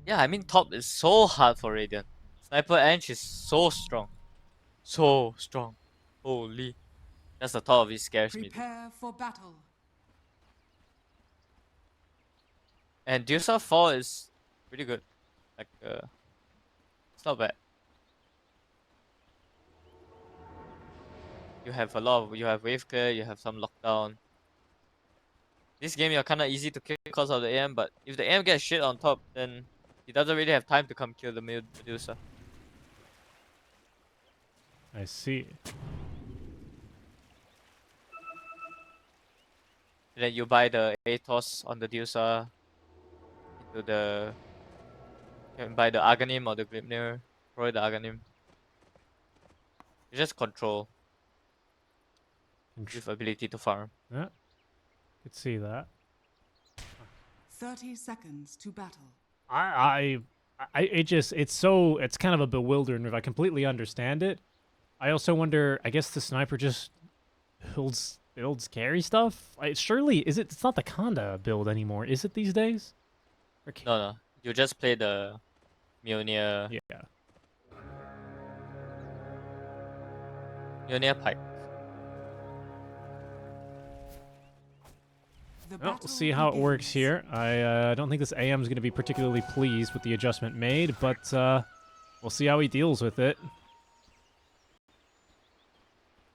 Yeah, I mean top is so hard for Radiant. Sniper Edge is so strong. So strong. Holy. Just the thought of it scares me, dude. Prepare for battle. And Deusa 4 is pretty good. Like, it's not bad. You have a lot of, you have wave clear, you have some lockdown. This game you're kinda easy to kill because of the AM, but if the AM gets shit on top, then he doesn't really have time to come kill the Medusa. I see. Then you buy the Atos on the Medusa into the, you can buy the Aghanim or the Grimnir, throw the Aghanim. You just control with ability to farm. Yeah, could see that. 30 seconds to battle. It's kind of a bewildering move. I completely understand it. I also wonder, I guess the sniper just builds carry stuff? Surely, it's not the Kanda build anymore, is it these days? No. You just play the Mjolnir. Yeah. Mjolnir Pike. Well, we'll see how it works here. I don't think this AM is going to be particularly pleased with the adjustment made, but we'll see how he deals with it.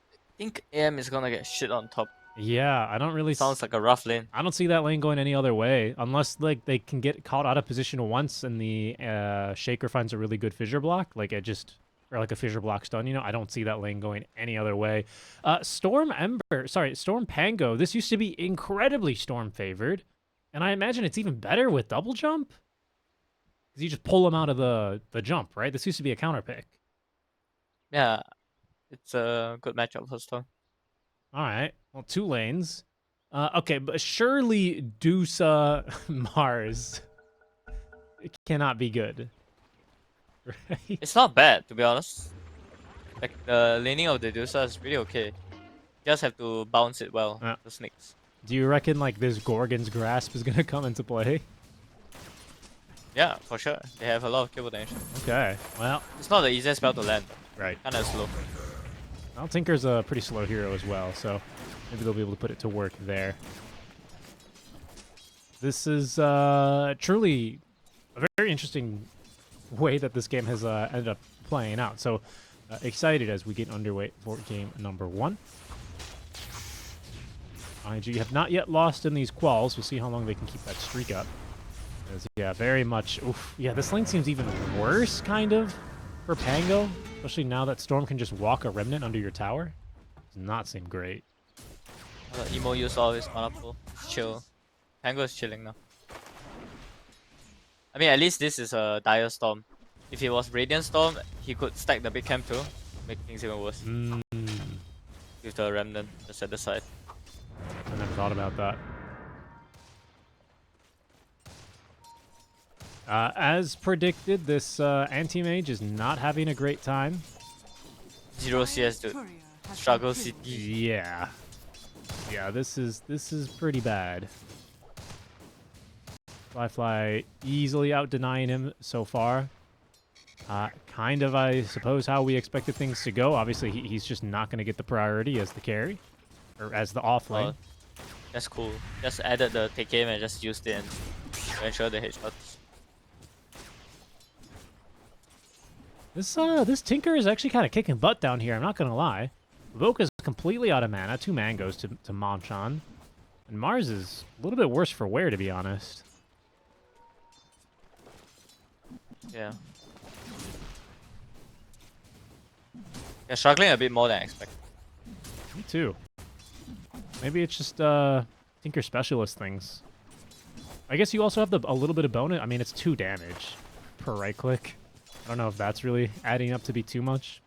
I think AM is gonna get shit on top. Yeah, I don't really... Sounds like a rough lane. I don't see that lane going any other way, unless like they can get caught out of position once and the Shaker finds a really good fissure block, like it just... Or like a fissure block stun, you know? I don't see that lane going any other way. Storm Pango. This used to be incredibly Storm favored. And I imagine it's even better with double jump. Because you just pull him out of the jump, right? This used to be a counter pick. Yeah, it's a good matchup for Storm. Alright, well, 2 lanes. Okay, but surely Deusa Mars it cannot be good. Right? It's not bad, to be honest. Like, the laning of the Deusa is pretty okay. You just have to bounce it well, the snakes. Do you reckon, like, this Gorgon's Grasp is gonna come into play? Yeah, for sure. They have a lot of kill potential. Okay, well... It's not the easiest spell to land. Right. Kinda slow. Well, Tinker's a pretty slow hero as well, so maybe they'll be able to put it to work there. This is truly a very interesting way that this game has ended up playing out. So excited as we get underway for game number 1. IG have not yet lost in these quals. We'll see how long they can keep that streak up. Yeah, very much. Oof. Yeah, this lane seems even worse, kind of, for Pango. Especially now that Storm can just walk a Remnant under your tower. Does not seem great. Emo use all his mana pool. Chill. Pango is chilling now. I mean, at least this is a Dire Storm. If it was Radiant Storm, he could stack the big camp too. Make things even worse. With the Remnant just at the side. I never thought about that. As predicted, this anti-mage is not having a great time. 0 CS, dude. Struggle City. Yeah. Yeah, this is pretty bad. Fly easily out denying him so far. Kind of, I suppose, how we expected things to go. Obviously, he's just not going to get the priority as the carry. Or as the off lane. That's cool. Just added the take aim and just used it to ensure the headshots. This Tinker is actually kind of kicking butt down here, I'm not going to lie. Evoca's completely out of mana, 2 mangoes to Momchan. And Mars is a little bit worse for wear, to be honest. Yeah. Yeah, struggling a bit more than I expected. Me too. Maybe it's just Tinker specialist things. I guess you also have a little bit of bonus. I mean, it's 2 damage per right click. I don't know if that's really adding up to be too much.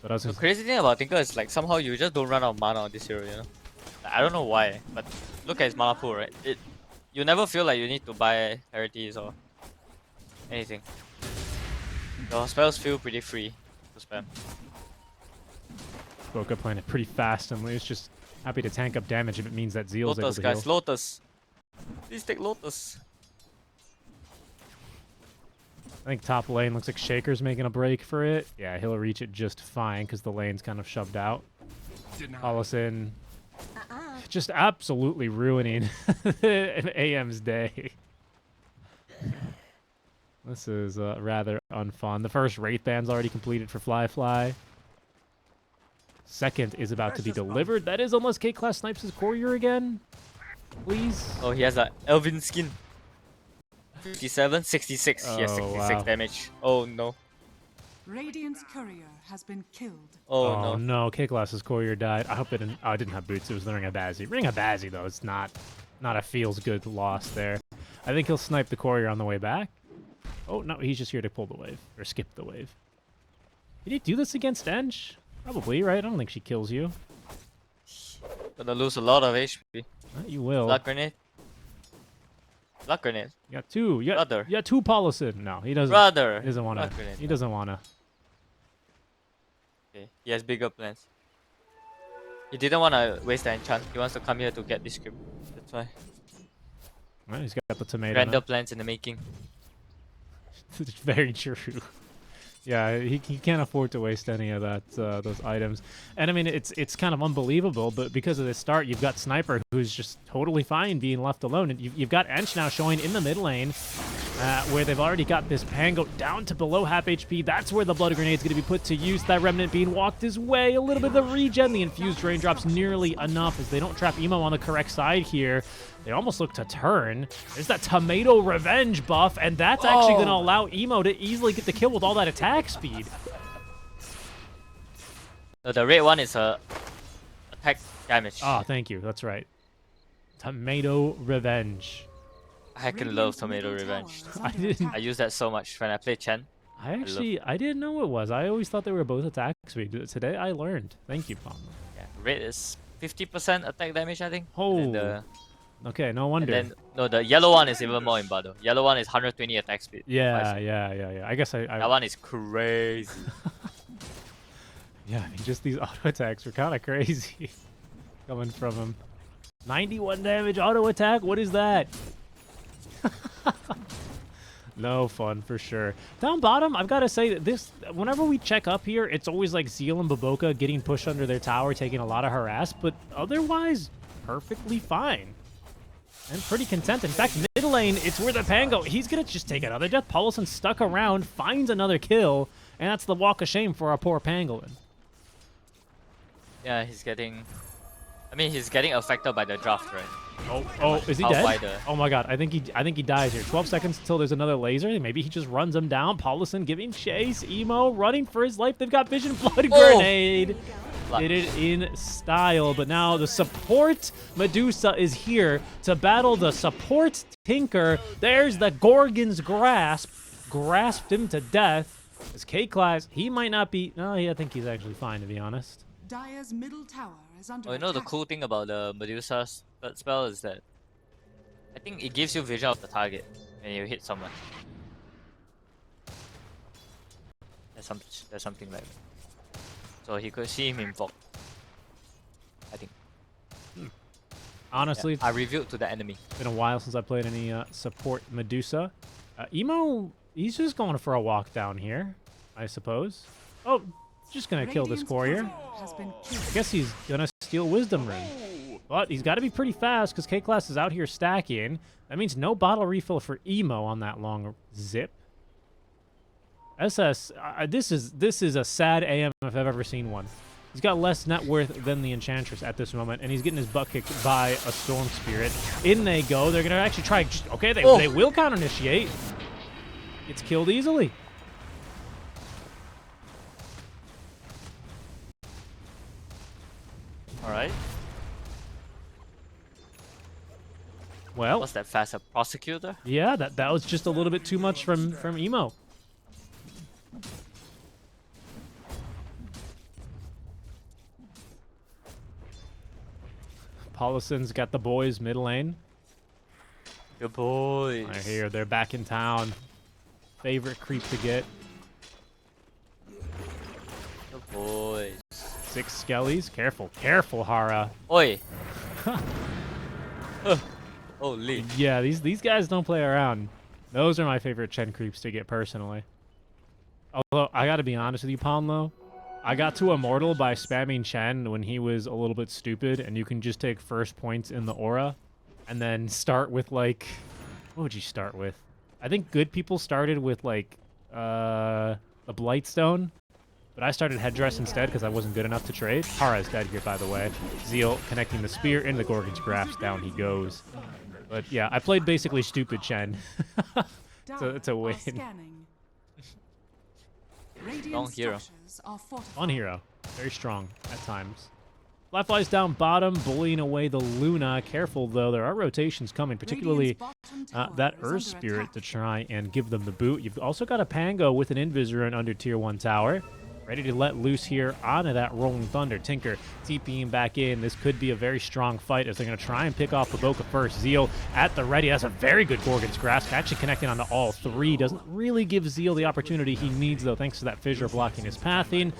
But the crazy thing about Tinker is like somehow you just don't run out of mana on this hero, you know? I don't know why, but look at his mana pool, right? You never feel like you need to buy rarities or anything. Your spells feel pretty free to spam. Boca playing it pretty fast, and Lee's just happy to tank up damage if it means that Zeal's able to Lotus, guys, heal. Lotus. Please take Lotus. I think top lane looks like Shaker's making a break for it. Yeah, he'll reach it just fine because the lane's kind of shoved out. Paulison just absolutely ruining an AM's day. This is rather unfun. The first Wraith Band's already completed for Fly. Second is about to be delivered. That is unless K-Class snipes his courier again. Please. Oh, he has a Elvin skin. 57, 66. He has Oh, 66 wow. damage. Oh no. Radiant's courier has been killed. Oh, no. no, K-Class's courier died. I hope it didn't. Oh, it didn't have boots. It was the Ring of Bazzi. Ring of Bazzi, though, it's not a feels-good loss there. I think he'll snipe the courier on the way back. Oh, no, he's just here to pull the wave. Or skip the wave. Did he do this against Ench? Probably, right? I don't think she kills you. Gonna lose a lot of HP. You will. Blood grenade. Blood grenade. You got two. You got, Brother. you got two Paulison. No, he doesn't. Brother. He doesn't want Blood to. grenade. He doesn't want to. Okay. He has bigger plans. He didn't want to waste the enchant. He wants to come here to get this script. That's why. Well, he's got the tomato. Random plans in the making. It's very true. Yeah, he can't afford to waste any of that those items. And I mean, it's kind of unbelievable, but because of this start, you've got Sniper, who's just totally fine being left alone, and you've got Ench now showing in the mid lane, where they've already got this Pango down to below half HP. That's where the Blood Grenade's going to be put to use. That Remnant being walked his way. A little bit of the regen. The Infused Raindrops nearly enough as they don't trap Emo on the correct side here. They almost look to turn. There's that Tomato Revenge buff, and that's actually going to allow Emo to easily get the kill with all that attack speed. No, the red one is attack damage. Oh, thank you. That's right. Tomato Revenge. I can love Tomato Revenge. I didn't. I use that so much when I play Chen. I didn't know it was. I always thought they were both attack speed. Today I learned. Thank you, Palmer. Yeah, red is 50% attack damage, I think. Oh. And then Okay, no wonder. and then no, the yellow one is even more in battle. Yellow one is 120 attack speed. Yeah. I guess I That one is crazy. yeah, I mean, just these auto attacks were kind of crazy coming from him. 91 damage auto attack. What is that? No fun for sure. Down bottom, I've got to say that this, whenever we check up here, it's always like Zeal and Baboka getting pushed under their tower, taking a lot of harass, but otherwise, perfectly fine. And pretty content. In fact, mid lane, it's where the Pango, he's going to just take another death. Paulison stuck around, finds another kill, and that's the walk of shame for our poor Pangolin. Yeah, he's getting affected by the draft, right? Oh, is he dead? Outsider. Oh my god, I think he dies here. 12 seconds until there's another laser. Maybe he just runs him down. Paulison giving chase. Emo running for his life. They've got Vision Blood Grenade. Did it in style, but now the support Medusa is here to battle the support Tinker. There's the Gorgon's Grasp. Grasped him to death. As K-Class, he might not be... No, I think he's actually fine, to be honest. Dire's middle tower is under Oh, you know the attack. cool thing about the Medusa spell is that I think it gives you vision of the target when you hit someone. There's something like that. So he could see him invoke. I think. Honestly, Yeah, I revealed to the enemy. it's been a while since I played any support Medusa. Emo, he's just going for a walk down here, I suppose. Oh, just going to kill this Radiant's courier. courier has been killed. I guess he's going to steal Wisdom Ring. But he's got to be pretty fast because K-Class is out here stacking. That means no bottle refill for Emo on that long zip. SS, this is a sad AM if I've ever seen one. He's got less net worth than the Enchantress at this moment, and he's getting his butt kicked by a Storm Spirit. In they go. They're going to actually try... Okay, they will counter-initiate. Gets killed easily. Alright. Well, What's that fast? A prosecutor? yeah, that was just a little bit too much from Emo. Paulison's got the boys mid lane. Good boys. I hear they're back in town. Favorite creep to get. Good boys. 6 skellies. Careful, careful, Hara. Oi. Holy. Yeah, these guys don't play around. Those are my favorite Chen creeps to get personally. Although, I gotta be honest with you, Palmlo. I got to Immortal by spamming Chen when he was a little bit stupid, and you can just take first points in the aura, and then start with, like... What would you start with? I think good people started with, like, the Blightstone, but I started Headdress instead because I wasn't good enough to trade. Hara's dead here, by the way. Zeal connecting the spear into the Gorgon's Grasp. Down he goes. But yeah, I played basically stupid Chen. It's a win. Strong hero. Fun hero. Very strong at times. Fly flies down bottom, bullying away the Luna. Careful, though. There are rotations coming, particularly that Earth Spirit to try and give them the boot. You've also got a Pango with an Invisor under Tier 1 tower. Ready to let loose here onto that Rolling Thunder. Tinker TPing back in. This could be a very strong fight as they're going to try and pick off Baboka first. Zeal at the ready. That's a very good Gorgon's Grasp. Actually connecting onto all three. Doesn't really give Zeal the opportunity he needs, though, thanks to that fissure blocking his pathing.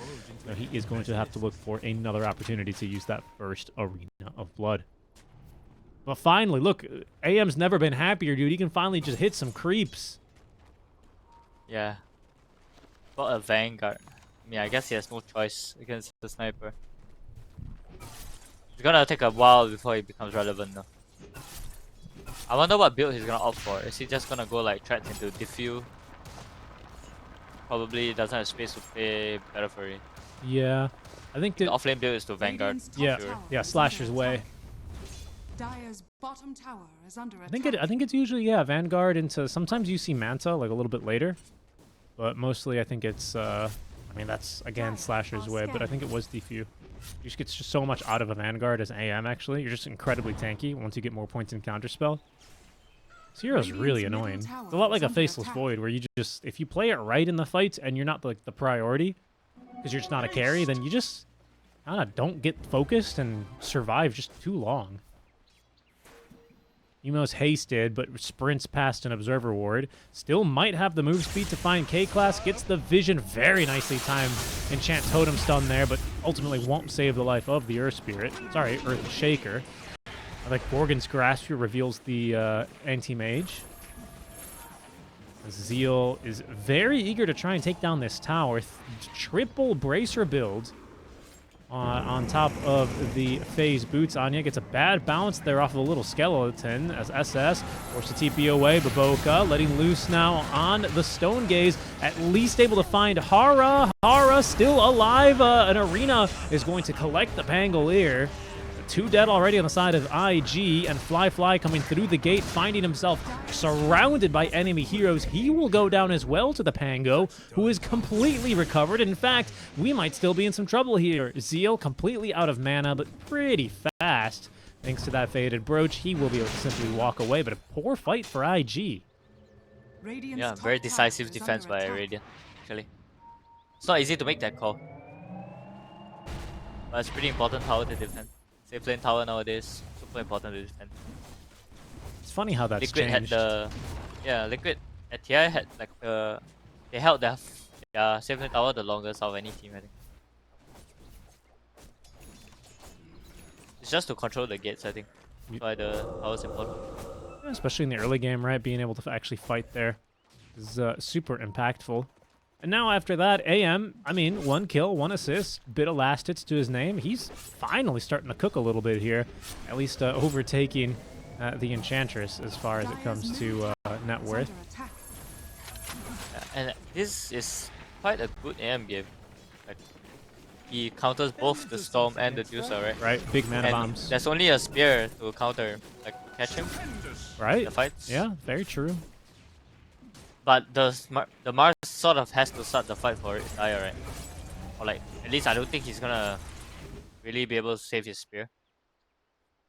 So he is going to have to look for another opportunity to use that first Arena of Blood. But finally, look, AM's never been happier, dude. He can finally just hit some creeps. Yeah. Got a Vanguard. I mean, I guess he has no choice against the sniper. It's gonna take a while before he becomes relevant though. I wonder what build he's gonna opt for. Is he just gonna go like threats into Diffuse? Probably doesn't have space to play better for it. Yeah. I think The offlane build is to Vanguard. Yeah, Sure. yeah, Slasher's way. Dire's bottom tower is under I think it's usually, yeah, Vanguard into, sometimes you see Manta like a little bit later. But mostly I think it's I mean, that's, again, Slasher's way, but I think it was Diffuse. You just get just so much out of a Vanguard as AM, actually. You're just incredibly tanky once you get more points in Counterspell. This hero's really annoying. It's a lot like a Faceless Void, where you just, if you play it right in the fights and you're not, like, the priority, because you're just not a carry, then you just kind of don't get focused and survive just too long. Emo's hasted, but sprints past an Observer Ward. Still might have the move speed to find K-Class. Gets the vision, very nicely timed. Enchant Totem stun there, but ultimately won't save the life of the Earth Spirit. Sorry, Earth Shaker. I like Gorgon's Grasp here reveals the anti-mage. Zeal is very eager to try and take down this tower. Triple Bracer build. On top of the phase boots. Anya gets a bad bounce there off of a little skeleton as SS forced to TP away. Baboka letting loose now on the Stone Gaze. At least able to find Hara. Hara still alive. An Arena is going to collect the Pangolier. 2 dead already on the side of IG, and Fly coming through the gate, finding himself surrounded by enemy heroes. He will go down as well to the Pango, who is completely recovered. In fact, we might still be in some trouble here. Zeal completely out of mana, but pretty fast. Thanks to that faded brooch, he will be able to simply walk away, but a poor fight for IG. Yeah, very decisive defense by Radiant, actually. It's not easy to make that call, but it's pretty important tower to defend. Safe lane tower nowadays, super important to defend. It's funny how that's Liquid changed. had Liquid at TI had like they held their safe lane tower the longest of any team, I think. It's just to control the gates, I think. That's why the tower is important. Yeah, especially in the early game, right? Being able to actually fight there is super impactful. And now after that, AM, I mean, 1 kill, 1 assist, bit of last hits to his name. He's finally starting to cook a little bit here, at least overtaking the Enchantress as far as it comes to net worth. And this is quite a good AM game. Like, he counters both the Storm and the Juicer, right? Right, big mana And bombs. there's only a spear to counter, like catch him. Right? The fights. Yeah, very true. But the Mars sort of has to start the fight for it, Dire, right? Or like, at least I don't think he's gonna really be able to save his spear.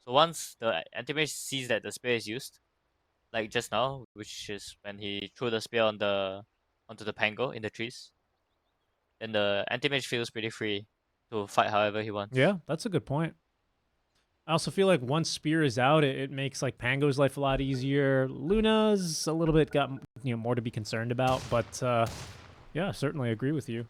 So once the anti-mage sees that the spear is used, like just now, which is when he threw the spear on onto the Pango in the trees, then the anti-mage feels pretty free to fight however he wants. Yeah, that's a good point. I also feel like once Spear is out, it makes like Pango's life a lot easier. Luna's a little bit got more to be concerned about, but yeah, certainly agree with you.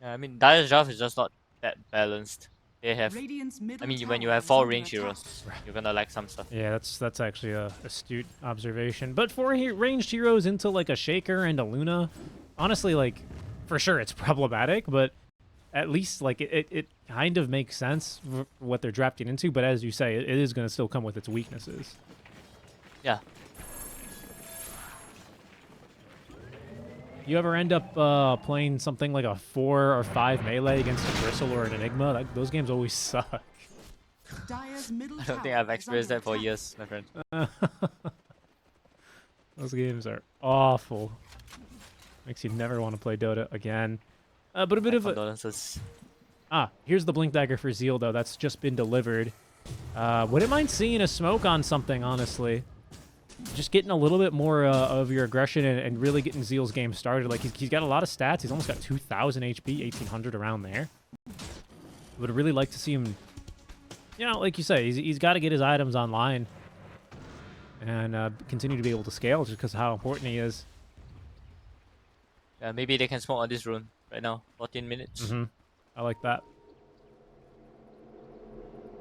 Yeah, I mean Dire's draft is just not that balanced. they have. Radiant's middle I mean, tower when you have is 4 under range attack. heroes, you're gonna like some stuff. Yeah, that's actually a astute observation. But for ranged heroes into like a Shaker and a Luna, honestly, like for sure it's problematic, but at least like it kind of makes sense for what they're drafting into. But as you say, it is going to still come with its weaknesses. Yeah. You ever end up playing something like a 4 or 5 melee against a Bristle or an Enigma? Those games always suck. Dire's middle I don't think tower I've is experienced under that for attack. years, my friend. Those games are awful. Makes you never want to play Dota again. But a bit My of a... condolences. Here's the Blink Dagger for Zeal, though. That's just been delivered. Wouldn't mind seeing a smoke on something, honestly. Just getting a little bit more of your aggression and really getting Zeal's game started. Like, he's got a lot of stats. He's almost got 2,000 HP, 1,800 around there. Would really like to see him... You know, like you say, he's got to get his items online and continue to be able to scale just because of how important he is. Yeah, maybe they can smoke on this rune right now. 14 minutes. I like that.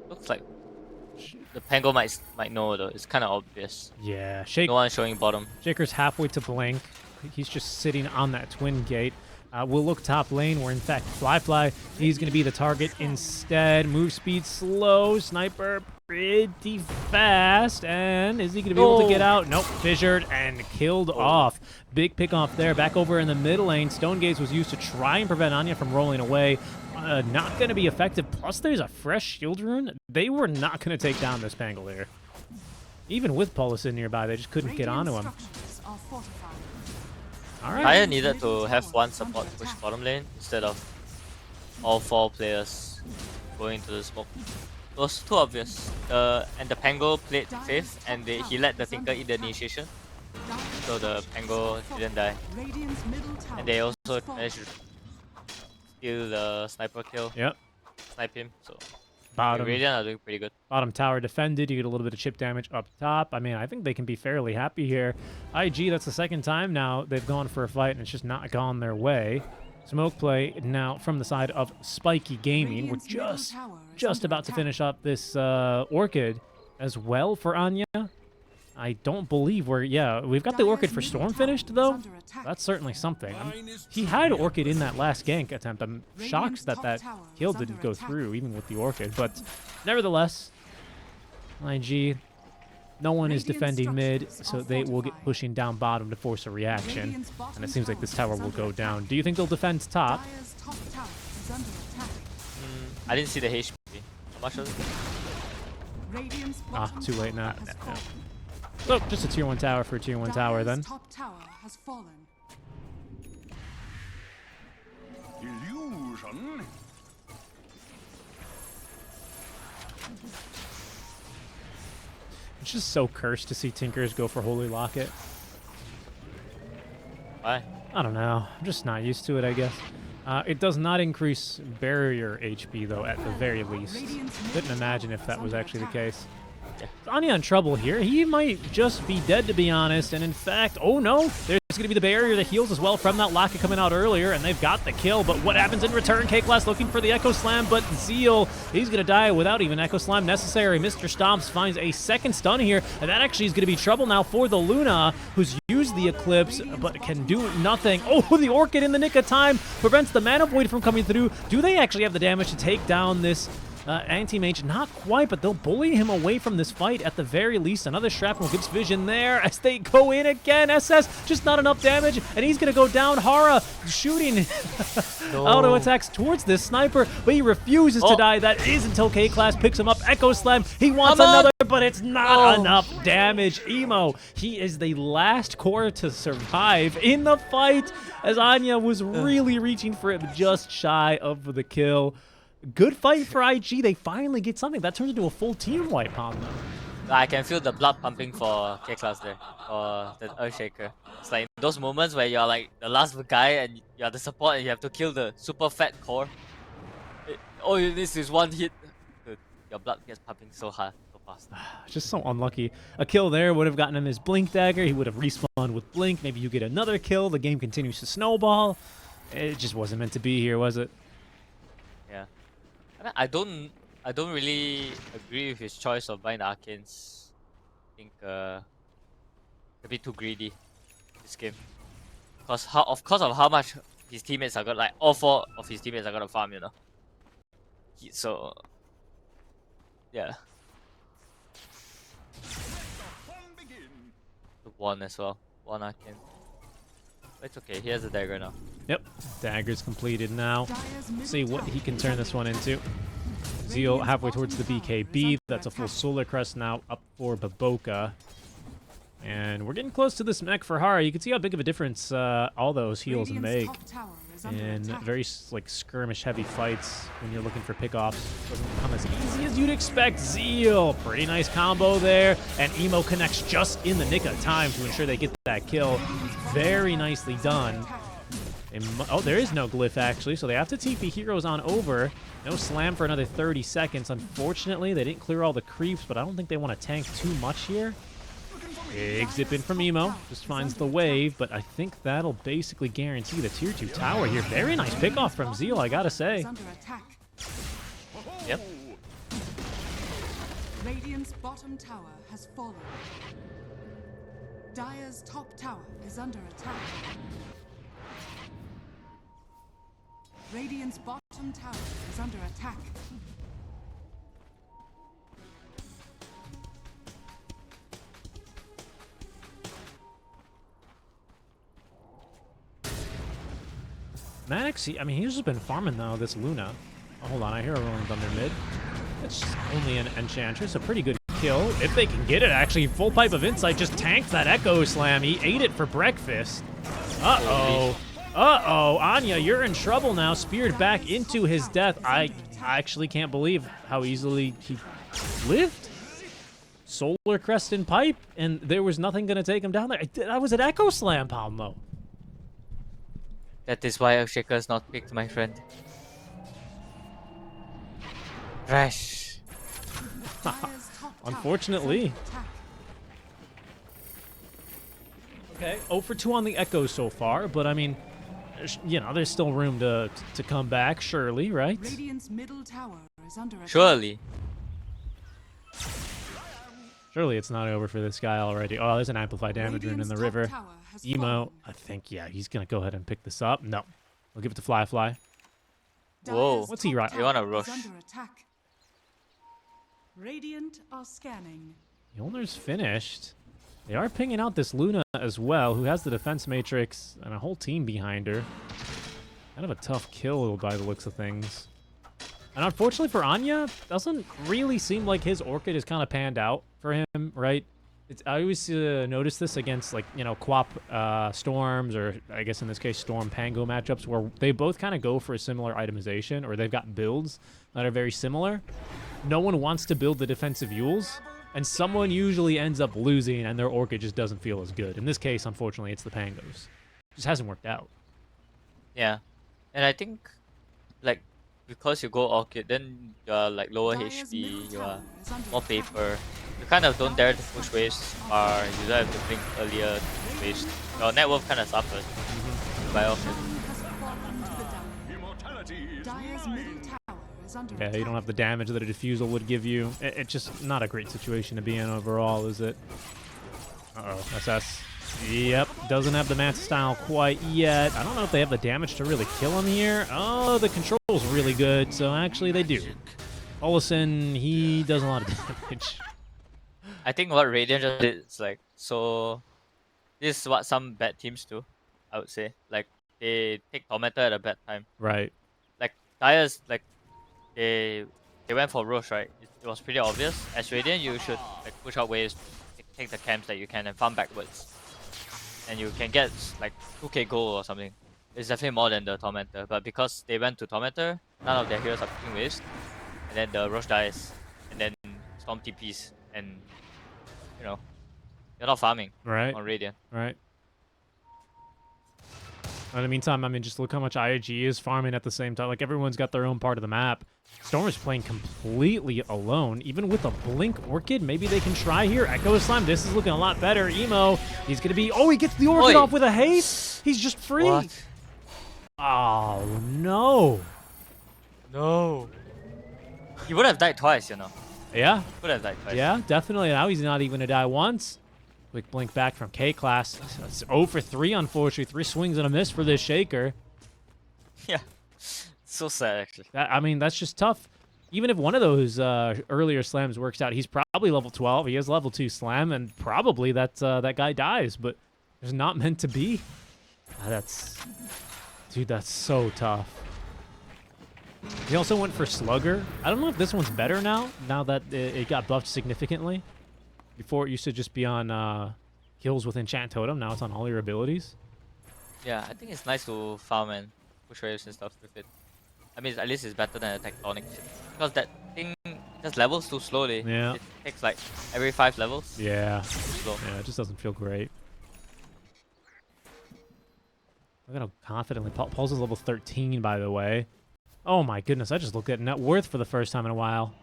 Looks like the Pango might know though. It's kind of obvious. Yeah, No one showing bottom. Shaker's halfway to Blink. He's just sitting on that twin gate. We'll look top lane where, in fact, Fly, he's going to be the target instead. Move speed slow. Sniper pretty fast. And is he going to be able to get out? Nope. Fissured and killed off. Big pick off there. Back over in the middle lane. Stone Gaze was used to try and prevent Anya from rolling away. Not going to be effective. Plus, there's a fresh shield rune. They were not going to take down this Pangolier. Even with Paulus in nearby, they just couldn't get onto him. Structures are fortified. All right. Tire needed to have one support push bottom lane instead of all 4 players going to the smoke. It was too obvious. And the Pango played safe and he let the Tinker eat the initiation. So the Pango didn't die. Radiant's middle tower And they also has fallen. managed to steal the sniper kill. Yep. Snipe him. So Bottom. Radiant are doing pretty good. Bottom tower defended. You get a little bit of chip damage up top. I mean, I think they can be fairly happy here. IG, that's the second time now they've gone for a fight, and it's just not gone their way. Smoke play now from the side of Spiky Gaming. We're Radiant's middle just tower is just under about to attack. finish up this Orchid as well for Anya. I don't believe we're... Yeah, we've got the Orchid for Storm finished, though. That's certainly something. He had Orchid in that last gank attempt. I'm shocked that that kill didn't go through, even with the Orchid. But nevertheless, IG, no one is defending mid, so they will get pushing down bottom to force a reaction. And it seems like this tower will go down. Do you think they'll defend top? Dire's top tower is under attack. I didn't see the HP. How much was it? Radiant's Ah, bottom too late tower now. has Yeah. fallen. So, just a tier 1 tower for a tier 1 tower then. Dire's top tower has fallen. Illusion? It's just so cursed to see Tinkers go for Holy Locket. Why? I don't know. I'm just not used to it, I guess. It does not increase barrier HP, though, at the very least. Couldn't imagine if that was actually the case. Anya in trouble here. He might just be dead, to be honest. And in fact, oh no, there's going to be the barrier that heals as well from that Locket coming out earlier, and they've got the kill. But what happens in return? K-Class looking for the Echo Slam, but Zeal, he's going to die without even Echo Slam necessary. Mr. Stomps finds a second stun here, and that actually is going to be trouble now for the Luna, who's used the Eclipse, but can do nothing. Oh, the Orchid in the nick of time prevents the Mana Void from coming through. Do they actually have the damage to take down this anti-mage? Not quite, but they'll bully him away from this fight at the very least. Another shrapnel gives vision there as they go in again. SS, just not enough damage, and he's going to go down. Hara shooting auto attacks towards this sniper, but he refuses to die. That is until K-Class picks him up. Echo Slam, he wants another, but it's not enough damage. Emo, he is the last core to survive in the fight as Anya was really reaching for him just shy of the kill. Good fight for IG. They finally get something. That turns into a full team wipe on them. I can feel the blood pumping for K-Class there, or the Earthshaker. It's like those moments where you're like the last guy and you're the support and you have to kill the super fat core. All you need is one hit. Dude, your blood gets pumping so hard, so fast. Just so unlucky. A kill there would have gotten him his Blink Dagger. He would have respawned with Blink. Maybe you get another kill. The game continues to snowball. It just wasn't meant to be here, was it? Yeah. I don't really agree with his choice of buying the Arcanes. I think a bit too greedy this game. Cause of how much his teammates are gonna, like, all four of his teammates are gonna farm, you know. So yeah. The one as well. One Arcane. But it's okay, he has a dagger now. Yep, dagger's completed now. Dire's middle See what tower he can is turn under this one attack. into. Zeal Radiant's halfway bottom towards the tower is BKB. under That's a full attack. Solar Crest now up for Baboka. And we're getting close to this mech for Hara. You can see how big of a difference all those heals Radiant's make top tower is under in attack. very like skirmish heavy fights when you're looking for pickoffs. Doesn't come as easy as you'd expect. Zeal, pretty nice combo there, and Emo connects just in the nick of time to ensure they get that kill. Very nicely done. Oh, there is no glyph actually, so they have to TP heroes on over. No slam for another 30 seconds. Unfortunately, they didn't clear all the creeps, but I don't think they want to tank too much here. Big zip in from Emo, just finds the wave, but I think that'll basically guarantee the tier 2 tower here. Very nice pickoff from Zeal, I gotta say. Is under attack. Yep. Radiant's bottom tower has fallen. Dire's top tower is under attack. Radiant's bottom tower is under attack. Max, I mean, he's just been farming though, this Luna. Oh, hold on, I hear a Rolling Thunder mid. It's only an Enchantress, a pretty good kill. If they can get it, actually, full Pipe of Insight just tanked that Echo Slam. He ate it for breakfast. Uh-oh. Uh-oh, Anya, you're in trouble now. Speared back into his death. I actually can't believe how easily he lived. Solar Crest and Pipe, and there was nothing going to take him down there. That was an Echo Slam, Palmo. That is why Earthshaker is not picked, my friend. Trash. Dire's top tower Unfortunately. is under attack. Okay, 0 for 2 on the Echo so far, but I mean, you know, there's still room to come back, surely, right? Radiant's middle tower is under attack. Surely. Surely it's not over for this guy already. Oh, there's an amplified damage rune in Radiant's the top river. tower has Emo, fallen. I think, yeah, he's going to go ahead and pick this up. No, we'll give it to Fly. Whoa. Dire's What's he top right- tower You wanna is rush. under attack. Radiant are scanning. Mjolnir's finished. They are pinging out this Luna as well, who has the defense matrix and a whole team behind her. Kind of a tough kill by the looks of things. And unfortunately for Anya, doesn't really seem like his Orchid is kind of panned out for him, right? I always notice this against, like, you know, Quap Storms, or I guess in this case Storm Pango matchups, where they both kind of go for a similar itemization, or they've got builds that are very similar. No one wants to build the defensive Yules, and someone usually ends up losing, and their Orchid just doesn't feel as good. In this case, unfortunately, it's the Pangos. Just hasn't worked out. Yeah. And I think, like, because you go Orchid, then you're like lower Dire's HP, middle you are tower is under more attack. paper. You kind of don't dare to push waves, or you don't have to blink earlier to push waves. Your net worth kind of suffers by Orchid. Has fallen to the down. Dire's middle tower is under Yeah, attack. you don't have the damage that a Diffusal would give you. It's just not a great situation to be in overall, is it? Uh-oh, SS. Yep, doesn't have the Manta style quite yet. I don't know if they have the damage to really kill him here. Oh, the control's really good, so actually they do. Olesen, he does a lot of damage. I think what Radiant just did is like, so this is what some bad teams do, I would say. Like, they take Tormentor at a bad time. Right. Like, Dire's, like, they went for Roche, right? It was pretty obvious. As Radiant, you should like push out waves, take the camps that you can, and farm backwards. And you can get like 2k gold or something. It's definitely more than the Tormentor. But because they went to Tormentor, none of their heroes are picking waves. And then the Roche dies. And then Storm TPs. And, you know, you're not farming Right. on Radiant. Right. In the meantime, I mean, just look how much IAG is farming at the same time. Like, everyone's got their own part of the map. Storm is playing completely alone. Even with a Blink Orchid, maybe they can try here. Echo Slime, this is looking a lot better. Emo, he's going to be... Oh, he gets the Orchid Oi. off with a haste. He's just free. What? Oh, no. No. He would have died twice, you know. Yeah, Would have died twice. yeah, definitely. Now he's not even gonna die once. Quick blink back from K-Class. It's 0 for 3, unfortunately. 3 swings and a miss for this Shaker. Yeah. So sad, actually. I mean, that's just tough. Even if one of those earlier slams works out, he's probably level 12. He has level 2 slam, and probably that guy dies. But it's not meant to be. Dude, that's so tough. He also went for Slugger. I don't know if this one's better now that it got buffed significantly. Before, it used to just be on kills with Enchant Totem. Now it's on all your abilities. Yeah, I think it's nice to farm and push waves and stuff with it. I mean, at least it's better than a Tectonic shit. Because that thing just levels too slowly. Yeah. It takes like every 5 levels. Yeah. Too slow. Yeah, it just doesn't feel great. Look at how confidently Pulse is level 13, by the way. Oh my goodness, I just looked at net worth for the first time in a while.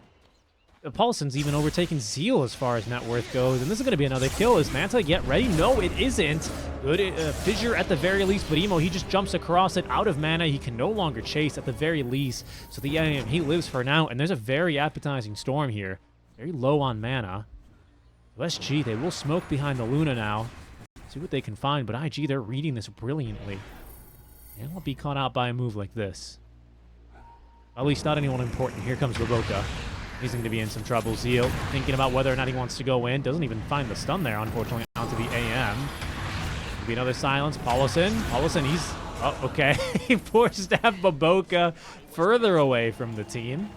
Paulson's even overtaken Zeal as far as net worth goes, and this is going to be another kill. Is Manta get ready? No, it isn't. Good fissure at the very least, but Emo, he just jumps across it out of mana. He can no longer chase at the very least, so he lives for now, and there's a very appetizing Storm here. Very low on mana. SG, they will smoke behind the Luna now. See what they can find, but IG, they're reading this brilliantly. They won't be caught out by a move like this. At least not anyone important. Here comes Raboka. He's going to be in some trouble. Zeal thinking about whether or not he wants to go in. Doesn't even find the stun there, unfortunately, onto the AM. Could be another silence. Paulison, he's... Oh, okay. He forced to have Baboka further away from the team.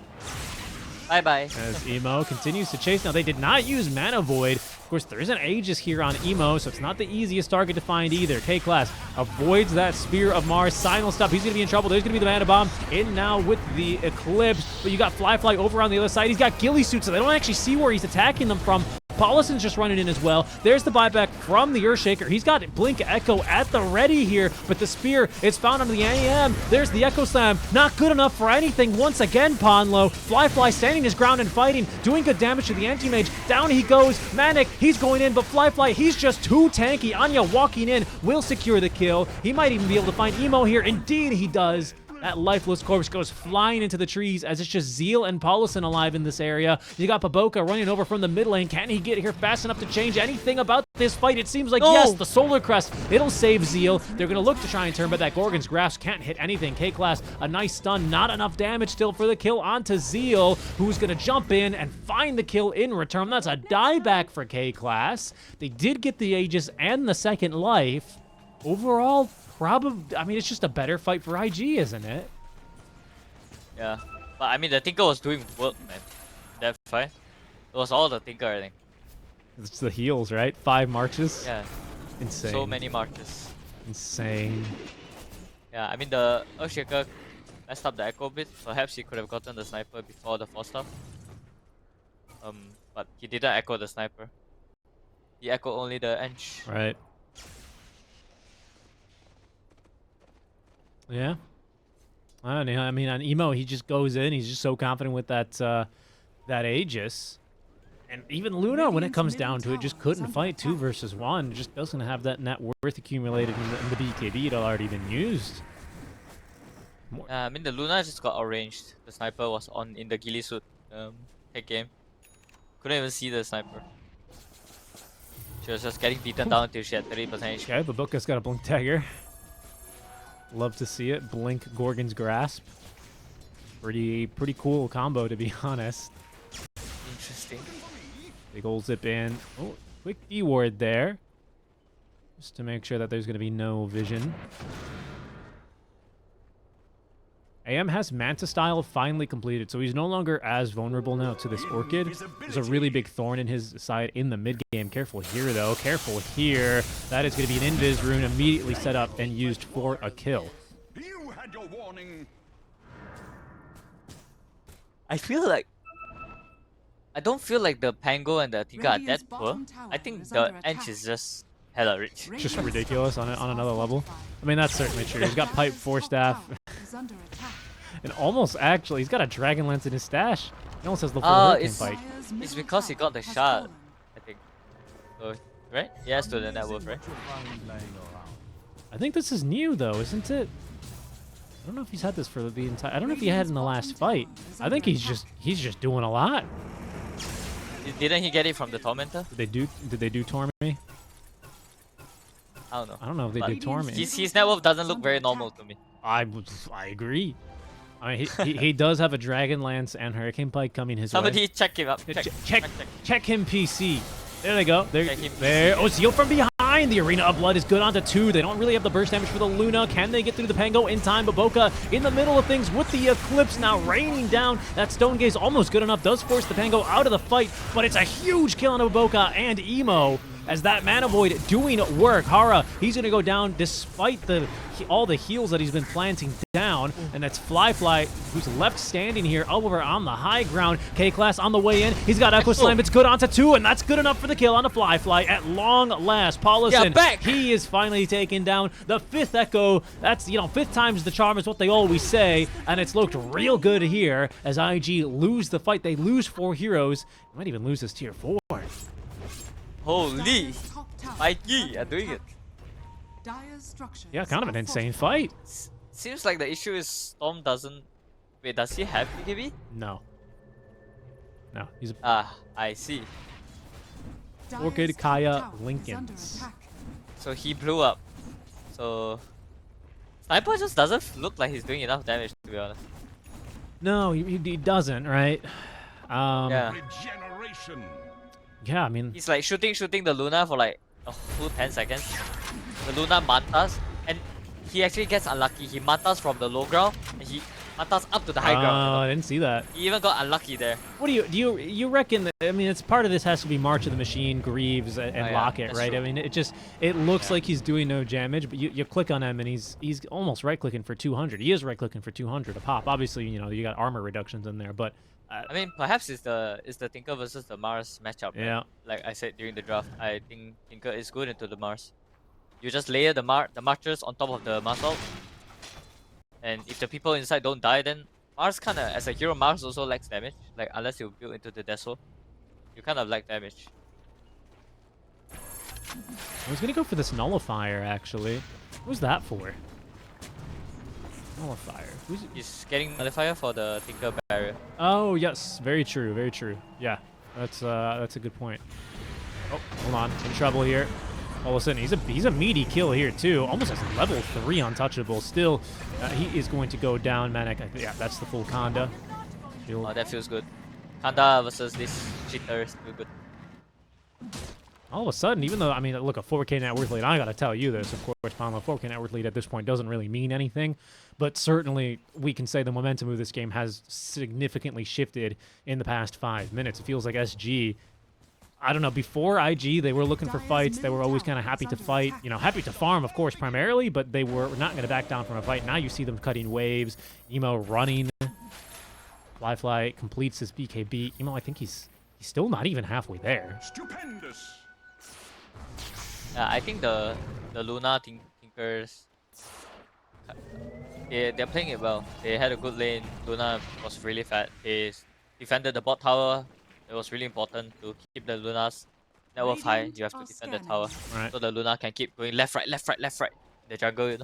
Bye-bye. As Emo continues to chase. Now, they did not use Mana Void. Of course, there is an Aegis here on Emo, so it's not the easiest target to find either. K-Class avoids that Spear of Mars. Sinal stop. He's going to be in trouble. There's going to be the Mana Bomb in now with the Eclipse. But you got Fly over on the other side. He's got Ghillie Suit, so they don't actually see where he's attacking them from. Paulison's just running in as well. There's the buyback from the Earthshaker. He's got Blink Echo at the ready here, but the Spear is found on the AM. There's the Echo Slam. Not good enough for anything once again, Ponlo. Fly standing his ground and fighting, doing good damage to the Anti-Mage. Down he goes. Manic, he's going in, but Fly, he's just too tanky. Anya walking in will secure the kill. He might even be able to find Emo here. Indeed, he does. That lifeless corpse goes flying into the trees as it's just Zeal and Paulison alive in this area. You got Baboka running over from the mid lane. Can he get here fast enough to change anything about this fight? It seems like yes, the Solar Crest. It'll save Zeal. They're going to look to try and turn, but that Gorgon's Grasp can't hit anything. K-Class, a nice stun. Not enough damage still for the kill onto Zeal, who's going to jump in and find the kill in return. That's a dieback for K-Class. They did get the Aegis and the second life. Overall, probably, I mean, it's just a better fight for IG, isn't it? Yeah. But I mean, the Tinker was doing work, man. That fight. It was all the Tinker, I think. It's the heals, right? 5 marches. Yeah. Insane. So many marches. Insane. Yeah, I mean, the Earthshaker messed up the echo bit. Perhaps he could have gotten the sniper before the 4-star. But he didn't echo the sniper. He echoed only the Ench. Right. Yeah. I don't know. I mean, on Emo, he just goes in. He's just so confident with that that Aegis. And even Luna, when it comes down to it, just couldn't fight 2 versus 1. Just doesn't have that net worth accumulated in the BKB. It had already been used. I mean, the Luna just got outranged. The sniper was on in the Ghillie Suit hit game. Couldn't even see the sniper. She was just getting beaten down until she had 30% HP. Okay, Baboka's got a Blink Dagger. Love to see it. Blink Gorgon's Grasp. Pretty cool combo, to be honest. Interesting. Big ol' zip in. Oh, quick D-ward there. Just to make sure that there's going to be no vision. AM has Manta style finally completed, so he's no longer as vulnerable now to this Orchid. There's a really big thorn in his side in the mid game. Careful here, though. Careful here. That is going to be an Invis rune immediately set up and used for a kill. You had your warning. I feel like... I don't feel like the Pango and the Tinker are Radiant's that poor. bottom tower I think is the under Ench attack. is just hella rich. Just ridiculous on another level. I mean, that's certainly true. He's got Pipe, 4-staff, and almost actually, he's got a Dragon Lance in his stash. He almost has the full Hurricane Pike. It's because he got the shard, I think. So, right? He has to the net worth, right? I think this is new, though, isn't it? don't know if he's had this for the entire. I don't know if he had in the last fight. I think he's just doing a lot. Didn't he get it from the Tormentor? Did they do Torme? I don't know. I don't know if they But did Torme. His net worth doesn't look very normal to me. I agree. I mean, he does have a Dragon Lance and Hurricane Pike coming his way. Somebody check him up. Check him, PC. There they go. There. Check him, There. Oh, Zeal from behind. The Arena of Blood is good onto 2. They don't really have the burst damage for the Luna. Can they get through the Pango in time? But Boca in the middle of things with the Eclipse now raining down. That Stone Gaze almost good enough. Does force the Pango out of the fight. But it's a huge kill on Boca and Emo. As that Mana Void doing work. Hara, he's going to go down despite all the heals that he's been planting down. And that's Fly, who's left standing here over on the high ground. K-Class on the way in. He's got Echo Slam. It's good onto 2, and that's good enough for the kill on the Fly at long last. Paulison, he is finally taken down. The 5th Echo. That's, 5th time's the charm is what they always say. And it's looked real good here as IG lose the fight. They lose 4 heroes. They might even lose this tier 4. Holy! Spiky are doing it. Yeah, kind of an insane fight. Seems like the issue is Storm doesn't... Wait, does he have BKB? No. No, he's a Ah, I see. Orchid Kaya Lincolns. So he blew up. So... Sniper just doesn't look like he's doing enough damage, to be honest. No, he doesn't, right? Yeah. Regeneration. Yeah, I mean... He's like shooting the Luna for like a full 10 seconds. The Luna mantas, and he actually gets unlucky. He mantas from the low ground, and he mantas up to the high ground. Oh, I didn't see that. He even got unlucky there. What do you reckon that, I mean, it's part of this has to be March of the Machine, Greaves, and yeah, Locket, that's right? true. I mean, it looks like he's doing no damage, but you click on him and he's almost right-clicking for 200. He is right-clicking for 200 a pop. Obviously, you got armor reductions in there, but... I mean, perhaps it's the Tinker versus the Mars matchup. Right? Yeah. Like I said during the draft, I think Tinker is good into the Mars. You just layer the Marchers on top of the Mars ult, and if the people inside don't die, then Mars kinda, as a hero, Mars also lacks damage. Like unless you build into the Deso, you kind of lack damage. I was gonna go for this Nullifier, actually. Who's that for? Nullifier. He's getting Nullifier for the Tinker barrier. Oh, yes. Very true. Very true. Yeah. That's a good point. Oh, hold on. In trouble here. All of a sudden, he's a meaty kill here, too. Almost has level 3 untouchable. Still, he is going to go down. Manic. Yeah, that's the full Kanda. Oh, that feels good. Kanda versus this cheater is still good. All of a sudden, even though, I mean, look, a 4K net worth lead, I gotta tell you this, of course, Palma, 4K net worth lead at this point doesn't really mean anything, but certainly we can say the momentum of this game has significantly shifted in the past 5 minutes. It feels like SG, I don't know, before IG, they were looking for fights, they were always kind of happy to fight, happy to farm, of course, primarily, but they were not going to back down from a fight. Now you see them cutting waves, Emo running, Fly completes his BKB. Emo, I think he's still not even halfway there. Stupendous. I think the Luna Tinkers, they're playing it well. They had a good lane. Luna was really fat. They defended the bot tower. It was really important to keep the Luna's net worth high. You have to defend the tower. Right. So the Luna can keep going left, right. The jungle,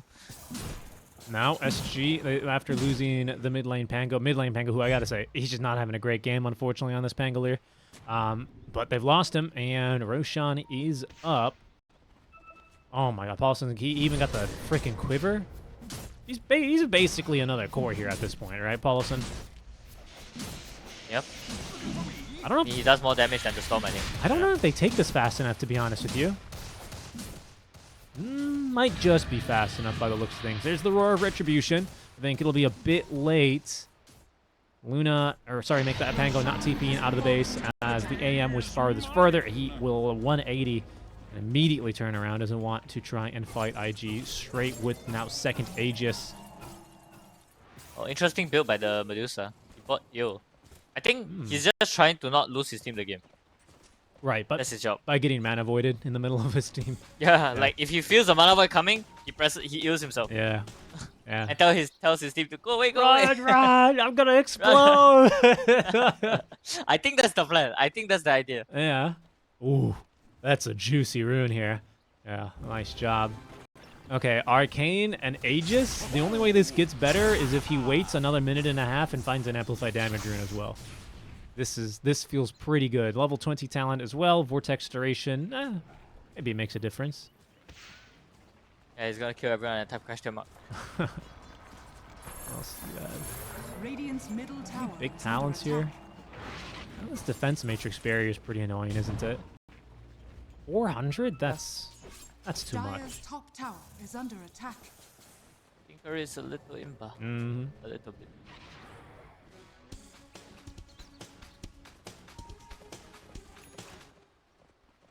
Now SG, after losing the mid lane Pango, who I gotta say, he's just not having a great game, unfortunately, on this Pangolier. But they've lost him, and Roshan is up. Oh my god, Paulson, he even got the freaking quiver? He's basically another core here at this point, right, Paulson? Yep. I don't know. He does more damage than the Storm, I think. I don't know if they take this fast enough, to be honest with you. Might just be fast enough by the looks of things. There's the Roar of Retribution. I think it'll be a bit late. Make that Pango not TPing out of the base as the AM was farthest further. He will 180 and immediately turn around. Doesn't want to try and fight IG straight with now second Aegis. Oh, interesting build by the Medusa. He bought Yo. I think he's just trying to not lose his team the game. Right, but that's his job. By getting mana voided in the middle of his team. Yeah, like if he feels the mana void coming, he heals himself. Yeah. Yeah. And tells his team to go away, Run, I'm gonna explode. I think that's the plan. I think that's the idea. Yeah. Ooh, that's a juicy rune here. Yeah, nice job. Okay, Arcane and Aegis. The only way this gets better is if he waits another minute and a half and finds an amplified damage rune as well. This feels pretty good. Level 20 talent as well. Vortex duration. Maybe it makes a difference. Yeah, he's gonna kill everyone and type question mark. What else do you add? Radiant's middle tower Big is talents under here. attack. This defense matrix barrier is pretty annoying, isn't it? 400? That's too much. Dire's top tower is under attack. Tinker is a little imba. Mm-hmm. A little bit.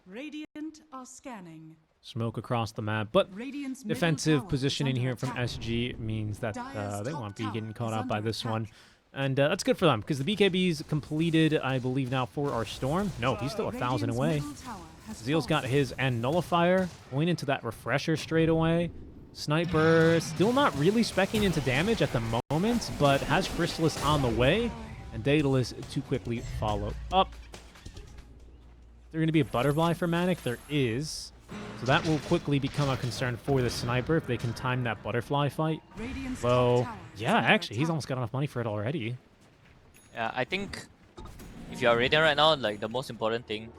Radiant are scanning. Smoke across the map, but Radiant's middle defensive tower is positioning under here from attack. SG means that Dire's they top won't be tower getting caught is out by under this one. attack. And that's good for them, because the BKB's completed, I believe, now for our Storm. No, he's still 1,000 Radiant's away. middle tower has Zeal's got fallen. his and Nullifier, going into that Refresher straight away. Sniper still not really specking into damage at the moment, but has Chrysalis on the way, and Daedalus to quickly follow up. Is there going to be a Butterfly for Manic? There is. So that will quickly become a concern for the Sniper if they can time that Butterfly fight. Radiant's top Well, tower is yeah, under actually, he's attack. almost got enough money for it already. Yeah, I think if you are Radiant right now, like the most important thing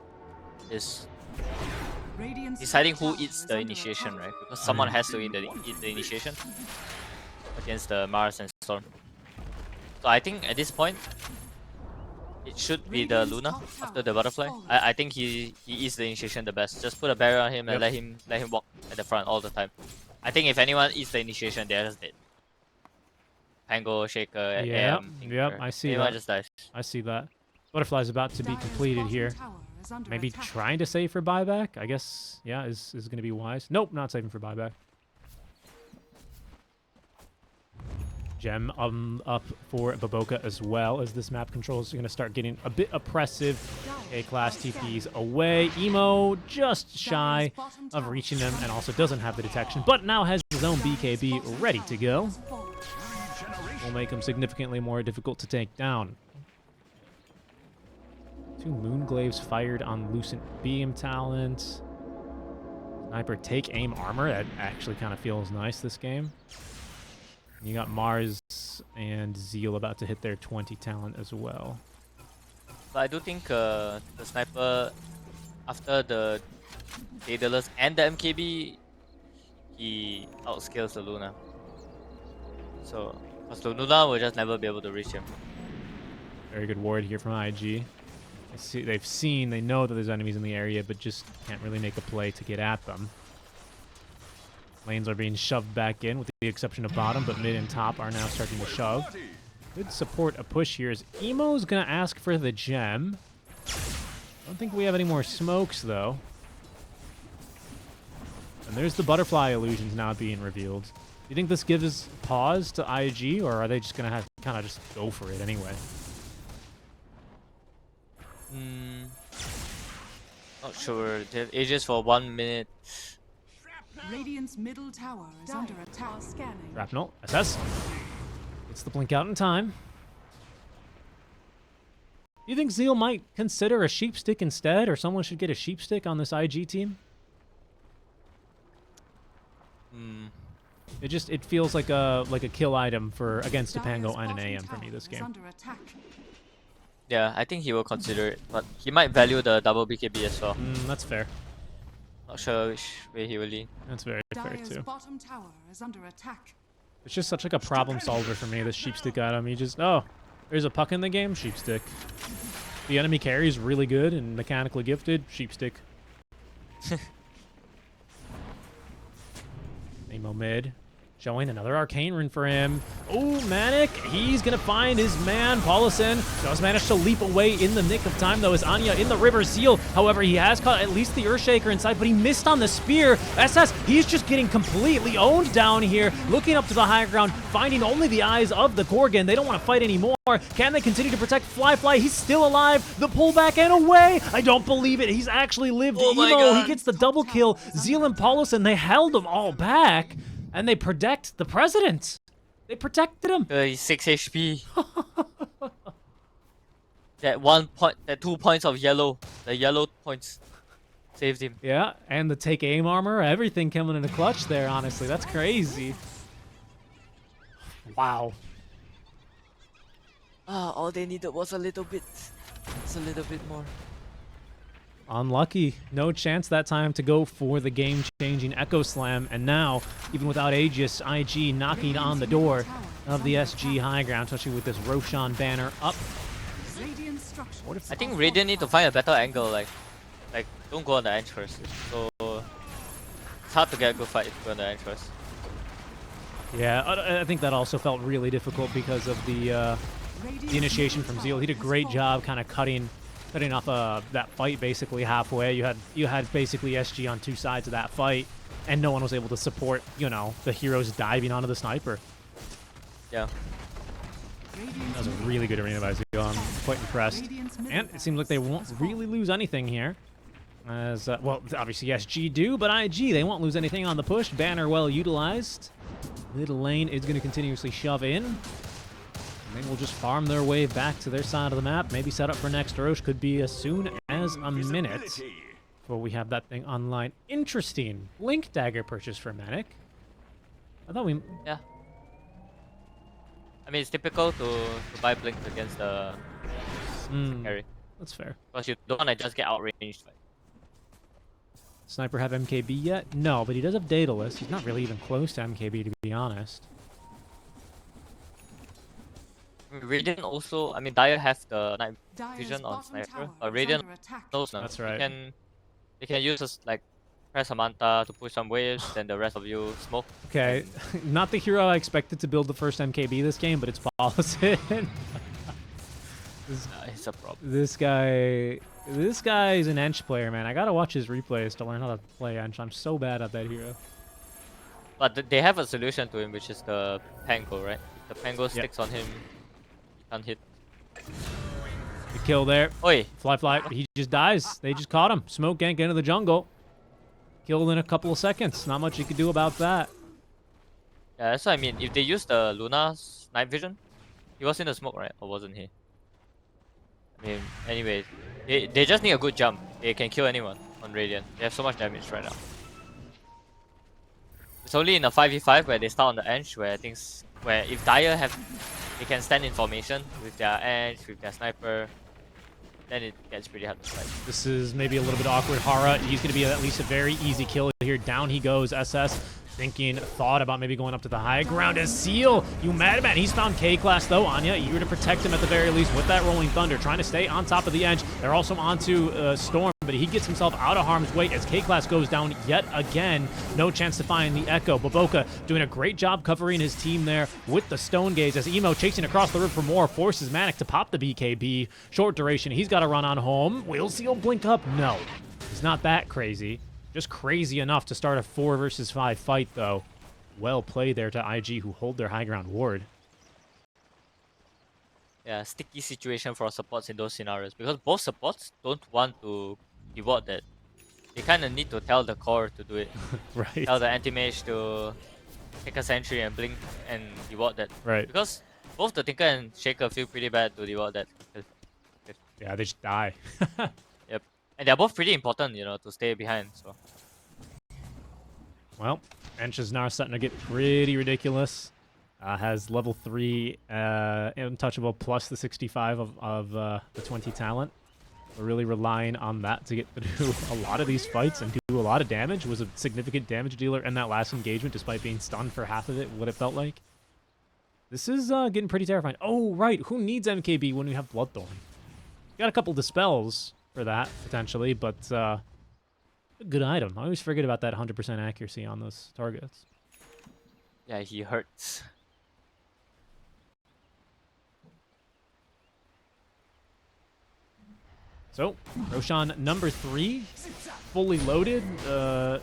is Radiant's deciding top who tower eats is the under initiation, attack. right? Because someone has to eat the initiation against the Mars and Storm. So I think at this point, it should be the Radiant's Luna top after tower the Butterfly. has fallen. I think he eats the initiation the best. Just put a barrier on him and let him walk at the front all the time. I think if anyone eats the initiation, they're just dead. Pango, Shaker, Yep, AM, yep, Tinker. I see Anyone that. just dies. I see that. Butterfly's about to be Dire's completed bottom here. tower is under Maybe attack. trying to save for buyback, I guess. Yeah, is going to be wise. Nope, not saving for buyback. Gem up for Baboka as well, as this map controls are going to start getting a bit oppressive. A-class TPs away. Emo just shy of reaching them and also doesn't have the detection, but now has his own BKB ready to go. Will make him significantly more difficult to take down. 2 Moonglaves fired on Lucent Beam talent. Sniper take aim armor. That actually kind of feels nice this game. And you got Mars and Zeal about to hit their 20 talent as well. But I do think the Sniper, after the Daedalus and the MKB, he outscales the Luna. So, because the Luna will just never be able to reach him. Very good ward here from IG. They know that there's enemies in the area, but just can't really make a play to get at them. Lanes are being shoved back in, with the exception of bottom, but mid and top are now starting to shove. Good support a push here as Emo's gonna ask for the gem. Don't think we have any more smokes though. And there's the butterfly illusions now being revealed. Do you think this gives pause to IG, or are they just gonna have kind of just go for it anyway? Not sure. They have ages for 1 minute. Radiant's middle tower is under attack. Scanning. Shrapnel, SS. It's the blink out in time. Do you think Zeal might consider a sheep stick instead, or someone should get a sheep stick on this IG team? It feels like a kill item for against a Pango Dire's and an bottom AM for me tower this is game. under attack. Yeah, I think he will consider it, but he might value the double BKB as well. That's fair. Not sure which way he will lean. That's very fair Dire's too. bottom tower is under attack. It's just such like a problem solver for me, this sheep stick item. You just, oh, there's a puck in the game, sheep stick. The enemy carry is really good and mechanically gifted, sheep stick. Nemo mid. Showing another arcane rune for him. Oh, Manic, he's gonna find his man. Paulison does manage to leap away in the nick of time, though, as Anya in the river Zeal. However, he has caught at least the Earthshaker inside, but he missed on the spear. SS, he's just getting completely owned down here, looking up to the higher ground, finding only the eyes of the Gorgon. They don't want to fight anymore. Can they continue to protect Fly? He's still alive. The pullback and away. I don't believe it. He's actually lived. Oh my Emo, God. he gets the double kill. Zeal and Paulison, they held them all back. And they protect the president. They protected him. He's 6 HP. That 1 point, that 2 points of yellow, the yellow points. Saved him. Yeah, and the take aim armor, everything coming in a clutch there, honestly. That's crazy. Wow. All they needed was a little bit. Just a little bit more. Unlucky. No chance that time to go for the game-changing Echo Slam. And now, even without Aegis, IG knocking on the door of the SG high ground, especially with this Roshan banner up. What if I think Radiant need to find a better angle. Like don't go on the edge first. So it's hard to get a good fight if you go on the edge first. Yeah, I think that also felt really difficult because of the initiation from Zeal. He did a great job kind of cutting off that fight basically halfway. You had basically SG on two sides of that fight, and no one was able to support, you know, the heroes diving onto the sniper. Yeah. That was a really good arena by Zeal. I'm quite impressed. And it seems like they won't really lose anything here. As, well, obviously SG do, but IG, they won't lose anything on the push. Banner well utilized. Middle lane is going to continuously shove in. And they will just farm their way back to their side of the map. Maybe set up for next Roche. Could be as soon as a minute. Before we have that thing online. Interesting. Blink Dagger purchase for Manic. I thought we... Yeah. I mean, it's typical to buy Blink against the carry. That's fair. Because you don't want to just get outranged. Like. Sniper have MKB yet? No, but he does have Daedalus. He's not really even close to MKB, to be honest. Radiant also, I mean, Dire have the night vision on Sniper, but Radiant knows now. That's right. They can use us, like, press a Manta to push some waves, then the rest of you smoke. Okay, not the hero I expected to build the first MKB this game, but it's Policy. It's a problem. This guy is an Ench player, man. I gotta watch his replays to learn how to play Ench. I'm so bad at that hero. But they have a solution to him, which is the Pango, right? If the Pango sticks on him, he can't hit. The kill there. Oi! Fly. He just dies. They just caught him. Smoke gank into the jungle. Killed in a couple of seconds. Not much you could do about that. Yeah, that's what I mean. If they use the Luna's night vision, he was in the smoke, right? Or wasn't he? I mean, anyways, they just need a good jump. They can kill anyone on Radiant. They have so much damage right now. It's only in a 5v5 where they start on the edge, where things, where if Dire they can stand in formation with their edge, with their sniper, then it gets pretty hard to fight. This is maybe a little bit awkward. Hara, he's going to be at least a very easy kill here. Down he goes. SS thought about maybe going up to the high ground as Seal. You madman. He's found K-Class though. Anya eager to protect him at the very least with that Rolling Thunder, trying to stay on top of the edge. They're also onto Storm, but he gets himself out of harm's way as K-Class goes down yet again. No chance to find the Echo. Baboka doing a great job covering his team there with the Stone Gaze as Emo chasing across the river for more, forces Manic to pop the BKB. Short duration. He's got to run on home. Will Seal blink up? No. He's not that crazy. Just crazy enough to start a 4 versus 5 fight though. Well played there to IG, who hold their high ground ward. Yeah, sticky situation for supports in those scenarios, because both supports don't want to reward that. They kind of need to tell the core to do it. Right. Tell the anti-mage to take a sentry and blink and reward that. Right. Because both the Tinker and Shaker feel pretty bad to reward that. Yeah, they just die. Yep. And they're both pretty important, you know, to stay behind, so. Well, Ench is now starting to get pretty ridiculous. Has level 3 untouchable plus the 65 of the 20 talent. We're really relying on that to get through a lot of these fights and do a lot of damage. Was a significant damage dealer in that last engagement, despite being stunned for half of it, what it felt like. This is getting pretty terrifying. Oh, right. Who needs MKB when we have Bloodthorn? Got a couple dispels for that, potentially, but a good item. I always forget about that 100% accuracy on those targets. Yeah, he hurts. So, Roshan number 3, fully loaded. I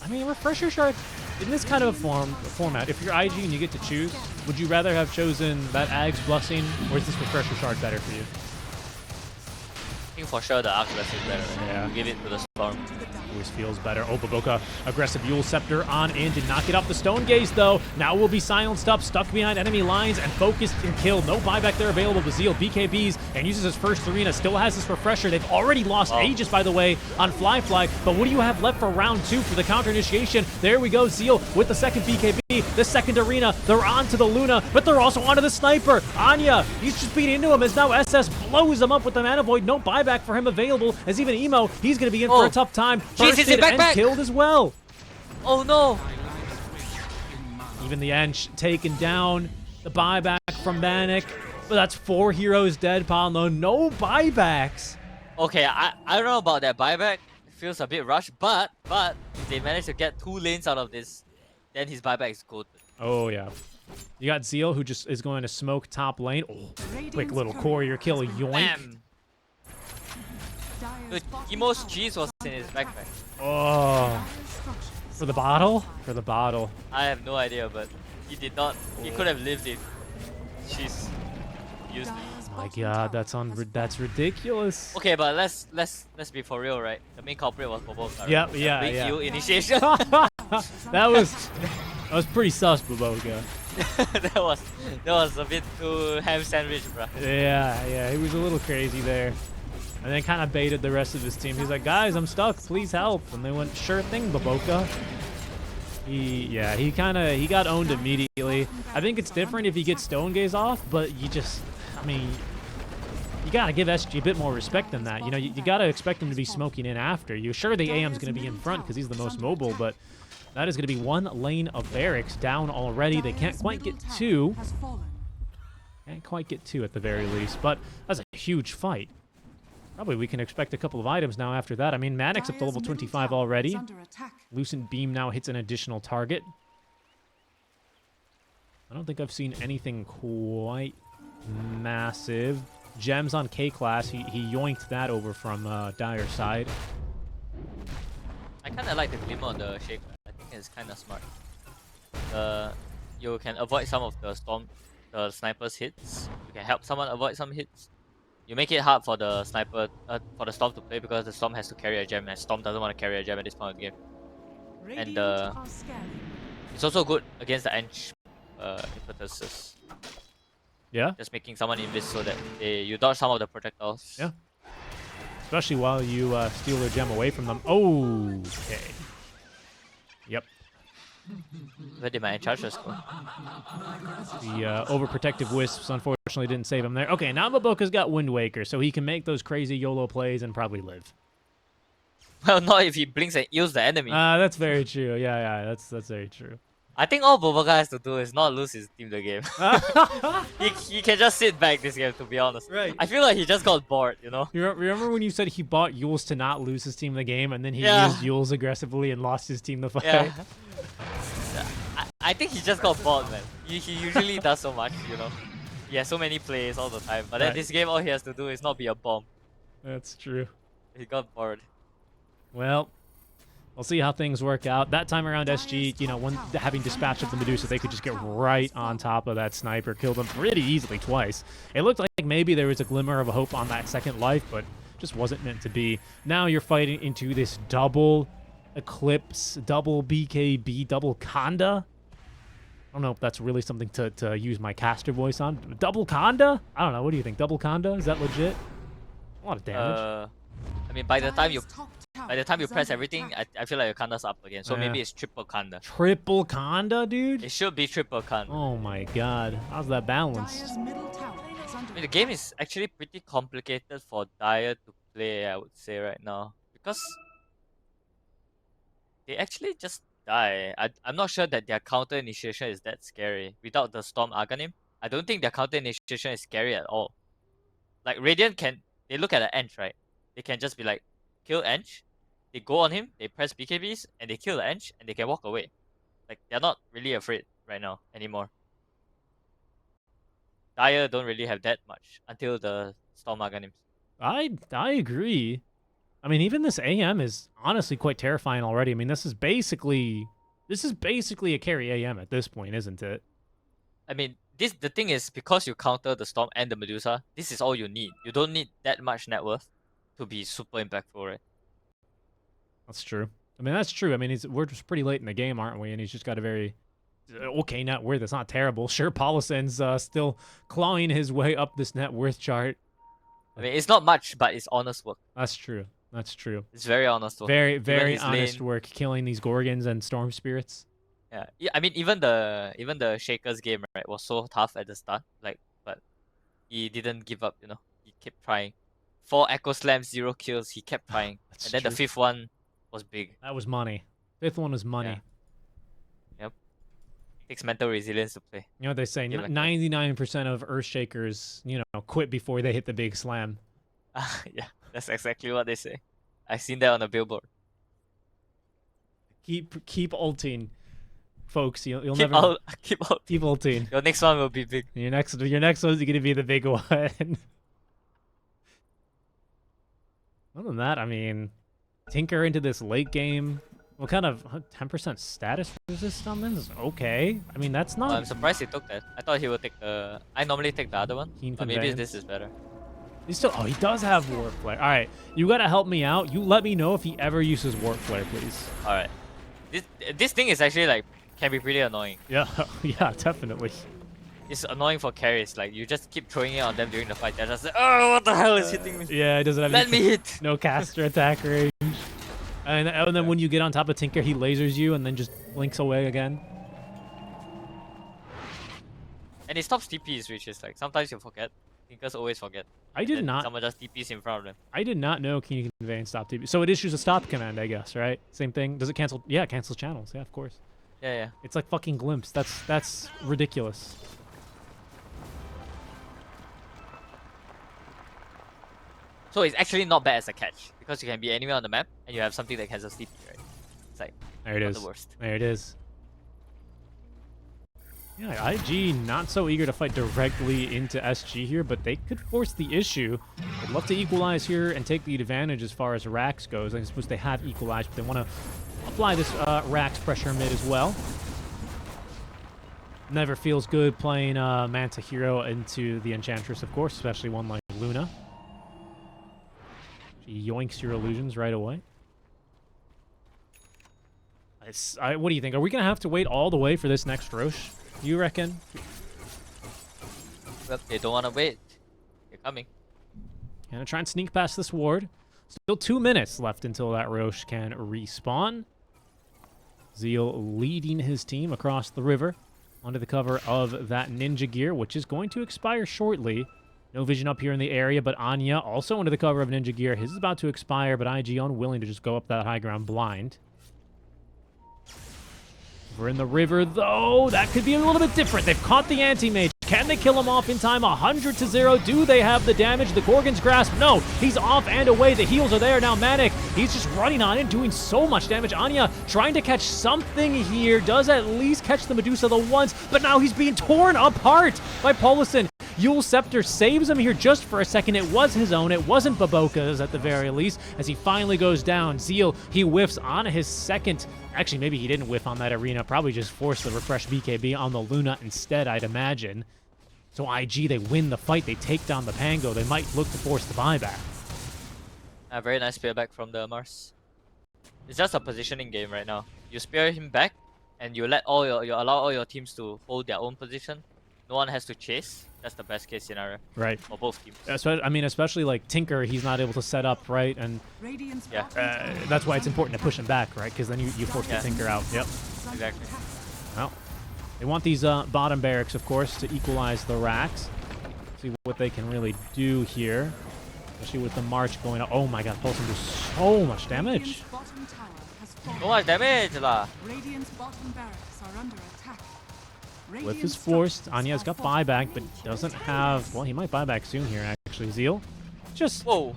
mean, Refresher Shard, in this kind of a format, if you're IG and you get to choose, would you rather have chosen that Ag's Blessing, or is this Refresher Shard better for you? I think for sure the Arc Blessing is better. Yeah. Give it to the Storm. Always feels better. Oh, Baboka, aggressive Yule Scepter on in. Did not get off the Stone Gaze, though. Now will be silenced up, stuck behind enemy lines, and focused and killed. No buyback there available to Zeal. BKBs and uses his first arena. Still has this refresher. They've already lost Aegis, by the way, on Fly. But what do you have left for round 2 for the counter initiation? There we go. Zeal with the second BKB, the second arena. They're on to the Luna, but they're also onto the Sniper. Anya, he's just beating into him as now SS blows him up with the Mana Void. No buyback for him available, as even Emo, he's going to be in for a tough time. Bursted and killed as well. Oh no! Even the Ench taken down. The buyback from Manic. But that's 4 heroes dead, Paulo. No buybacks. Okay, I don't know about that buyback. It feels a bit rushed, but if they manage to get 2 lanes out of this, then his buyback is good. Oh, yeah. You got Zeal, who just is going to smoke top lane. Oh, quick little courier kill. Yoink. Bam! Dude, Emo's cheese was in his backpack. Oh. For the bottle? For the bottle. I have no idea, but he did not. He could have lived it. She's used it. Oh my god, that's ridiculous. Okay, but let's be for real, right? The main culprit was Boboka. Right? Yep, The yeah, big yeah. heal initiation. that was pretty sus, Baboka. that was a bit too ham sandwich, bro. Yeah, he was a little crazy there. And then kind of baited the rest of his team. He's like, guys, I'm stuck, please help. And they went, sure thing, Baboka. He got owned immediately. I think it's different if he gets Stone Gaze off, but you gotta give SG a bit more respect than that. You know, you gotta expect him to be smoking in after you. Sure, the AM's gonna be in front because he's the most mobile, but that is gonna be 1 lane of barracks down already. They can't quite get 2. Can't quite get 2 at the very least, but that's a huge fight. Probably we can expect a couple of items now after that. I mean, Manic's up to level 25 already. Lucent Beam now hits an additional target. I don't think I've seen anything quite massive. Gems on K-Class. He yoinked that over from Dire's side. I kind of like the glimmer on the Shaker. I think it's kind of smart. You can avoid some of the sniper's hits. You can help someone avoid some hits. You make it hard for the sniper, for the Storm to play because the Storm has to carry a gem, and Storm doesn't want to carry a gem at this point of the game. And it's also good against the Ench impetuses. Yeah? Just making someone invis so that you dodge some of the projectiles. Yeah. Especially while you steal their gem away from them. Oh, okay. Yep. Where did my Enchantress go? The overprotective Wisps unfortunately didn't save him there. Okay, now Baboka's got Wind Waker, so he can make those crazy YOLO plays and probably live. Well, not if he blinks and heals the enemy. That's very true. Yeah, that's very true. I think all Boboka has to do is not lose his team the game. he can just sit back this game, to be honest. Right. I feel like he just got bored, you know? You remember when you said he bought Yules to not lose his team the game, and then he Yeah. used Yules aggressively and lost his team the fight? Yeah. I think he just got bored, man. He usually does so much, you know? He has so many plays all the time. But then Right. this game, all he has to do is not be a bomb. That's true. He got bored. Well, we'll see how things work out. That time around, SG, you know, when having dispatch of the Medusa, they could just get right on top of that sniper, kill them pretty easily twice. It looked like maybe there was a glimmer of a hope on that second life, but just wasn't meant to be. Now you're fighting into this double Eclipse, double BKB, double Conda. I don't know if that's really something to use my caster voice on. Double Conda? I don't know. What do you think? Double Conda? Is that legit? A lot of damage. I mean, by the time you press everything, I feel like your Kanda's up again. So Yeah. maybe it's triple Kanda. Triple Conda, dude? It should be triple Kanda. Oh my god. How's that balance? I mean, the game is actually pretty complicated for Dire to play, I would say, right now. Because they actually just die. I'm not sure that their counter initiation is that scary. Without the Storm Arcanim, I don't think their counter initiation is scary at all. Like, Radiant they look at the Ench, right? They can just be like, kill Ench, they go on him, they press BKBs, and they kill the Ench, and they can walk away. Like, they're not really afraid right now anymore. Dire don't really have that much until the Storm Arganims. I agree. I mean, even this AM is honestly quite terrifying already. I mean, this is basically a carry AM at this point, isn't it? I mean, the thing is, because you counter the Storm and the Medusa, this is all you need. You don't need that much net worth to be super impactful, right? That's true. I mean, that's true. I mean, we're just pretty late in the game, aren't we? And he's just got a very okay net worth. It's not terrible. Sure, Paulison's still clawing his way up this net worth chart. I mean, it's not much, but it's honest work. That's true. That's true. It's very honest work. Very, Even very his honest lane- work, killing these Gorgons and Storm Spirits. Yeah, I mean, even the Shakers game, right, was so tough at the start. Like, but he didn't give up. You know, he kept trying. 4 Echo Slams, 0 kills. He kept trying, That's and then the true. 5th one was big. That was money. 5th one was money. Yep. Takes mental resilience to play. You know what they say? Yeah, like- 99% of Earthshakers, quit before they hit the big slam. Yeah, that's exactly what they say. I've seen that on a billboard. Keep ulting, folks. You'll Keep never out, keep out. keep ulting. Your next one will be big. Your next one's gonna be the big one. Other than that, I mean, Tinker into this late game. What kind of 10% status resist on this? Okay. I mean, that's not. I'm surprised he took that. I thought he would take the. I normally take the other one, Keen but maybe Conveyance. this is better. He's still. Oh, he does have Warp Flare. All right, you gotta help me out. You let me know if he ever uses Warp Flare, please. All right. This thing is actually like can be pretty annoying. Yeah, yeah, definitely. It's annoying for carries. Like you just keep throwing it on them during the fight. They're just like, oh, what the hell is hitting me? Yeah, it doesn't have. Let me hit. No caster attack range. And then when you get on top of Tinker, he lasers you and then just blinks away again. And it stops TPs, which is like sometimes you forget. Thinkers always forget. I did Then not. Someone just TPs in front of them. I did not know Keen Conveyance stop TP. So it issues a stop command, I guess, right? Same thing. Does it cancel? Yeah, it cancels channels. Yeah, of course. Yeah. It's like fucking Glimpse. That's ridiculous. So it's actually not bad as a catch because you can be anywhere on the map and you have something that cancels TP, right? It's like There it not is. the worst. There it is. Yeah, IG not so eager to fight directly into SG here, but they could force the issue. They'd love to equalize here and take the advantage as far as Rax goes. I suppose they have equalized, but they want to apply this Rax pressure mid as well. Never feels good playing Manta Hero into the Enchantress, of course, especially one like Luna. She yoinks your illusions right away. What do you think? Are we going to have to wait all the way for this next Roche? You reckon? Well, they don't want to wait. They're coming. Gonna try and sneak past this ward. Still 2 minutes left until that Roche can respawn. Zeal leading his team across the river under the cover of that ninja gear, which is going to expire shortly. No vision up here in the area, but Anya also under the cover of ninja gear. His is about to expire, but IG unwilling to just go up that high ground blind. We're in the river, though. That could be a little bit different. They've caught the anti-mage. Can they kill him off in time? 100-0. Do they have the damage? The Gorgon's grasp? No. He's off and away. The heals are there now. Manic, he's just running on it, doing so much damage. Anya trying to catch something here. Does at least catch the Medusa the once, but now he's being torn apart by Paulison. Yule Scepter saves him here just for a second. It was his own. It wasn't Baboka's at the very least as he finally goes down. Zeal, he whiffs on his second. Actually, maybe he didn't whiff on that arena. Probably just forced the refresh BKB on the Luna instead, I'd imagine. So IG, they win the fight. They take down the Pango. They might look to force the buyback. A very nice spear back from the Mars. It's just a positioning game right now. You spear him back, and you let you allow all your teams to hold their own position. No one has to chase. That's the best case scenario. Right. For both teams. I mean, especially like Tinker, he's not able to set up, right? And Yeah. that's why it's important to push him back, right? Because then you force the Tinker out. Yep. Exactly. Well, they want these bottom barracks, of course, to equalize the racks. See what they can really do here. Especially with the March going up. Oh my god, Pulsing does so much damage. So much damage lah. Radiant's bottom barracks are under attack. Whiff is forced. Anya's got buyback, but doesn't have... Well, he might buy back soon here, actually. Zeal. Just Whoa.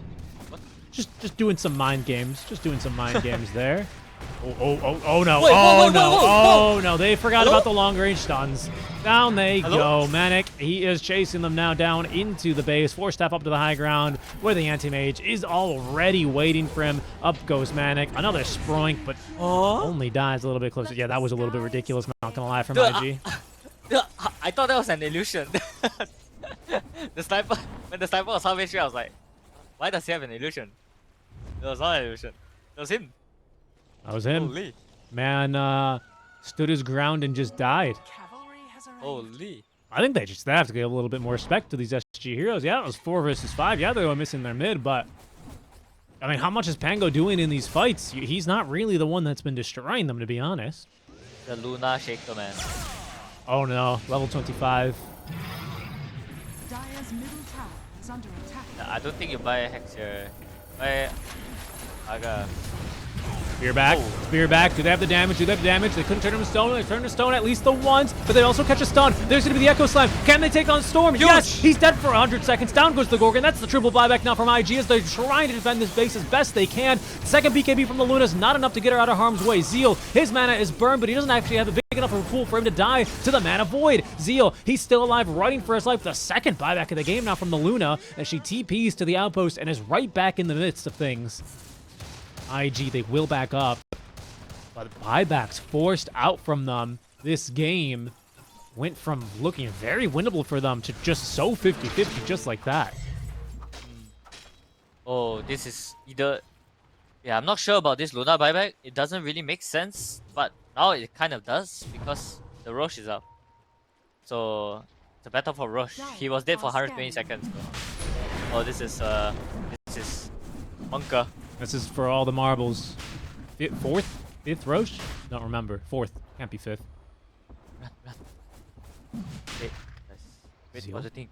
just doing some mind games. Just doing some mind games there. Oh no. Wait, oh whoa, no. whoa, whoa. Oh no. They forgot about the long range stuns. Down they Hello? go. Manic, he is chasing them now down into the base. Force staff up to the high ground where the anti-mage is already waiting for him. Up goes Manic. Another Sproink, but only dies a little bit closer. Yeah, that was a little bit ridiculous. Not gonna lie from IG. I thought that was an illusion. The sniper, when the sniper was halfway through, I was like, why does he have an illusion? It was not an illusion. It was him. That was him. Holy. Man stood his ground and just died. Cavalry has arrived. Holy. I think they just have to give a little bit more respect to these SG heroes. Yeah, it was 4 versus 5. Yeah, they were missing their mid, but I mean, how much is Pango doing in these fights? He's not really the one that's been destroying them, to be honest. The Luna Shaker, man. Oh no, level 25. Dire's middle tower is under attack. I don't think you buy a Hex here. Buy Aga. Spear back, Oh. spear back. Do they have the damage? Do they have the damage? They couldn't turn him to stone. They turned to stone at least the once, but they also catch a stun. There's going to be the Echo Slam. Can they take on Storm? Huge. Yes, he's dead for 100 seconds. Down goes the Gorgon. That's the triple buyback now from IG as they're trying to defend this base as best they can. Second BKB from the Luna is not enough to get her out of harm's way. Zeal, his mana is burned, but he doesn't actually have a big enough of a pool for him to die to the Mana Void. Zeal, he's still alive, running for his life. The second buyback of the game now from the Luna as she TPs to the outpost and is right back in the midst of things. IG, they will back up. But buybacks forced out from them. This game went from looking very winnable for them to just so 50-50 just like that. Oh, this is either... Yeah, I'm not sure about this Luna buyback. It doesn't really make sense, but now it kind of does because the Roche is up. So, it's a battle for Roche. He was dead for 120 seconds. Oh, this is Monka. This is for all the marbles. Fourth? Fifth Roche? Don't remember. Fourth. Can't be fifth. Wait, wait, Zeal? what do you think?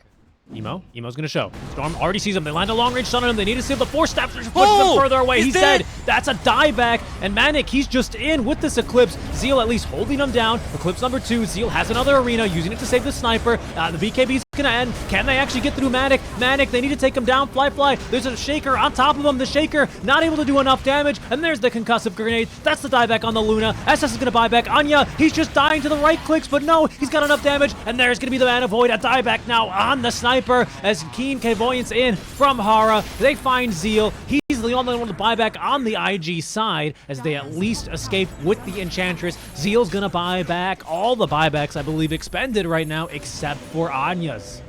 Emo's gonna show. Storm already sees him. They land a long range stun on him. They need to seal the 4 steps. Push them Oh! further away. He's dead. dead! That's a dieback. And Manic, he's just in with this Eclipse. Zeal at least holding him down. Eclipse number 2. Zeal has another arena, using it to save the sniper. The BKB's gonna end. Can they actually get through Manic? Manic, they need to take him down. Fly. There's a Shaker on top of him. The Shaker not able to do enough damage. And there's the concussive grenade. That's the dieback on the Luna. SS is gonna buy back. Anya, he's just dying to the right clicks, but no, he's got enough damage. And there's gonna be the Mana Void. A dieback now on the sniper as Keen Clairvoyance in from Hara. They find Zeal. He's the only one to buy back on the IG side as they at least escape with the Enchantress. Zeal's gonna buy back all the buybacks, I believe, expended right now, except for Anya's.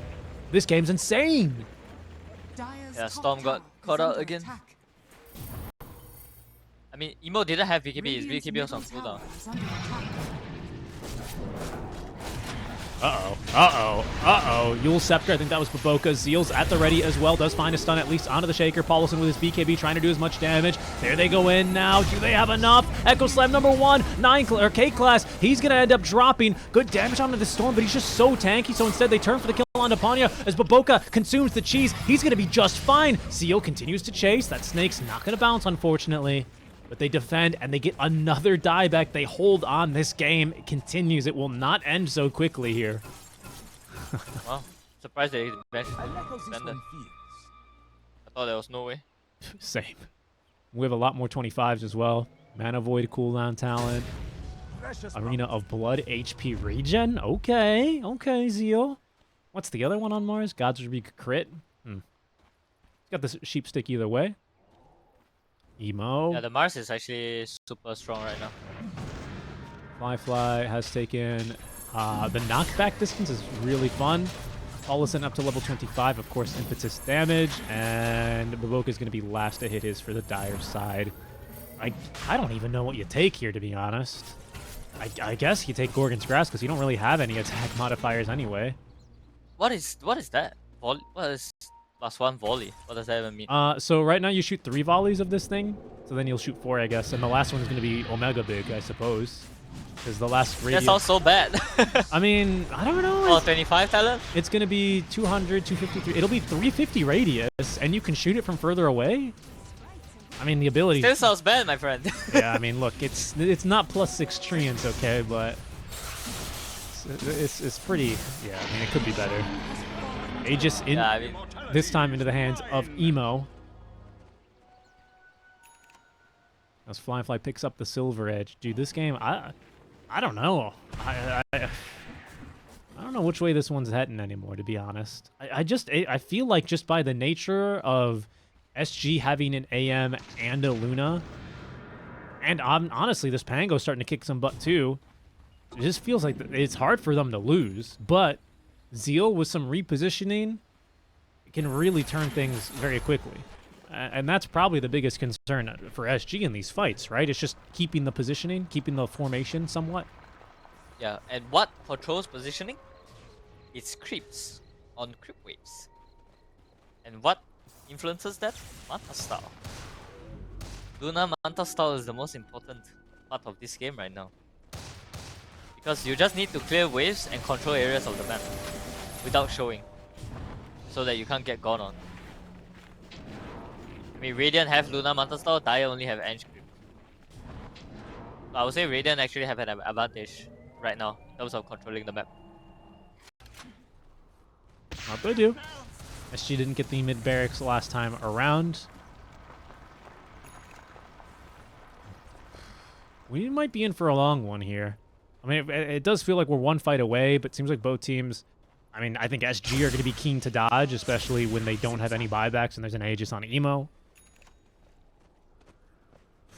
This game's insane. Dire's Yeah, top Storm got tower caught is out under again. attack. I mean, Emo didn't have BKB. His Radiant's BKB was on middle cooldown. tower is under attack. Uh-oh. Yule Scepter, I think that was Baboka. Zeal's at the ready as well. Does find a stun at least onto the Shaker. Paulson with his BKB trying to do as much damage. There they go in now. Do they have enough? Echo Slam number 1. K-Class. He's going to end up dropping. Good damage onto the Storm, but he's just so tanky. So instead they turn for the kill onto Panya as Baboka consumes the cheese. He's going to be just fine. Zeal continues to chase. That Snake's not going to bounce, unfortunately. But they defend, and they get another dieback. They hold on. This game continues. It will not end so quickly here. Wow, surprised they managed to defend it. I thought there was no way. Same. We have a lot more 25s as well. Mana Void cooldown talent. Arena of Blood HP regen. Okay, Zeal. What's the other one on Mars? God's Rebuke crit. Got this sheep stick either way. Emo. Yeah, the Mars is actually super strong right now. Fly has taken the knockback distance is really fun. Paulison up to level 25, of course, impetus damage, and Baboka is going to be last to hit his for the Dire side. I don't even know what you take here, to be honest. I guess you take Gorgon's Grasp because you don't really have any attack modifiers anyway. What is that? What is +1 volley? What does that even mean? So right now you shoot 3 volleys of this thing, so then you'll shoot 4, I guess, and the last one is going to be Omega Big, I suppose. Because the last That radius... sounds so bad. I mean, I don't know. Oh, 25 talent? It's going to be 200, 253. It'll be 350 radius, and you can shoot it from further away. I mean, the ability... Still sounds bad, my friend. Yeah, I mean, look, it's not +6 treants, okay, but... It's pretty... Yeah, I mean, it could be better. Aegis in... Yeah, I mean, This time into the hands of Emo. As Fly picks up the Silver Edge. Dude, this game, I don't know. I don't know which way this one's heading anymore, to be honest. I feel like just by the nature of SG having an AM and a Luna, and honestly, this Pango's starting to kick some butt too, it just feels like it's hard for them to lose. But Zeal, with some repositioning, can really turn things very quickly. And that's probably the biggest concern for SG in these fights, right? It's just keeping the positioning, keeping the formation somewhat. Yeah, and what controls positioning? It's creeps on creep waves. And what influences that? Manta style. Luna Manta style is the most important part of this game right now. Because you just need to clear waves and control areas of the map without showing. So that you can't get gone on. I mean, Radiant have Luna Manta style, Dire only have Ange creep. So I would say Radiant actually have an advantage right now in terms of controlling the map. What they do. SG didn't get the mid barracks last time around. We might be in for a long one here. I mean, it does feel like we're one fight away, but it seems like both teams... I mean, I think SG are going to be keen to dodge, especially when they don't have any buybacks and there's an Aegis on Emo.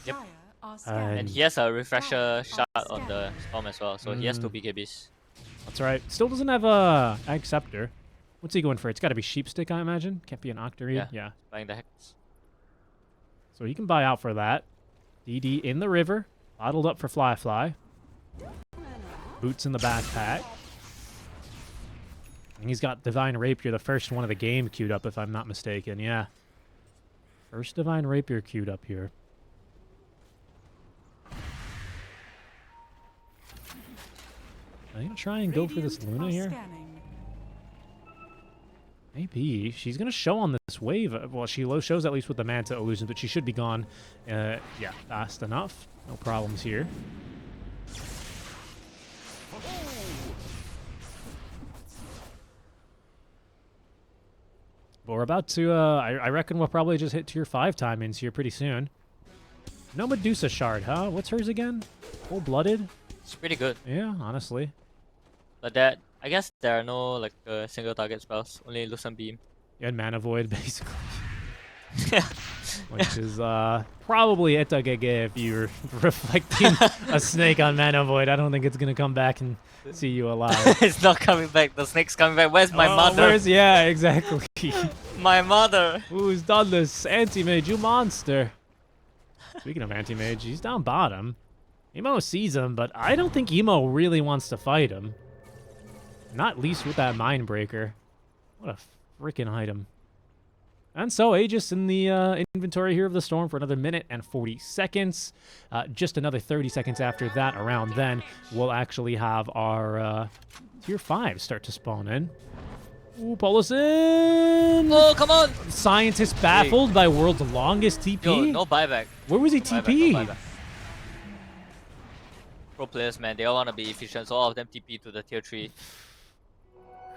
Yep. Dire are And scanning. he has a refresher shot on the Storm as well, so he has 2 BKBs. That's right. Still doesn't have a Ag Scepter. What's he going for? It's got to be Sheepstick, I imagine. Can't be an Octarine. Yeah. Buying the Hex. So he can buy out for that. DD in the river. Bottled up for Fly. Boots in the backpack. And he's got Divine Rapier, the first one of the game, queued up, if I'm not mistaken. Yeah. First Divine Rapier queued up here. Are you going to try and go for this Radiant Luna are here? scanning. Maybe. She's going to show on this wave. Well, she shows at least with the Manta illusion, but she should be gone. Yeah, fast enough. No problems here. But we're about to, I reckon we'll probably just hit tier 5 timings here pretty soon. No Medusa Shard, huh? What's hers again? Full-blooded? It's pretty good. Yeah, honestly. But that, I guess there are no like single target spells, only Lucent Beam. And Mana Void, basically. Which is probably Etagege if you're reflecting a snake on Mana Void. I don't think it's going to come back and see you alive. It's not coming back, the snake's coming back. Where's my mother? Yeah, exactly. My mother! Who's done this? Anti-Mage, you monster. Speaking of Anti-Mage, he's down bottom. Emo sees him, but I don't think Emo really wants to fight him. Not least with that Mindbreaker. What a freaking item. And so Aegis in the inventory here of the Storm for another minute and 40 seconds. Just another 30 seconds after that, around then, we'll actually have our tier 5 start to spawn in. Ooh, Paulison! Oh, come on! Scientist baffled by world's longest TP? Yo, no buyback. Where was he No TP? buyback, no buyback. Pro players, man, they all want to be efficient, so all of them TP to the tier 3.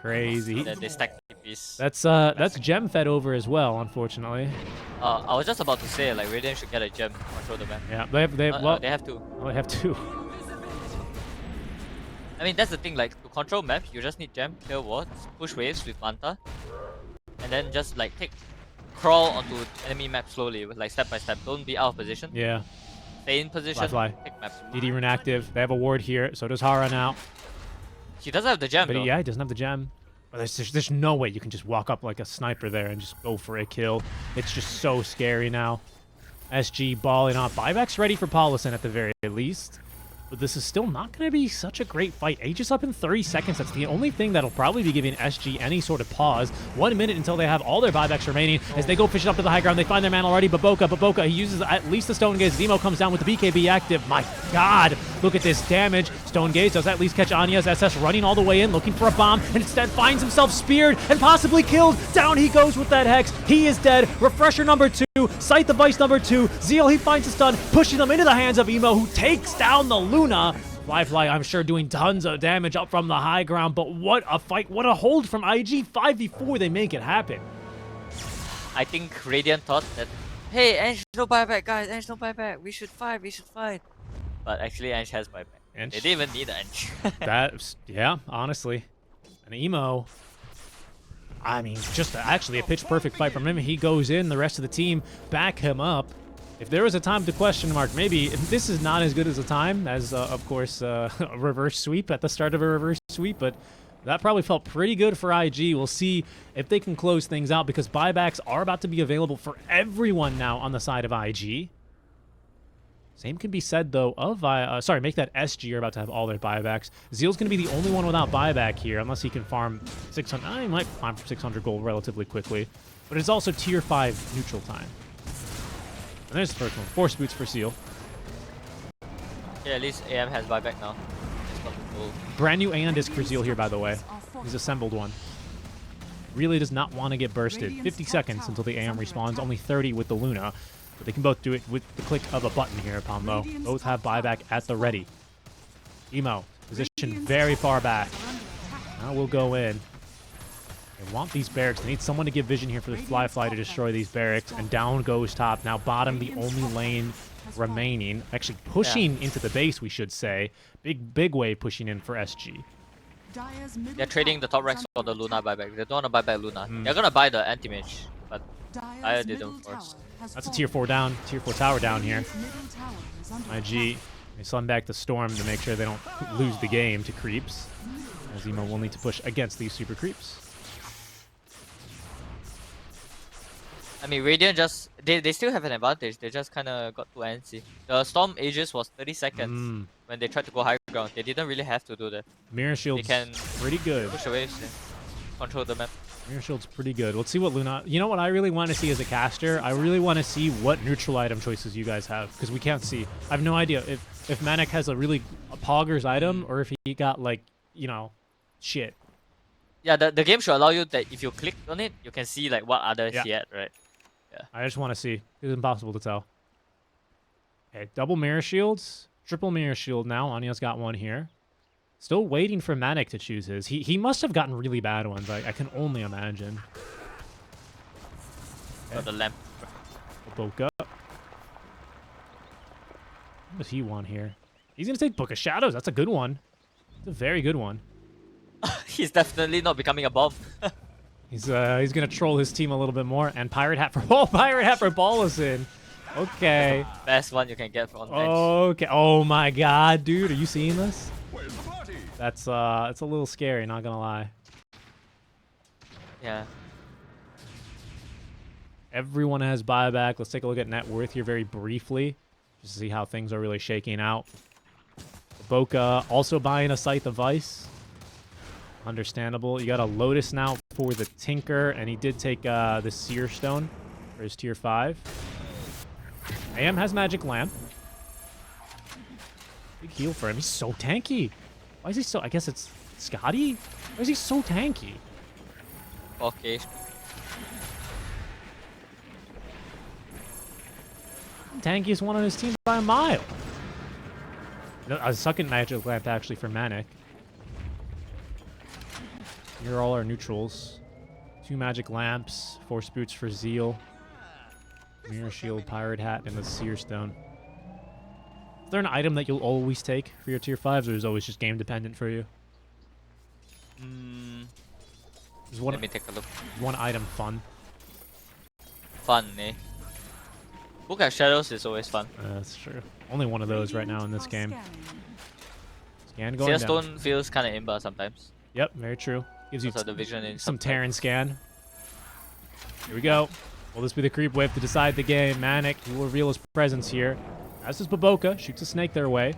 Crazy. And then they stack TPs. That's gem fed over as well, unfortunately. I was just about to say, like, Radiant should get a gem to control the map. Yeah, they They have to. they have two. I mean, that's the thing, like, to control map, you just need gem, clear wards, push waves with Manta, and then just, like, crawl onto enemy map slowly, with, like, step by step. Don't be out of position. Yeah. Stay in position, Fly. take maps. DD rune active. They have a ward here. So does Hara now. He doesn't have the gem, But though. yeah, he doesn't have the gem. But there's no way you can just walk up like a sniper there and just go for a kill. It's just so scary now. SG balling off. Buyback's ready for Paulison at the very least. But this is still not going to be such a great fight. Aegis up in 30 seconds. That's the only thing that'll probably be giving SG any sort of pause. 1 minute until they have all their buybacks remaining. As they go fishing up to the high ground, they find their man already. Baboka, he uses at least the Stone Gaze. Zemo comes down with the BKB active. My God, look at this damage. Stone Gaze does at least catch Anya's SS running all the way in, looking for a bomb, and instead finds himself speared and possibly killed. Down he goes with that Hex. He is dead. Refresher number 2. Sight device number 2. Zeal, he finds a stun, pushing them into the hands of Emo, who takes down the Luna. Fly, I'm sure, doing tons of damage up from the high ground, but what a fight, what a hold from IG. 5v4, they make it happen. I think Radiant thought that, hey, Ange, no buyback, guys, Ange, no buyback. We should fight. But actually, Ange has buyback. Ange? They didn't even need Ange. Yeah, honestly. An Emo, I mean, just actually a pitch-perfect fight from him. He goes in, the rest of the team back him up. If there was a time to question mark, maybe this is not as good as a time as, of course, a reverse sweep at the start of a reverse sweep, but That probably felt pretty good for IG. We'll see if they can close things out because buybacks are about to be available for everyone now on the side of IG. Same can be said, though, of... make that SG are about to have all their buybacks. Zeal's going to be the only one without buyback here, unless he can farm 600... he might farm for 600 gold relatively quickly. But it's also tier 5 neutral time. And there's the first one. Force boots for Zeal. Yeah, at least AM has buyback now. It's not cool. Brand new Aeon disc for Zeal here, by the way. He's assembled one. Really does not want to get bursted. 50 seconds until the AM respawns. Only 30 with the Luna. But they can both do it with the click of a button here, Pombo. Both have buyback at the ready. Emo, positioned very far back. Now we'll go in. They want these barracks. They need someone to give vision here for the Fly to destroy these barracks. And down goes top. Now bottom, the only lane remaining. Actually pushing into the base, we should say. Big wave pushing in for SG. They're trading the top ranks for the Luna buyback. They don't want to buy back Luna. They're going to buy the anti-mage. But I didn't force. That's a tier 4 down. Tier 4 tower down here. IG. They send back the Storm to make sure they don't lose the game to creeps. As Emo will need to push against these super creeps. I mean, Radiant just... They still have an advantage. They just kind of got too antsy. The Storm Aegis was 30 seconds when they tried to go high ground. They didn't really have to do that. Mirror Shield's They can pretty good. push away, control the map. Mirror Shield's pretty good. Let's see what Luna... You know what I really want to see as a caster? I really want to see what neutral item choices you guys have. Because we can't see. I have no idea if Manic has a Pogger's item or if he got, like, you know, shit. Yeah, the game should allow you that if you click on it, you can see like what others he had, right? Yeah. I just want to see. It's impossible to tell. Okay, double Mirror Shields. Triple Mirror Shield now. Anya's got one here. Still waiting for Manic to choose his. He must have gotten really bad ones. I can only imagine. Got the lamp. Boca. What does he want here? He's going to take Book of Shadows. That's a good one. It's a very good one. He's definitely not becoming a bomb. He's gonna troll his team a little bit more. And Pirate Hat for Pirate Hat for Ballison. Okay. Best one you can get on bench. Okay. Oh my god, dude. Are you seeing this? Where's the party? That's it's a little scary, not gonna lie. Yeah. Everyone has buyback. Let's take a look at net worth here very briefly. Just to see how things are really shaking out. Boca also buying a Scythe of Ice. Understandable. You got a Lotus now for the Tinker, and he did take the Seer Stone for his tier 5. AM has Magic Lamp. Big heal for him. He's so tanky. Why is he so... I guess it's Scotty? Why is he so tanky? Okay. Tankiest one on his team by a mile. A second Magic Lamp, actually, for Manic. Here are all our neutrals. 2 Magic Lamps, 4 Boots for Zeal. Mirror Shield, Pirate Hat, and the Seer Stone. Is there an item that you'll always take for your tier 5s, or is it always just game dependent for you? Let me take a look. Is one item fun? Fun, eh? Book of Shadows is always fun. That's true. Only one of those right now in this game. Scan going Seer down. Stone feels kind of imba sometimes. Yep, very true. Gives you Also the vision in some Terran scan. Here we go. Will this be the creep wave to decide the game? Manic will reveal his presence here. As does Baboka. Shoots a snake their way.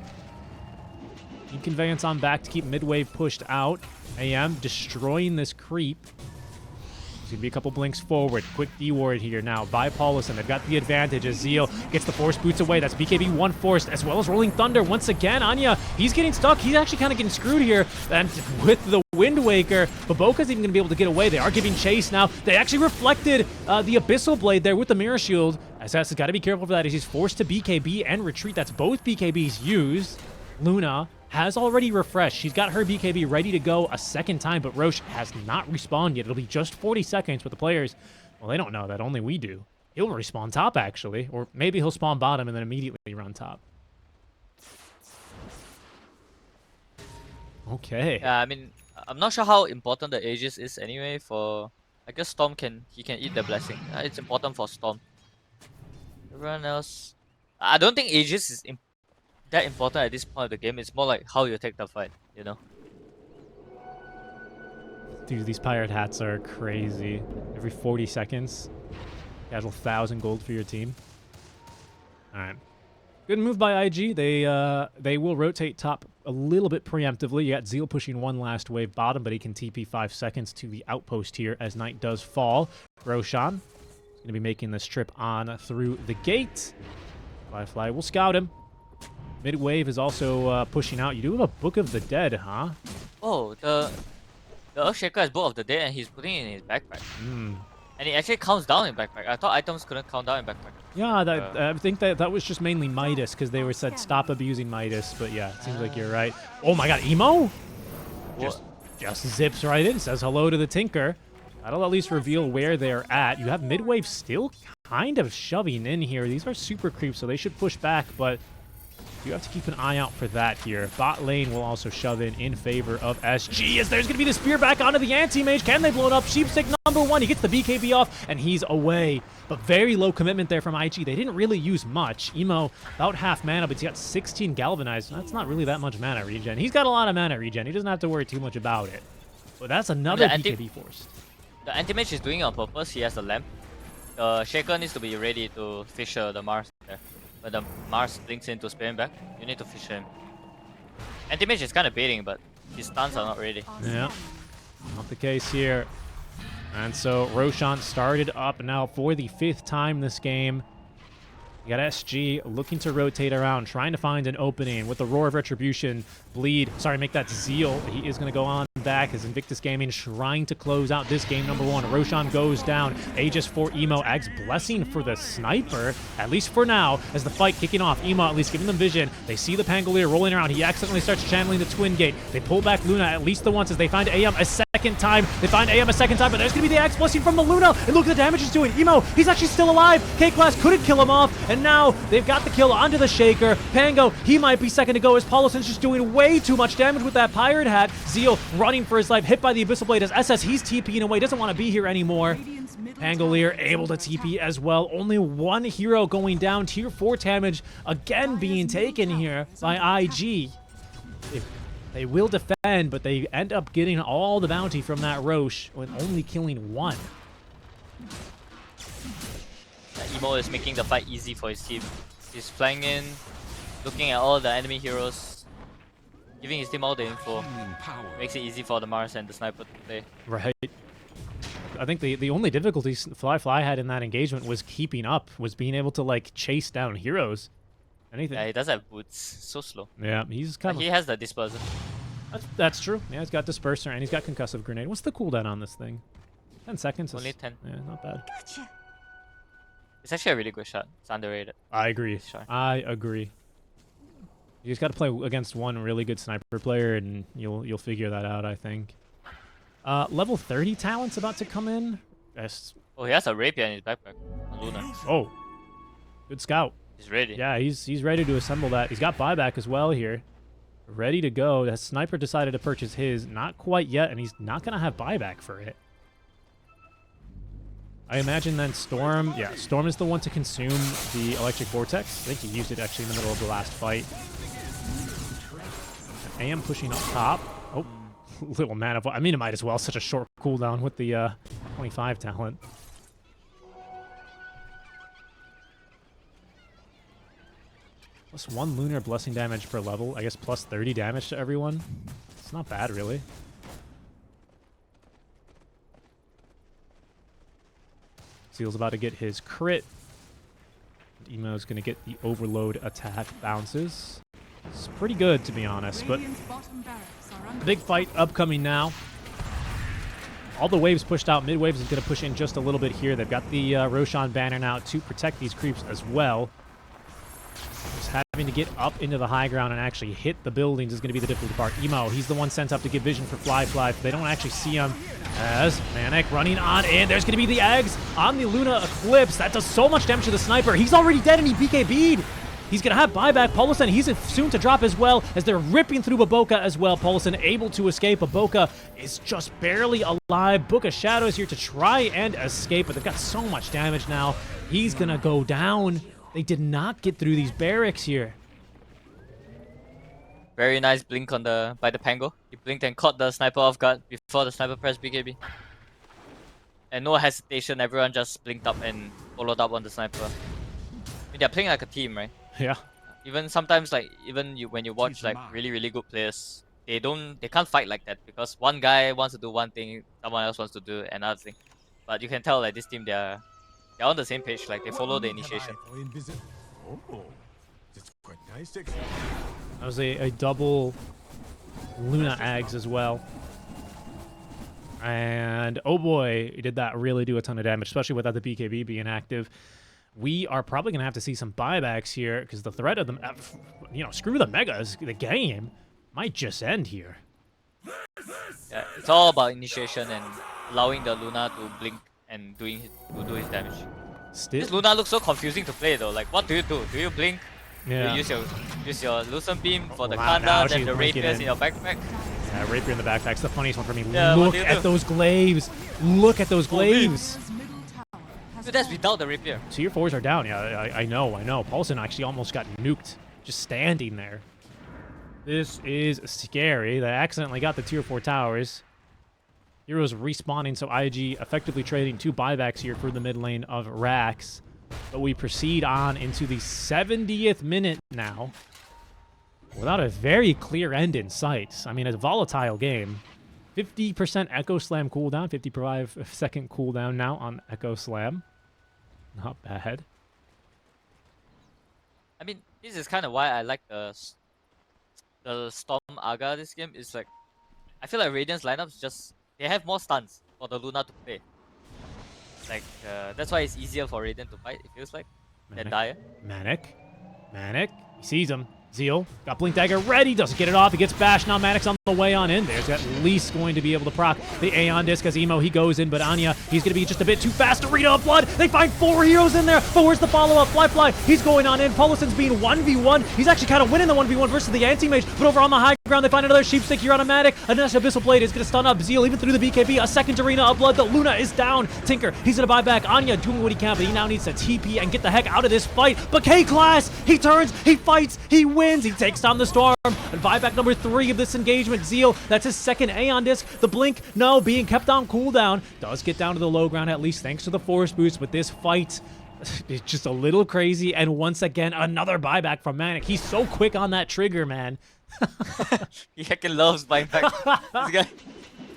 Need conveyance on back to keep mid-wave pushed out. AM destroying this creep. There's going to be a couple blinks forward. Quick D-ward here now by Paulison. They've got the advantage as Zeal gets the Force Boots away. That's BKB one forced, as well as Rolling Thunder. Once again, Anya, he's getting stuck. He's actually kind of getting screwed here. And with the Wind Waker, Baboka's even going to be able to get away. They are giving chase now. They actually reflected the Abyssal Blade there with the Mirror Shield. SS has got to be careful for that as he's forced to BKB and retreat. That's both BKBs used. Luna has already refreshed. She's got her BKB ready to go a second time, but Roche has not respawned yet. It'll be just 40 seconds, but the players, well, they don't know that. Only we do. He'll respawn top, actually. Or maybe he'll spawn bottom and then immediately run top. Okay. Yeah, I mean, I'm not sure how important the Aegis is anyway for... I guess Storm he can eat the blessing. It's important for Storm. Everyone else... I don't think Aegis is that important at this point of the game. It's more like how you take the fight, you know? Dude, these pirate hats are crazy. Every 40 seconds, casual 1,000 gold for your team. All right. Good move by IG. They will rotate top a little bit preemptively. You got Zeal pushing one last wave bottom, but he can TP 5 seconds to the outpost here as night does fall. Roshan is going to be making this trip on through the gate. Fly will scout him. Mid wave is also pushing out. You do have a Book of the Dead, huh? Oh, the Earthshaker has Book of the Dead and he's putting it in his backpack. And it actually counts down in backpack. I thought items couldn't count down in backpack. Yeah, I think that was just mainly Midas because they were said stop abusing Midas. But yeah, it seems like you're right. Oh my god, Emo? Just zips right in, says hello to the Tinker. That'll at least reveal where they're at. You have midwave still kind of shoving in here. These are super creeps, so they should push back, but you have to keep an eye out for that here. Bot lane will also shove in favor of SG as there's going to be the spear back onto the anti-mage. Can they blow it up? Sheepstick number 1. He gets the BKB off, and he's away. But very low commitment there from IG. They didn't really use much. Emo, about half mana, but he's got 16 galvanized. That's not really that much mana regen. He's got a lot of mana regen. He doesn't have to worry too much about it. But that's another BKB forced. The anti-mage is doing it on purpose. He has the lamp. The Shaker needs to be ready to fisher the Mars there. When the Mars blinks into sparing back, you need to fish him. Anti-mage is kind of baiting, but his stuns are not ready. Yeah, not the case here. And so Roshan started up now for the 5th time this game. You got SG looking to rotate around, trying to find an opening with the Roar of Retribution. Bleed, sorry, make that Zeal. He is going to go on back as Invictus Gaming trying to close out this game number 1. Roshan goes down. Aegis for Emo. Ags blessing for the sniper, at least for now, as the fight kicking off. Emo at least giving them vision. They see the Pangolier rolling around. He accidentally starts channeling the Twin Gate. They pull back Luna at least the once as they find AM a second time. They find AM a second time, but there's going to be the Axe blessing from the Luna. And look at the damage he's doing. Emo, he's actually still alive. K-Class couldn't kill him off, and now they've got the kill onto the Shaker. Pango, he might be second to go as Pauluson's just doing way too much damage with that Pirate Hat. Zeal running for his life, hit by the Abyssal Blade as SS, he's TPing away, doesn't want to be here anymore. Pangolier able to TP as well. Only one hero going down. Tier 4 damage again being taken here by IG. They will defend, but they end up getting all the bounty from that Roche with only killing one. Emo is making the fight easy for his team. He's flying in, looking at all the enemy heroes, giving his team all the info. Makes it easy for the Mars and the sniper to play. Right. I think the only difficulty Fly had in that engagement was keeping up, was being able to like chase down heroes. Anything. Yeah, he does have boots. So slow. Yeah, he's kind of... He has the disperser. That's true. Yeah, he's got disperser and he's got concussive grenade. What's the cooldown on this thing? 10 seconds. Only 10. Yeah, not bad. Gotcha. It's actually a really good shot. It's underrated. I agree. Sure. I agree. You just got to play against one really good sniper player, and you'll figure that out, I think. Level 30 talent's about to come in. Yes. Oh, he has a rapier in his backpack on Luna. Oh, good scout. He's ready. Yeah, he's ready to assemble that. He's got buyback as well here. Ready to go. The sniper decided to purchase his. Not quite yet, and he's not going to have buyback for it. I imagine then Storm, yeah, Storm is the one to consume the Electric Vortex. I think he used it actually in the middle of the last fight. And AM pushing up top. Oh, little mana. I mean, it might as well. Such a short cooldown with the 25 talent. Plus 1 lunar blessing damage per level. I guess plus 30 damage to everyone. It's not bad, really. Zeal's about to get his crit. And Emo's going to get the overload attack bounces. It's pretty good, to be honest, but the big fight upcoming now. All the waves pushed out. Mid waves is going to push in just a little bit here. They've got the Roshan banner now to protect these creeps as well. Just having to get up into the high ground and actually hit the buildings is going to be the difficult part. Emo, he's the one sent up to give vision for Fly. They don't actually see him. As Manic running on in. There's going to be the eggs on the Luna Eclipse. That does so much damage to the sniper. He's already dead and he BKB'd. He's going to have buyback. Paulison, he's soon to drop as well as they're ripping through Baboka as well. Paulison able to escape. Baboka is just barely alive. Book of Shadows here to try and escape, but they've got so much damage now. He's going to go down. They did not get through these barracks here. Very nice blink on by the Pango. He blinked and caught the sniper off guard before the sniper pressed BKB. And no hesitation, everyone just blinked up and followed up on the sniper. I mean, they're playing like a team, right? Yeah. Even sometimes, like when you watch like really good players, they can't fight like that because one guy wants to do one thing, someone else wants to do another thing. But you can tell like this team they're on the same page. Like they follow the initiation. Oh, that's quite nice. That was a double Luna Ags as well. And oh boy, did that really do a ton of damage, especially without the BKB being active. We are probably going to have to see some buybacks here because the threat of them, screw the megas, the game might just end here. Yeah, it's all about initiation and allowing the Luna to blink and do his damage. This Luna looks so confusing to play though. Like, what do? Do you blink? Yeah. You use your Lucent Beam for the Wow, now Kanda, then she's the blinking Rapiers in. in your backpack. Yeah, Rapier in the backpack's the funniest one for me. Yeah, Look what do you at do? those glaives. Look at those glaives. Dire's middle tower has Dude, that's fallen. without the Rapier. Tier 4s are down. Yeah, I know. Paulson actually almost got nuked just standing there. This is scary. They accidentally got the tier 4 towers. Heroes respawning, so IG effectively trading 2 buybacks here for the mid lane of Rax. But we proceed on into the 70th minute now without a very clear end in sight. I mean, it's a volatile game. 50% Echo Slam cooldown, 55-second cooldown now on Echo Slam. Not bad. I mean, this is kind of why I like the Storm Aga this game. Is like, I feel like Radiant's lineups they have more stuns for the Luna to play. Like, that's why it's easier for Radiant to fight, it feels like, than Dire. Manic. He sees him. Zeal got Blink Dagger ready, doesn't get it off. He gets bashed. Now Manic's on the way on in. There's at least going to be able to proc the Aeon Disc as Emo, he goes in, but Anya, he's going to be just a bit too fast. Arena of Blood, they find 4 heroes in there, but where's the follow-up? Fly, he's going on in. Pauluson's being 1v1. He's actually kind of winning the 1v1 versus the Anti-Mage, but over on the high ground, they find another Sheepstick here on a Manic. A Nash Abyssal Blade is going to stun up Zeal, even through the BKB. A second Arena of Blood. The Luna is down. Tinker, he's going to buy back. Anya doing what he can, but he now needs to TP and get the heck out of this fight. But K-Class, he turns, he fights, he wins, he takes down the Storm. And buyback number 3 of this engagement. Zeal, that's his second Aeon Disc. The Blink, no, being kept on cooldown. Does get down to the low ground at least thanks to the Force Boost, but this fight is just a little crazy. And once again, another buyback from Manic. He's so quick on that trigger, man. He heckin' loves buying back. This guy,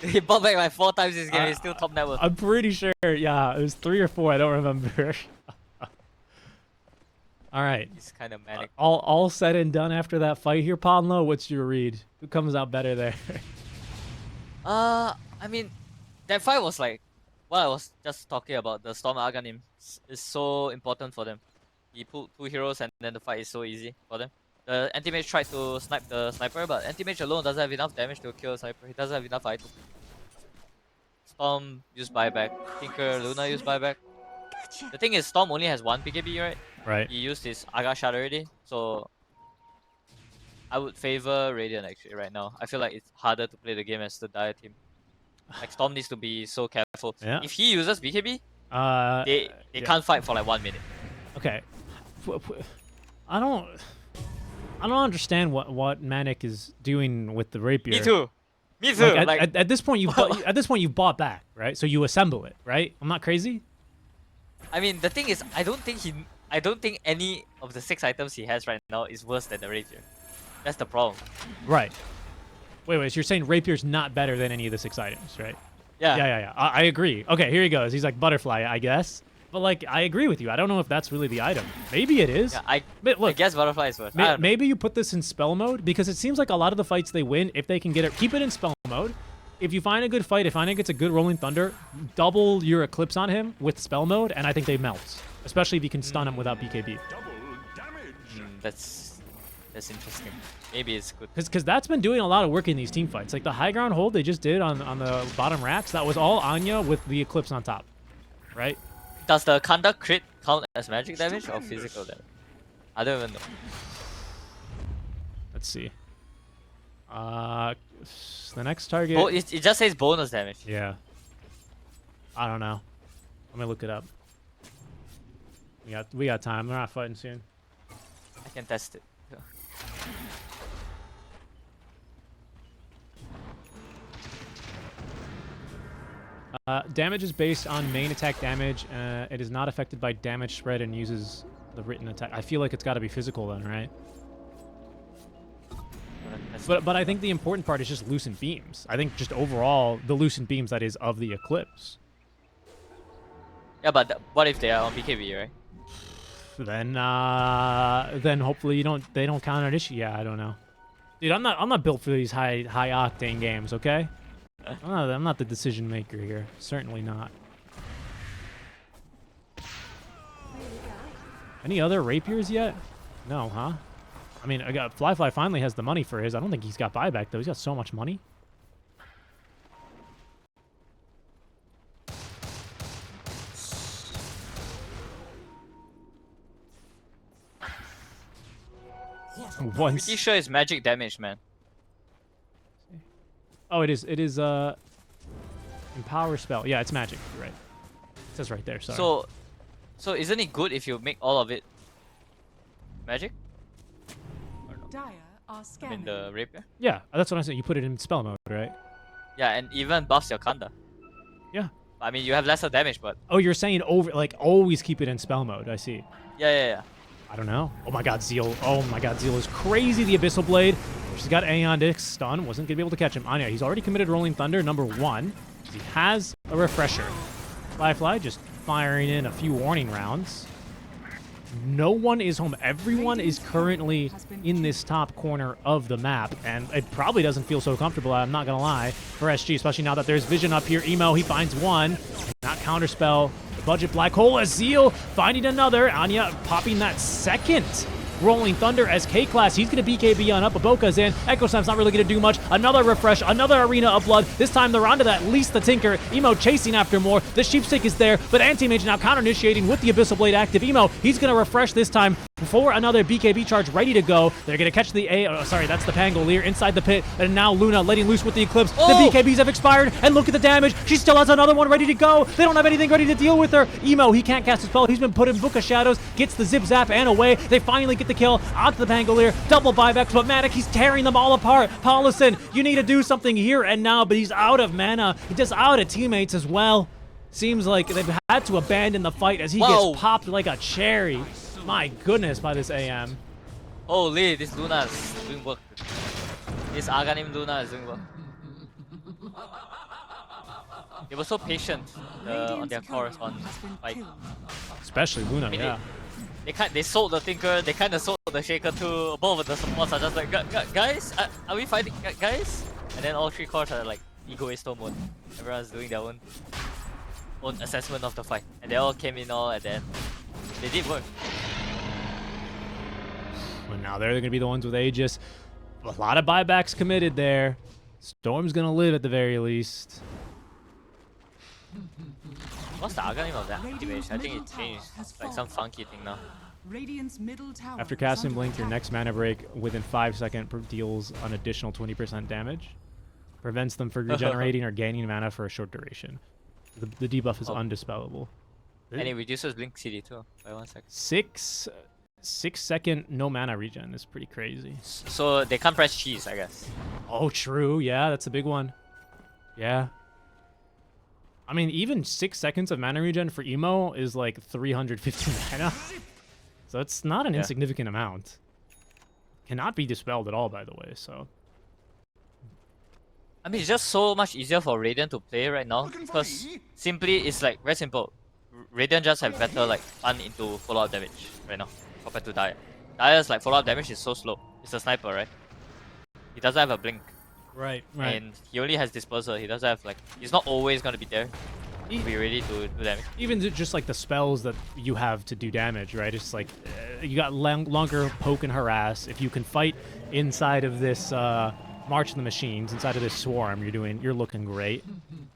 he bought back like 4 times this game. He's still top net worth. I'm pretty sure, yeah, it was 3 or 4. I don't remember. All right. He's kind of manic. All said and done after that fight here, Ponlo, what's your read? Who comes out better there? I mean, that fight was like what I was just talking about. The Storm Arganim is so important for them. He pulled 2 heroes and then the fight is so easy for them. The Anti-Mage tried to snipe the sniper, but Anti-Mage alone doesn't have enough damage to kill a sniper. He doesn't have enough items. Storm used buyback. Tinker, Luna used buyback. The thing is, Storm only has 1 BKB, right? Right. He used his Aga shard already, so I would favor Radiant actually right now. I feel like it's harder to play the game as the Dire team. Like Storm needs to be so careful. Yeah. If he uses BKB, they yeah. can't fight for like 1 minute. Okay. I don't understand what Manic is doing with the Rapier. Me too. Me too. Like, at this point you've bought back, right? So you assemble it, right? I'm not crazy. I mean, the thing is, I don't think any of the 6 items he has right now is worse than the Rapier. That's the problem. Right. Wait. So you're saying Rapier's not better than any of the 6 items, right? Yeah. Yeah. I agree. Okay, here he goes. He's like Butterfly, I guess. But like, I agree with you. I don't know if that's really the item. Maybe it is. Yeah, But look, I guess Butterfly is worse. I don't know. maybe you put this in spell mode because it seems like a lot of the fights they win if they can get it. Keep it in spell mode. If you find a good fight, if Anya gets a good Rolling Thunder, double your Eclipse on him with spell mode, and I think they melt. Especially if you can stun him without BKB. Double damage. That's interesting. Maybe it's good. Because that's been doing a lot of work in these team fights. Like the high ground hold they just did on the bottom racks, that was all Anya with the Eclipse on top. Right? Does the Kanda crit count as magic damage or physical damage? I don't even know. Let's see. The next target. Oh, it just says bonus damage. Yeah. I don't know. Let me look it up. We got time. We're not fighting soon. I can test it. Damage is based on main attack damage. It is not affected by damage spread and uses the written attack. I feel like it's got to be physical then, right? But I think the important part is just Lucent Beams. I think just overall, the Lucent Beams, that is, of the Eclipse. Yeah, but what if they are on BKB, right? Then hopefully they don't count an issue. Yeah, I don't know. Dude, I'm not built for these high octane games, okay? I'm not the decision maker here. Certainly not. Any other rapiers yet? No, huh? I mean, Fly finally has the money for his. I don't think he's got buyback though. He's got so much money. Once. Pretty sure it's magic damage, man. Oh, it is. It is empower spell. Yeah, it's magic. You're right. It says right there. Sorry. So isn't it good if you make all of it magic? Or no? Dire are I scanning. mean the rapier. Yeah, that's what I said. You put it in spell mode, right? Yeah, and even buffs your Kanda. Yeah. I mean, you have lesser damage, but Oh, you're saying always keep it in spell mode. I see. yeah. I don't know. Oh my god, Zeal. Oh my god, Zeal is crazy. The Abyssal Blade. She's got Aeon stun. Wasn't going to be able to catch him. Anya, he's already committed Rolling Thunder, number 1. He has a refresher. Fly just firing in a few warning rounds. No one is home. Everyone is currently in this top corner of the map, and it probably doesn't feel so comfortable, I'm not going to lie, for SG, especially now that there's vision up here. Emo, he finds one. Not counterspell. The budget black hole as Zeal finding another. Anya popping that second Rolling Thunder as K-Class. He's going to BKB on up. Aboka's in. Echo Snap's not really going to do much. Another refresh. Another Arena of Blood. This time they're onto that. At least the Tinker. Emo chasing after more. The Sheepstick is there, but Anti-Mage now counter-initiating with the Abyssal Blade active. Emo, he's going to refresh this time for another BKB charge ready to go. They're going to catch the sorry, that's the Pangolier inside the pit. And now Luna letting loose with the Eclipse. Oh! The BKBs have expired. And look at the damage. She still has another one ready to go. They don't have anything ready to deal with her. Emo, he can't cast a spell. He's been put in Book of Shadows. Gets the Zip Zap and away. They finally get the kill onto the Pangolier. Double buybacks, but Matic, he's tearing them all apart. Paulison, you need to do something here and now, but he's out of mana. He's just out of teammates as well. Seems like they've had to abandon the fight as he gets popped like a cherry. My goodness, by this AM. Holy, this Luna is doing work. This Aghanim Luna is doing work. They were so patient on their cores on fight. Especially Luna, yeah. They sold the Tinker, they kind of sold the Shaker too. Both of the supports are just like, guys, are we fighting, guys? And then all 3 cores are like egoisto mode. Everyone's doing their own assessment of the fight. And they all came in all and then they did work. Well, now they're going to be the ones with Aegis. A lot of buybacks committed there. Storm's going to live at the very least. What's the Aghanim of that activation? I think it changed. It's like some funky thing now. Radiant's middle tower After is casting under Blink, your attack. next mana break within 5 seconds deals an additional 20% damage. Prevents them from regenerating or gaining mana for a short duration. The debuff is undispellable. And it reduces Blink CD too by 1 second. 6 second no mana regen is pretty crazy. So they can't press cheese, I guess. Oh, true. Yeah, that's a big one. Yeah. I mean, even 6 seconds of mana regen for Emo is like 350 mana. So it's not an insignificant amount. Cannot be dispelled at all, by the way, so. I mean, it's just so much easier for Radiant to play right now. Because simply, it's like very simple. Radiant just have better like fun into follow-up damage right now compared to Dire. Dire's like follow-up damage is so slow. It's a sniper, right? He doesn't have a blink. Right. And he only has disperser. He doesn't have like, he's not always gonna be there to be ready to do damage. Even just like the spells that you have to do damage, right? It's like you got longer poke and harass. If you can fight inside of this March of the Machines, inside of this swarm, you're looking great.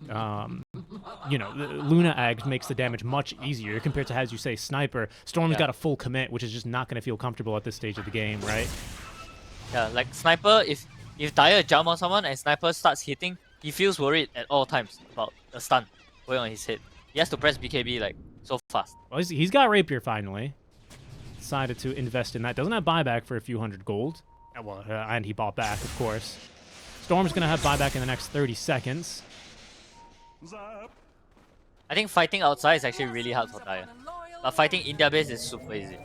You know, Luna Ag makes the damage much easier compared to, as you say, Sniper. Storm's got a full commit, which is just not going to feel comfortable at this stage of the game, right? Yeah, like Sniper, if Dire jump on someone and Sniper starts hitting, he feels worried at all times about the stun going on his head. He has to press BKB like so fast. Well, he's got Rapier finally. Decided to invest in that. Doesn't have buyback for a few hundred gold. Well, and he bought back, of course. Storm's going to have buyback in the next 30 seconds. Zap. I think fighting outside is actually really hard for Daya. But fighting in their base is super easy.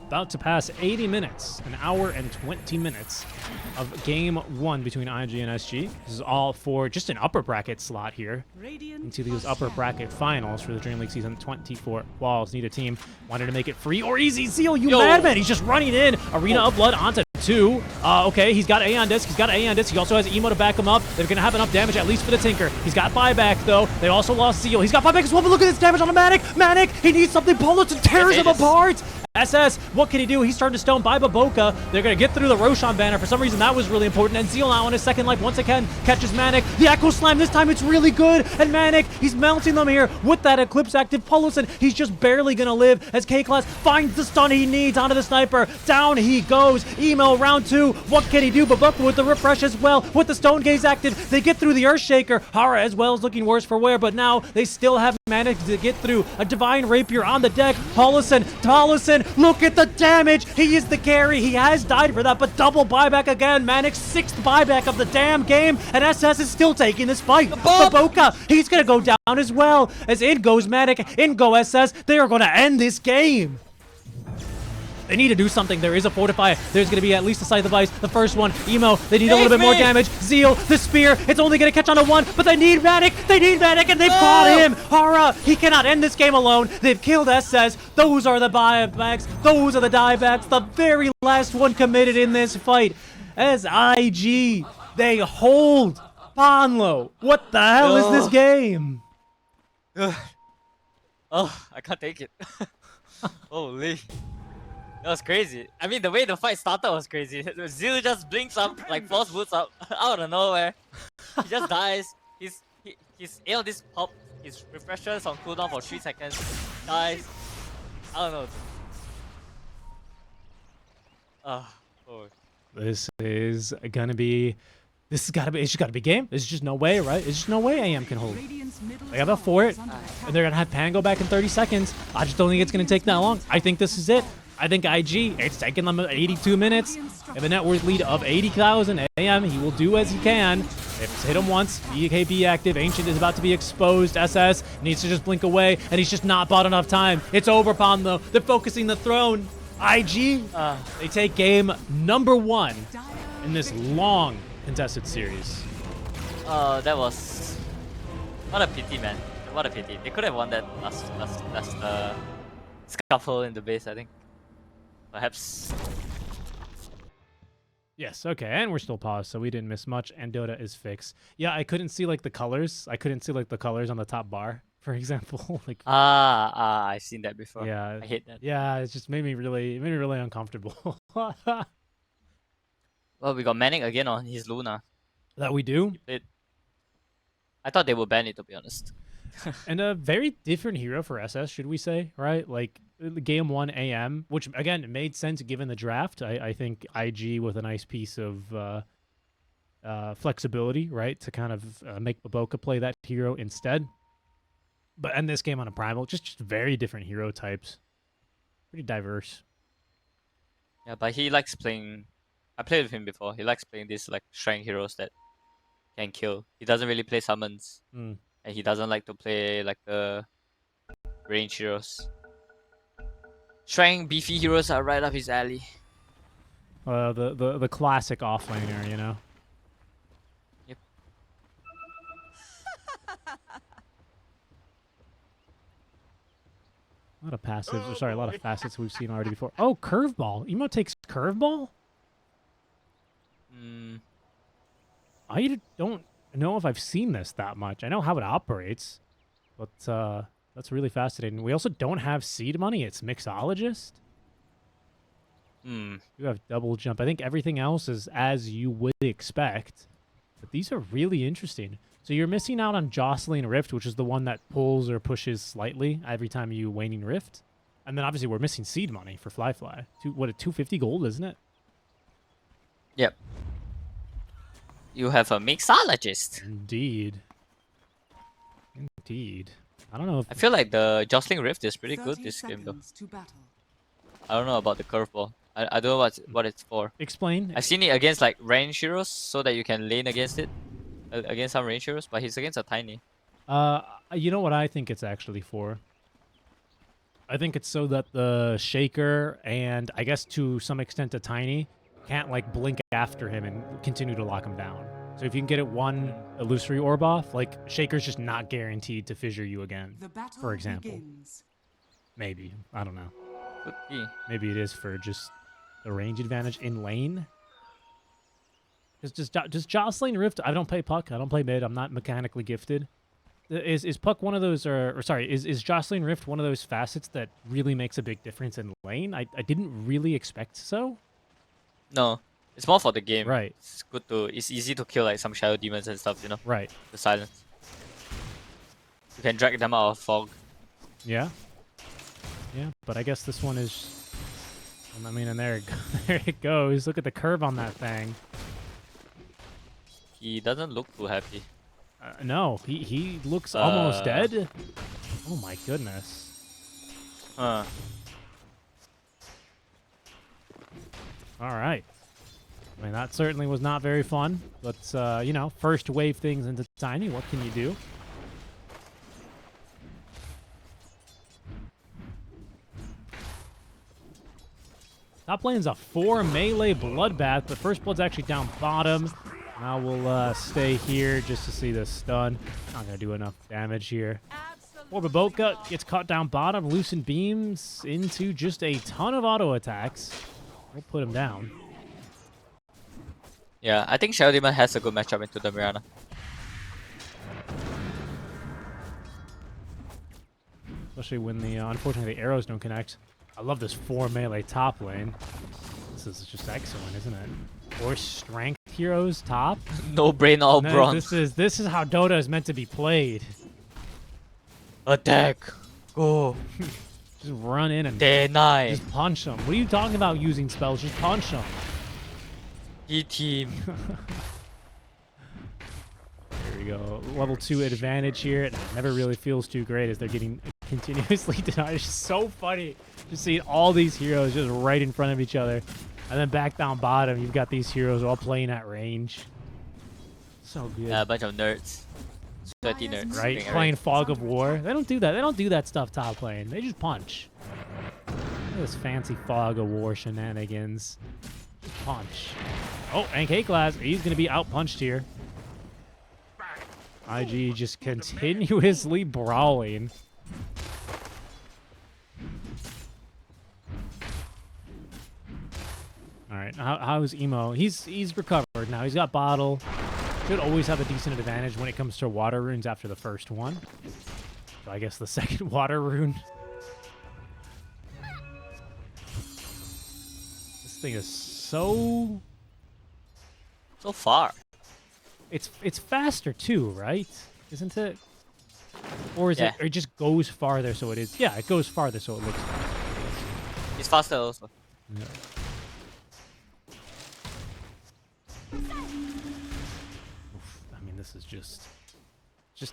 About to pass 80 minutes, an hour and 20 minutes of game 1 between IG and SG. This is all for just an upper bracket slot here into these upper bracket finals for the Dream League Season 24 quals. Need a team. Wanted to make it free or easy. Zeal, you madman. He's just running in. Arena of Blood onto 2. Okay, he's got A on disc. He's got A on disc. He also has Emo to back him up. They're going to have enough damage, at least for the Tinker. He's got buyback, though. They also lost Zeal. He's got buyback as well, but look at this damage on the Manic. Manic, he needs something. Polo to tears him apart. SS, what can he do? He's starting to stone by Baboka. They're going to get through the Roshan banner. For some reason, that was really important. And Zeal now on his second life once again catches Manic. The Echo Slam, this time it's really good. And Manic, he's mounting them here with that Eclipse active. Poloson, he's just barely going to live as K-Class finds the stun he needs onto the Sniper. Down he goes. Email round 2. What can he do? Baboka with the refresh as well. With the Stone Gaze active, they get through the Earthshaker. Hara as well is looking worse for wear, but now they still have Manic to get through. A Divine Rapier on the deck. Poloson, look at the damage. He is the carry. He has died for that, but double buyback again. Manic's 6th buyback of the damn game, and SS is still taking this fight. Baboka, he's going to go down as well. As in goes Manic, in go SS. They are going to end this game. They need to do something. There is a Fortify. There's going to be at least a Scythe Device. The first one, Emo, they need a little bit more damage. Zeal, the Spear, it's only going to catch on to 1, but they need Manic. They need Manic, and they've caught him. Hara, he cannot end this game alone. They've killed SS. Those are the buybacks. Those are the diebacks. The very last one committed in this fight. As IG, they hold Ponlo. What the hell is this game? Oh, I can't take it. Holy. That was crazy. I mean, the way the fight started was crazy. Zeal just blinks up, like force boots up out of nowhere. He just dies. His AL this pop, his refreshers on cooldown for 3 seconds. Dies. I don't know. Oh. This is gonna be. This has got to be. It's just got to be game. There's just no way, right? There's just no way AM can hold. They have a fort, and they're gonna have Pan go back in 30 seconds. I just don't think it's gonna take that long. I think this is it. I think IG, it's taking them 82 minutes. They have a net worth lead of 80,000. AM, he will do as he can. If hit him once, BKB active. Ancient is about to be exposed. SS needs to just blink away, and he's just not bought enough time. It's over, Ponlo. They're focusing the throne. IG, they take game number 1 in this long contested series. That was... What a pity, man. What a pity. They could have won that last scuffle in the base, I think. Perhaps. Yes, okay, and we're still paused, so we didn't miss much, and Dota is fixed. Yeah, I couldn't see, like, the colors. I couldn't see, like, the colors on the top bar, for example. Like, I've seen that before. yeah, I hate that. Yeah, it just made me really uncomfortable. Well, we got Manic again on his Luna. That we do? I thought they would ban it, to be honest. And a very different hero for SS, should we say, right? Like, game 1 AM, which, again, it made sense given the draft. I think IG with a nice piece of flexibility, right, to kind of make Baboka play that hero instead. But end this game on a Primal, just very different hero types. Pretty diverse. Yeah, but he likes playing... I played with him before. He likes playing these, like, strength heroes that can kill. He doesn't really play summons. And he doesn't like to play, like, the range heroes. Strength beefy heroes are right up his alley. The classic offlaner, you know? Yep. A lot of passives, sorry, a lot of facets we've seen already before. Oh, curveball. Emo takes curveball? I don't know if I've seen this that much. I know how it operates, but that's really fascinating. We also don't have seed money. It's mixologist. You have double jump. I think everything else is as you would expect, but these are really interesting. So you're missing out on Jostling Rift, which is the one that pulls or pushes slightly every time you Waning Rift. And then obviously we're missing seed money for Fly. What, a 250 gold, isn't it? Yep. You have a mixologist. Indeed. Indeed. I don't know if... I feel like the Jostling Rift is pretty good this game, though. I don't know about the curveball. I don't know what it's for. Explain. I've seen it against, like, range heroes, so that you can lane against it. Against some range heroes, but he's against a tiny. You know what I think it's actually for? I think it's so that the Shaker and I guess to some extent a Tiny can't like blink after him and continue to lock him down. So if you can get it one illusory orb off, like Shaker's just not guaranteed to fissure you again. The battle For example. begins. Maybe. I don't know. Could be. Maybe it is for just the range advantage in lane. Just Jocelyn Rift. I don't play Puck. I don't play mid. I'm not mechanically gifted. Is Puck one of those, or sorry, is Jocelyn Rift one of those facets that really makes a big difference in lane? I didn't really expect so. No, it's more for the game. Right. It's good to. It's easy to kill like some shadow demons and stuff. You know. Right. The silence. You can drag them out of fog. Yeah. Yeah, but I guess this one is. I mean, and there it goes. Look at the curve on that thing. He doesn't look too happy. No, he looks almost dead. Oh my goodness. Huh. All right. I mean, that certainly was not very fun. But, you know, first wave things into Tiny. What can you do? Top lane's a 4 melee bloodbath, but First Blood's actually down bottom. Now we'll stay here just to see this stun. Not going to do enough damage here. Orbiboka gets caught down bottom. Loosened beams into just a ton of auto attacks. We'll put him down. Yeah, I think Shadow Demon has a good matchup into the Mirana. Especially when the, unfortunately, the arrows don't connect. I love this 4 melee top lane. This is just excellent, isn't it? 4 strength heroes top. No brain, all No, bronze. this is how Dota is meant to be played. Attack. Go. Just run in and Deny. just punch them. What are you talking about using spells? Just punch them. E-team. There we go. Level 2 advantage here. It never really feels too great as they're getting continuously denied. It's just so funny. Just seeing all these heroes just right in front of each other. And then back down bottom, you've got these heroes all playing at range. So good. Yeah, a bunch of nerds. Sweaty nerds. Right? Playing Fog of War. They don't do that. They don't do that stuff top lane. They just punch. Look at this fancy Fog of War shenanigans. Just punch. Oh, and K-Class. He's going to be out-punched here. IG just continuously brawling. All right, how's Emo? He's recovered now. He's got bottle. Should always have a decent advantage when it comes to water runes after the first one. So I guess the second water rune. This thing is so far. It's faster too, right? Isn't it? Or is Yeah. it? Or it just goes farther, so it is. Yeah, it goes farther, so it looks faster. It's faster also. Yeah. Oof, I mean, this is just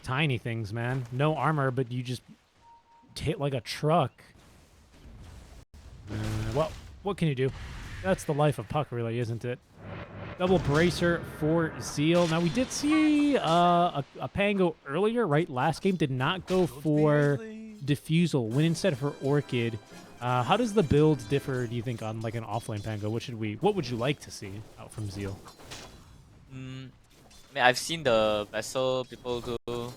tiny things, man. No armor, but you just hit like a truck. Well, what can you do? That's the life of Puck, really, isn't it? Double bracer for Zeal. Now, we did see a Pango earlier, right? Last game did not go for Diffusal, went instead for Orchid. How does the build differ, do you think, on like an offlane Pango? What would you like to see out from Zeal? I mean, I've seen the Vessel people do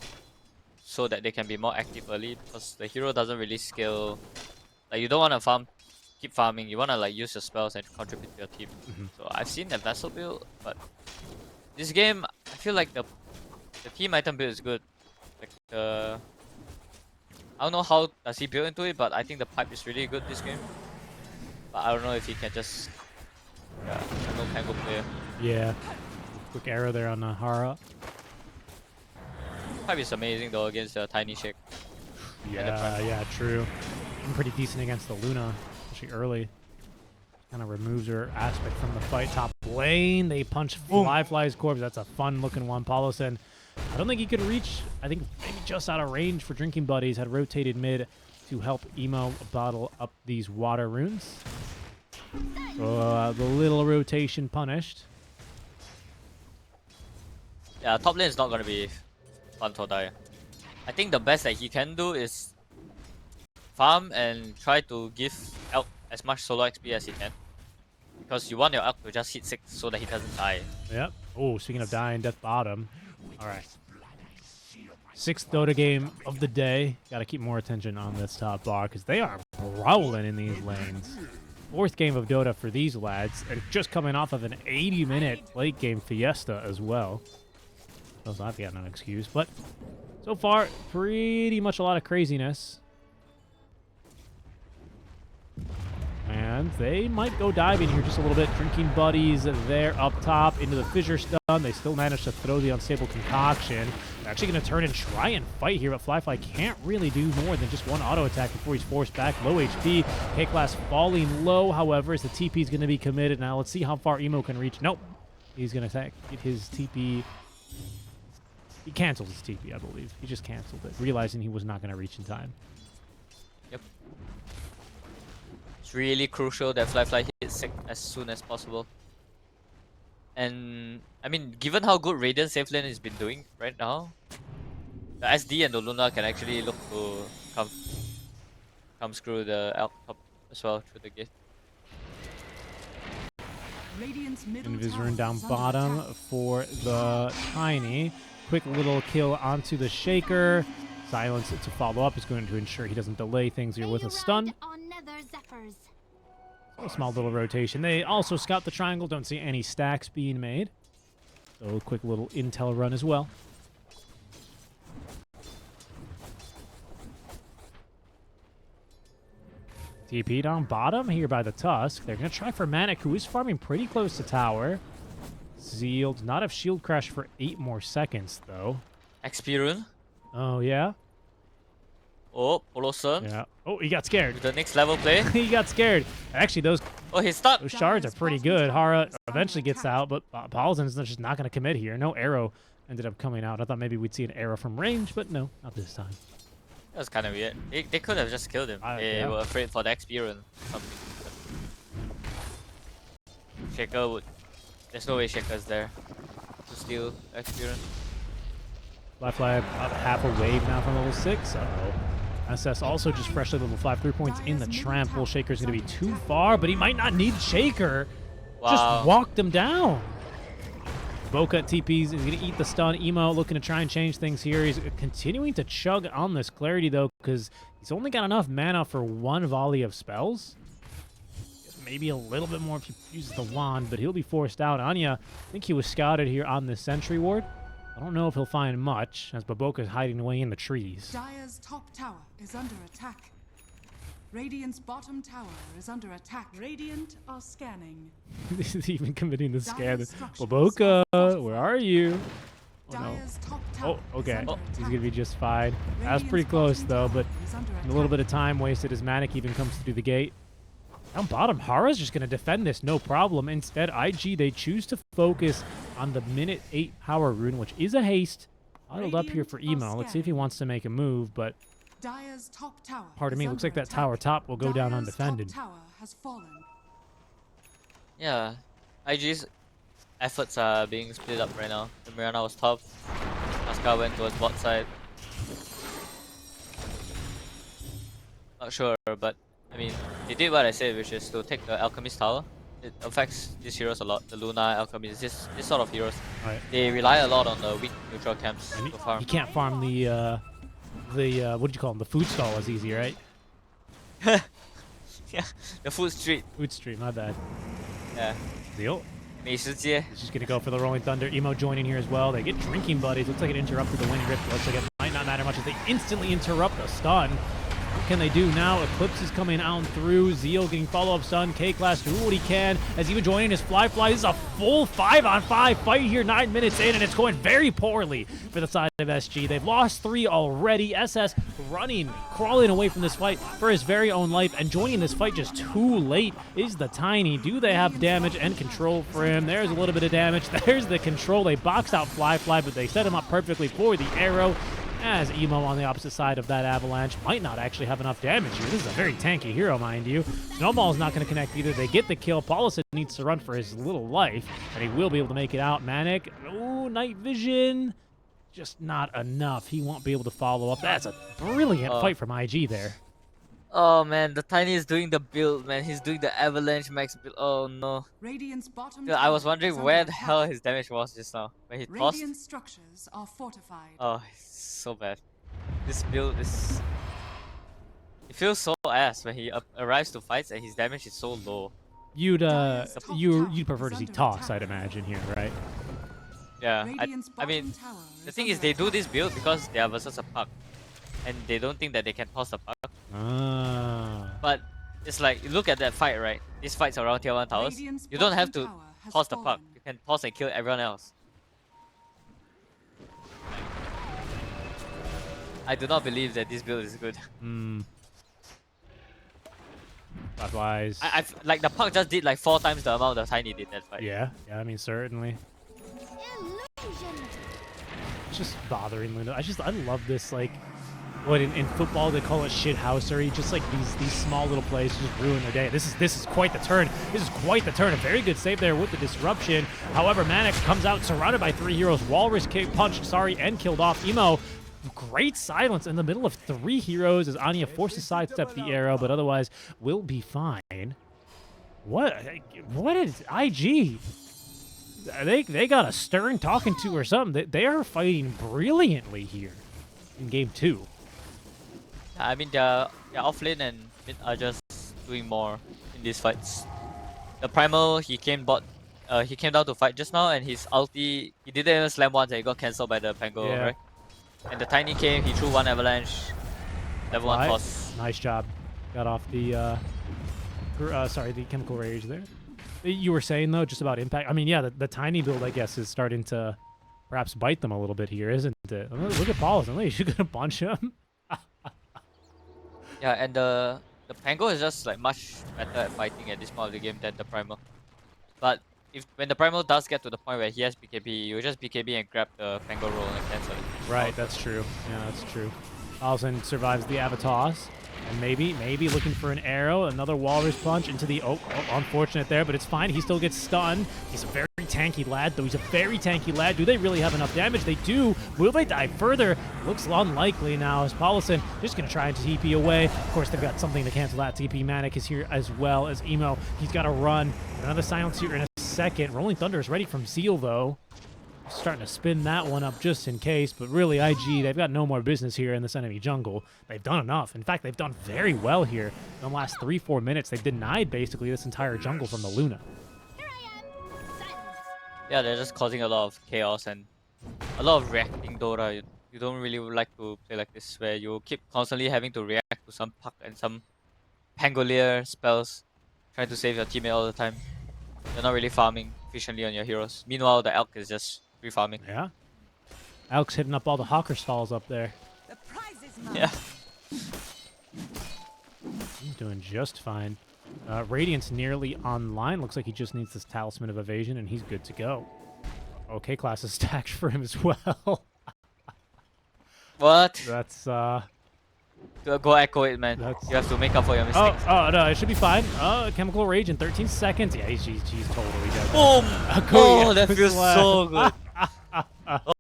so that they can be more active early because the hero doesn't really scale. Like, you don't want to keep farming. You want to like use your spells and contribute to your team. So I've seen the Vessel build, but this game, I feel like the team item build is good. Like I don't know how does he build into it, but I think the pipe is really good this game. But I don't know if he can just no Pango player. Yeah. Quick arrow there on Hara. Pipe is amazing though against the Tiny Shake. Yeah, true. I'm pretty decent against the Luna, especially early. Kind of removes her aspect from the fight. Top lane, they punch Fly's corpse. That's a fun looking one. Paulson, I don't think he could reach. I think maybe just out of range for Drinking Buddies. Had rotated mid to help Emo bottle up these water runes. So the little rotation punished. Yeah, top lane is not gonna be fun to die. I think the best that he can do is farm and try to give Elk as much solo XP as he can. Because you want your Elk to just hit 6 so that he doesn't die. Yep. Oh, speaking of dying, death bottom. All right. 6th Dota game of the day. Got to keep more attention on this top bar because they are prowling in these lanes. 4th game of Dota for these lads, and just coming off of an 80-minute late game fiesta as well. So I've got no excuse, but so far, pretty much a lot of craziness. And they might go diving here just a little bit. Drinking buddies there up top into the fissure stun. They still manage to throw the unstable concoction. They're actually going to turn and try and fight here, but Flyfly can't really do more than just one auto attack before he's forced back. Low HP. K-Class falling low, however, as the TP is going to be committed. Now let's see how far Emo can reach. Nope. He's going to get his TP. He canceled his TP, I believe. He just canceled it, realizing he was not going to reach in time. Yep. It's really crucial that Flyfly hits 6 as soon as possible. And I mean, given how good Radiant safe lane has been doing right now, the SD and the Luna can actually look to come screw the Elk top as well through the gate. Invis rune down bottom for the Tiny. Quick little kill onto the Shaker. Silence to follow up is going to ensure he doesn't delay things here with a stun. A small little rotation. They also scout the triangle. Don't see any stacks being made. So a quick little intel run as well. TP down bottom here by the Tusk. They're going to try for Manic, who is farming pretty close to tower. Zeal does not have shield crash for 8 more seconds, though. XP rune. Oh, yeah? Oh, Poloson. Yeah. Oh, he got scared. The next level play. He got scared. Actually, those He's stuck. shards are pretty good. Hara eventually gets out, but Paulson's just not going to commit here. No arrow ended up coming out. I thought maybe we'd see an arrow from range, but no, not this time. That was kind of weird. They could have just killed him. They were afraid for the XP rune or something. Shaker would... There's no way Shaker's there to steal XP rune. Flyfly about half a wave now from level 6. Uh-oh. SS also just freshly level 5. 3 points in the trample. Shaker's going to be too far, but he might not need Shaker. Wow. Just walked him down. Boca at TPs is going to eat the stun. Emo looking to try and change things here. He's continuing to chug on this clarity, though, because he's only got enough mana for 1 volley of spells. Maybe a little bit more if he uses the wand, but he'll be forced out. Anya, I think he was scouted here on this sentry ward. I don't know if he'll find much, as Baboka's hiding away in the trees. Dire's top tower is under attack. Radiant's bottom tower is under attack. Radiant are scanning. This is even committing the scan. Baboka, where are you? Oh, no. Oh, okay. He's going to be just fine. That was pretty close, though, but a little bit of time wasted as Manic even comes through the gate. Down bottom, Hara's just going to defend this, no problem. Instead, IG, they choose to focus on the minute 8 power rune, which is a haste. Huddled up here for Emo. Let's see if he wants to make a move, but part of me looks like that tower top will go down undefended. Yeah, IG's efforts are being split up right now. The Mirana was top. Asuka went towards bot side. Not sure, but I mean, they did what I said, which is to take the Alchemist tower. It affects these heroes a lot. The Luna, Alchemist, this sort of heroes. Right. They rely a lot on the weak neutral camps to farm. You can't farm the what do you call them? The food stall as easy, right? Yeah, the food street. Food street, my bad. Yeah. Deal. 美食街. He's just gonna go for the Rolling Thunder. Emo joining here as well. They get drinking buddies. Looks like it interrupted the winning rift. Looks like it might not matter much as they instantly interrupt the stun. What can they do now? Eclipse is coming out through. Zeal getting follow-up stun. K-Class doing what he can as even joining his Flyfly. This is a full 5-on-5 fight here, 9 minutes in, and it's going very poorly for the side of SG. They've lost 3 already. SS running, crawling away from this fight for his very own life, and joining this fight just too late is the Tiny. Do they have damage and control for him? There's a little bit of damage. There's the control. They box out Flyfly, but they set him up perfectly for the arrow. As Emo on the opposite side of that avalanche might not actually have enough damage here. This is a very tanky hero, mind you. Snowball's not going to connect either. They get the kill. Paulison needs to run for his little life, and he will be able to make it out. Manic, oh, night vision. just not enough. He won't be able to follow up. That's a brilliant fight from IG there. Oh man, the Tiny is doing the build, man. He's doing the avalanche max build. Oh no. Radiant's bottom Dude, I was tower wondering is where under the attack. hell his damage was just now. When he tossed. Radiant structures are fortified. Oh, it's so bad. This build is. It feels so ass when he arrives to fights and his damage is so low. You'd top you'd tower prefer is to see under toss, attack. I'd imagine here, right? Yeah, Radiant's I mean, bottom tower the is thing is under they do attack. this build because they are versus a puck. And they don't think that they can toss the puck. Ah. But it's like, you look at that fight, right? These fights around tier 1 towers, Radiant's you don't have bottom to tower has toss the puck. fallen. You can toss and kill everyone else. I do not believe that this build is good. Hmm. Wise. Like the puck just did like 4 times the amount the Tiny did that fight. Yeah, I mean certainly. It's just bothering Luna. I love this, like, what in football they call it shithousery. Just like these small little plays just ruin their day. This is quite the turn. This is quite the turn. A very good save there with the disruption. However, Mannix comes out surrounded by 3 heroes. Walrus punched, and killed off Emo. Great silence in the middle of 3 heroes as Anya forces sidestep the arrow, but otherwise will be fine. What is IG? They got a Stern talking to or something. They are fighting brilliantly here in game 2. I mean, their offlane and mid are just doing more in these fights. The Primal, he came down to fight just now, and his ulti, he didn't even slam once and he got cancelled by the Pango, Yeah. right? And the Tiny came, he threw 1 avalanche, level 1 toss. Nice job. Got off the the chemical rage there. You were saying though, just about impact. I mean, yeah, the Tiny build, I guess, is starting to perhaps bite them a little bit here, isn't it? Look at Paul's. You're gonna punch him. Yeah, and the Pango is just like much better at fighting at this point of the game than the Primal. But when the Primal does get to the point where he has BKB, you just BKB and grab the Pango roll and cancel it. Right, that's true. Yeah, that's true. Paulson survives the Avatos. And maybe looking for an arrow, another Walrus punch into the... Oh, unfortunate there, but it's fine. He still gets stunned. He's a very tanky lad, though. He's a very tanky lad. Do they really have enough damage? They do. Will they die further? Looks unlikely now as Paulison just going to try and TP away. Of course, they've got something to cancel that. TP Manic is here as well as Emo. He's got to run. Another silence here in a second. Rolling Thunder is ready from Zeal, though. Starting to spin that one up just in case, but really IG, they've got no more business here in this enemy jungle. They've done enough. In fact, they've done very well here. In the last 3-4 minutes, they've denied basically this entire jungle from the Luna. Yeah, they're just causing a lot of chaos and a lot of reacting Dota. You don't really like to play like this, where you keep constantly having to react to some puck and some Pangolier spells, trying to save your teammate all the time. You're not really farming efficiently on your heroes. Meanwhile, the Elk is just free farming. Yeah. Elk's hitting up all the Hawker stalls up there. The prize is mine. Yeah. He's doing just fine. Radiant's nearly online. Looks like he just needs this Talisman of Evasion, and he's good to go. Okay, class is stacked for him as well. What? That's, Go echo it, man. That's- You have to make up for your mistakes. Oh, no, it should be fine. Chemical Rage in 13 seconds. Yeah, she's totally dead. Boom! Korea Oh, that feels slap. so good.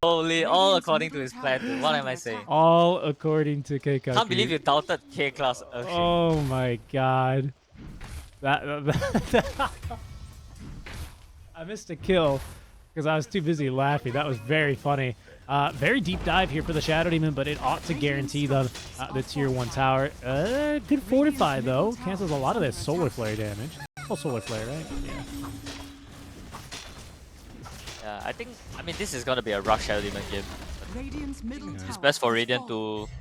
Holy, all according to his plan. Dude. What am I saying? All according to KK. Can't believe you doubted K class. Oh my god. That I missed a kill because I was too busy laughing. That was very funny. Very deep dive here for the Shadow Demon, but it ought to guarantee them the tier 1 tower. Good fortify though. Cancels a lot of that solar flare damage. Oh, solar flare, right? Yeah. Yeah, I mean, this is gonna be a rush Shadow Demon game. Radiant's middle It's tower best for has Radiant fallen. to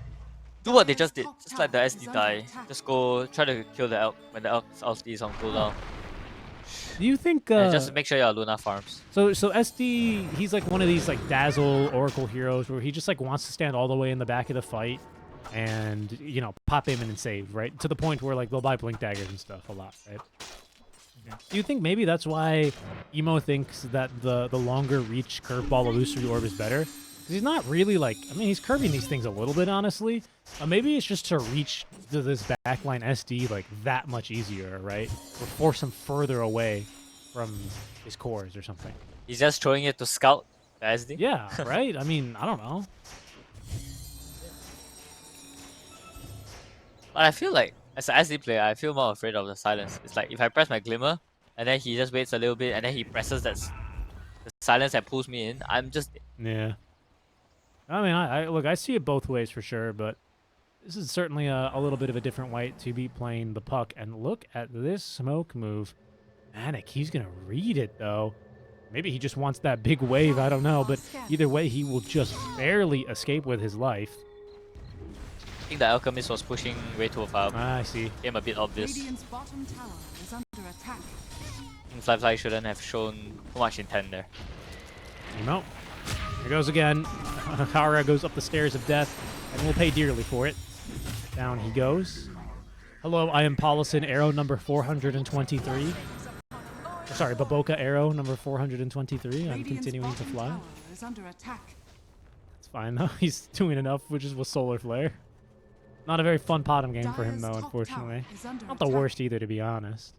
do what they just did. Just let the SD die. Just go try to kill the Elk when the Elk's ulti is on cooldown. Do you think And just make sure your Luna farms. so SD, he's like one of these like Dazzle Oracle heroes where he just like wants to stand all the way in the back of the fight and, you know, pop aim in and save, right? To the point where like they'll buy blink daggers and stuff a lot, right? Do you think maybe that's why Emo thinks that the longer reach curveball illusory orb is better? Because he's not really like, I mean, he's curving these things a little bit, honestly. Maybe it's just to reach to this backline SD like that much easier, right? Or force him further away from his cores or something. He's just throwing it to scout The SD? Yeah, right? I mean, I don't know. But I feel like, as an SD player, I feel more afraid of the silence. It's like, if I press my Glimmer, and then he just waits a little bit, and then he presses the silence that pulls me in, I'm just... Yeah. I mean, I look, I see it both ways for sure, but this is certainly a little bit of a different white to be playing the puck. And look at this smoke move. Manic, he's going to read it, though. Maybe he just wants that big wave, I don't know. But either way, he will just barely escape with his life. I think the Alchemist was pushing way too far. I see. Became a bit obvious. Radiant's bottom tower is under attack. I think Fly shouldn't have shown too much intent there. Emo. Here goes again. Hara goes up the stairs of death, and will pay dearly for it. Down he goes. Hello, I am Paulison, arrow number 423. Sorry, Baboka arrow number 423. I'm continuing to fly. Is under attack. It's fine, though. He's doing enough, which is with Solar Flare. Not a very fun bottom game for him, though, unfortunately. Not the worst either, to be honest.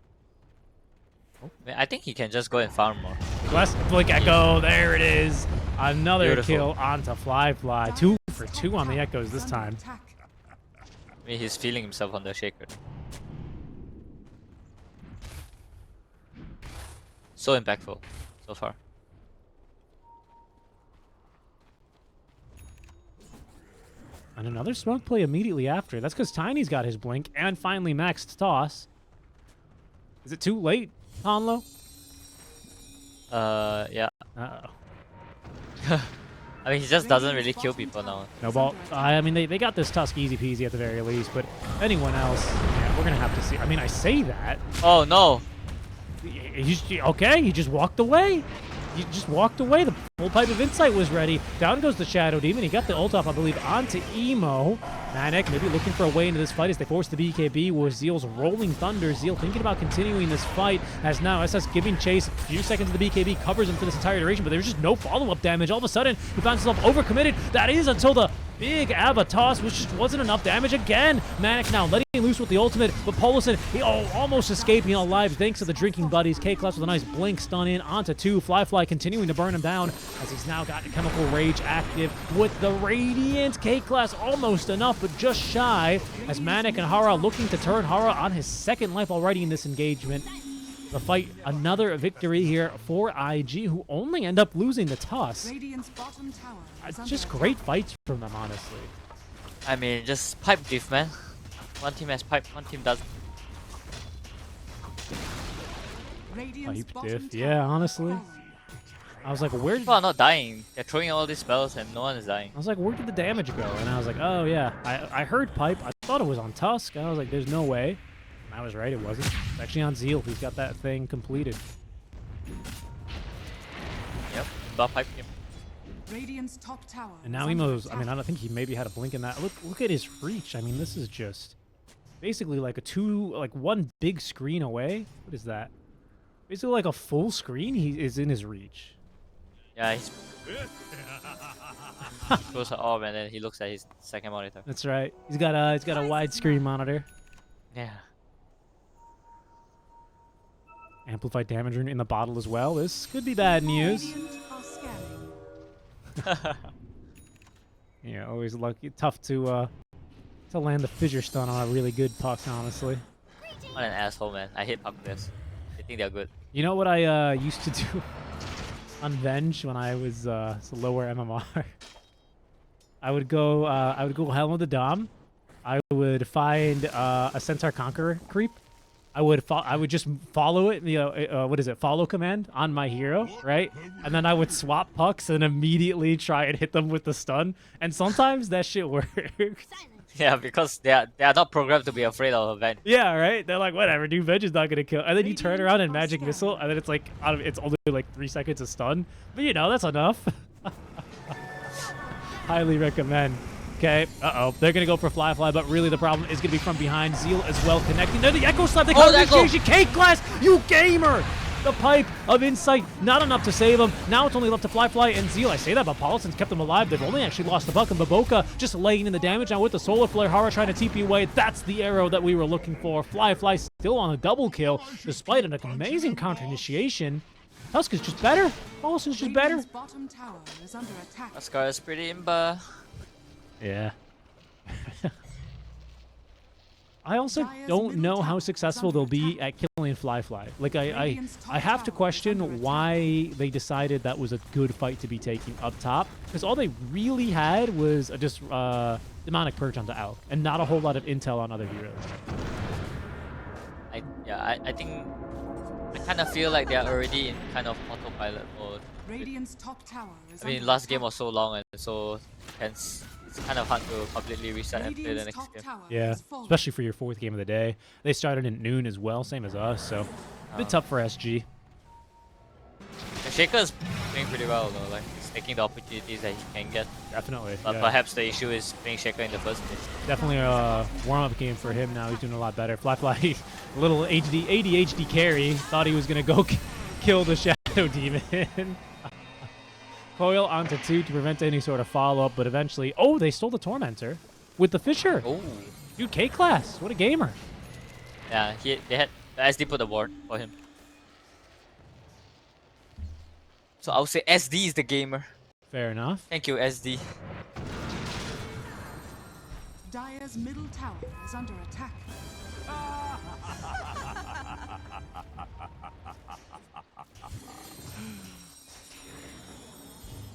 I think he can just go and farm more. West Blink Echo, there it is. Another Beautiful. kill onto Fly. 2 for 2 on the Echoes this time. I mean, he's feeling himself on the Shaker. So impactful so far. And another smoke play immediately after. That's because Tiny's got his blink and finally maxed toss. Is it too late, Hanlo? Yeah. Uh-oh. I mean, he just doesn't really kill people now. No ball. I mean, they got this Tusk easy peasy at the very least, but anyone else, yeah, we're going to have to see. I mean, I say that. Oh, no. Okay, he just walked away. He just walked away. The full pipe of insight was ready. Down goes the Shadow Demon. He got the ult off, I believe, onto Emo. Manic maybe looking for a way into this fight as they force the BKB with Zeal's Rolling Thunder. Zeal thinking about continuing this fight as now SS giving chase. A few seconds of the BKB covers him for this entire duration, but there's just no follow-up damage. All of a sudden, he finds himself overcommitted. That is until the big Ava toss, which just wasn't enough damage again. Manic now letting loose with the ultimate, but Polison, he almost escaping alive thanks to the drinking buddies. K-Class with a nice blink stun in onto 2. Fly continuing to burn him down as he's now got Chemical Rage active with the Radiant. K-Class almost enough, but just shy as Manic and Hara looking to turn Hara on his second life already in this engagement. The fight, another victory here for IG, who only end up losing the toss. Radiant's bottom tower is under Just attack. great fights from them, honestly. I mean, just pipe diff, man. One team has pipe, one team doesn't. Radiant's Pipe bottom diff. tower Yeah, is honestly. falling. I was like, where did People are not dying. They're throwing all these spells and no one is dying. where did the damage go? And I was like, oh yeah, I heard pipe. I thought it was on Tusk. And I was like, there's no way. And I was right, it wasn't. It's actually on Zeal. He's got that thing completed. Yep, buff pipe him. Radiant's top tower. And is now under Emo's, I mean, attack. I don't think he maybe had a blink in that. Look at his reach. I mean, this is just basically like one big screen away. What is that? Basically like a full screen he is in his reach. Yeah, he's goes to orb and then he looks at his second monitor. That's right. He's got a widescreen monitor. Yeah. Amplified damage in the bottle as well. This could be bad news. Radiant are scanning. Yeah, always lucky. Tough to land the fissure stun on a really good puck, honestly. What an asshole, man. I hate puck players. They think they're good. You know what I used to do on Venge when I was lower MMR? I would go Helm of the Dom. I would find a Centaur Conqueror creep. I would just follow it, follow command on my hero, right? And then I would swap pucks and immediately try and hit them with the stun. And sometimes that shit works. Yeah, because they are not programmed to be afraid of event. Yeah, right? They're like, whatever, dude, Venge is not gonna kill. And then you turn around and Magic Missile, and then it's like, it's only like 3 seconds of stun. But you know, that's enough. Highly recommend. Okay, they're gonna go for Fly, but really the problem is gonna be from behind. Zeal as well connecting. There, the Echo Slap, they come initiation. K-Class, you gamer! The pipe of insight, not enough to save him. Now it's only left to Fly and Zeal. I say that, but Paulison's kept them alive. They've only actually lost the buck, and Baboka just laying in the damage. Now with the Solar Flare, Hara trying to TP away. That's the arrow that we were looking for. Fly still on a double kill, despite an amazing counter initiation. Tusk is just better. Paulson's just better. Radiant's bottom tower is under attack. Ascar is pretty imba. Yeah. I also Dire's don't middle know how tower is successful under they'll be attack. at killing Fly. Like Radiant's top I have to tower is under question attack. why they decided that was a good fight to be taking up top, because all they really had was a just demonic perch onto Alk and not a whole lot of intel on other heroes. I think I kind of feel like they are already in kind of autopilot mode. Radiant's top tower is I mean, under last game attack. was so long and so hence it's kind of hard to completely reset and play the Radiant's next top game. tower Yeah, has fallen. especially for your 4th game of the day. They started at noon as well, same as us, so a bit tough for SG. The Shaker is playing pretty well though, like he's taking the opportunities that he can get. Definitely. But Yeah. perhaps the issue is playing Shaker in the first place. Definitely a warm-up game for him now. He's doing a lot better. Fly, a little ADHD carry. Thought he was going to go kill the Shadow Demon. Coil onto 2 to prevent any sort of follow-up, but eventually... Oh, they stole the Tormentor with the Fisher. Oh, Dude, K-Class. What a gamer. yeah, they had the SD put the ward for him. So I would say SD is the gamer. Fair enough. Thank you, SD. Dire's middle tower is under attack.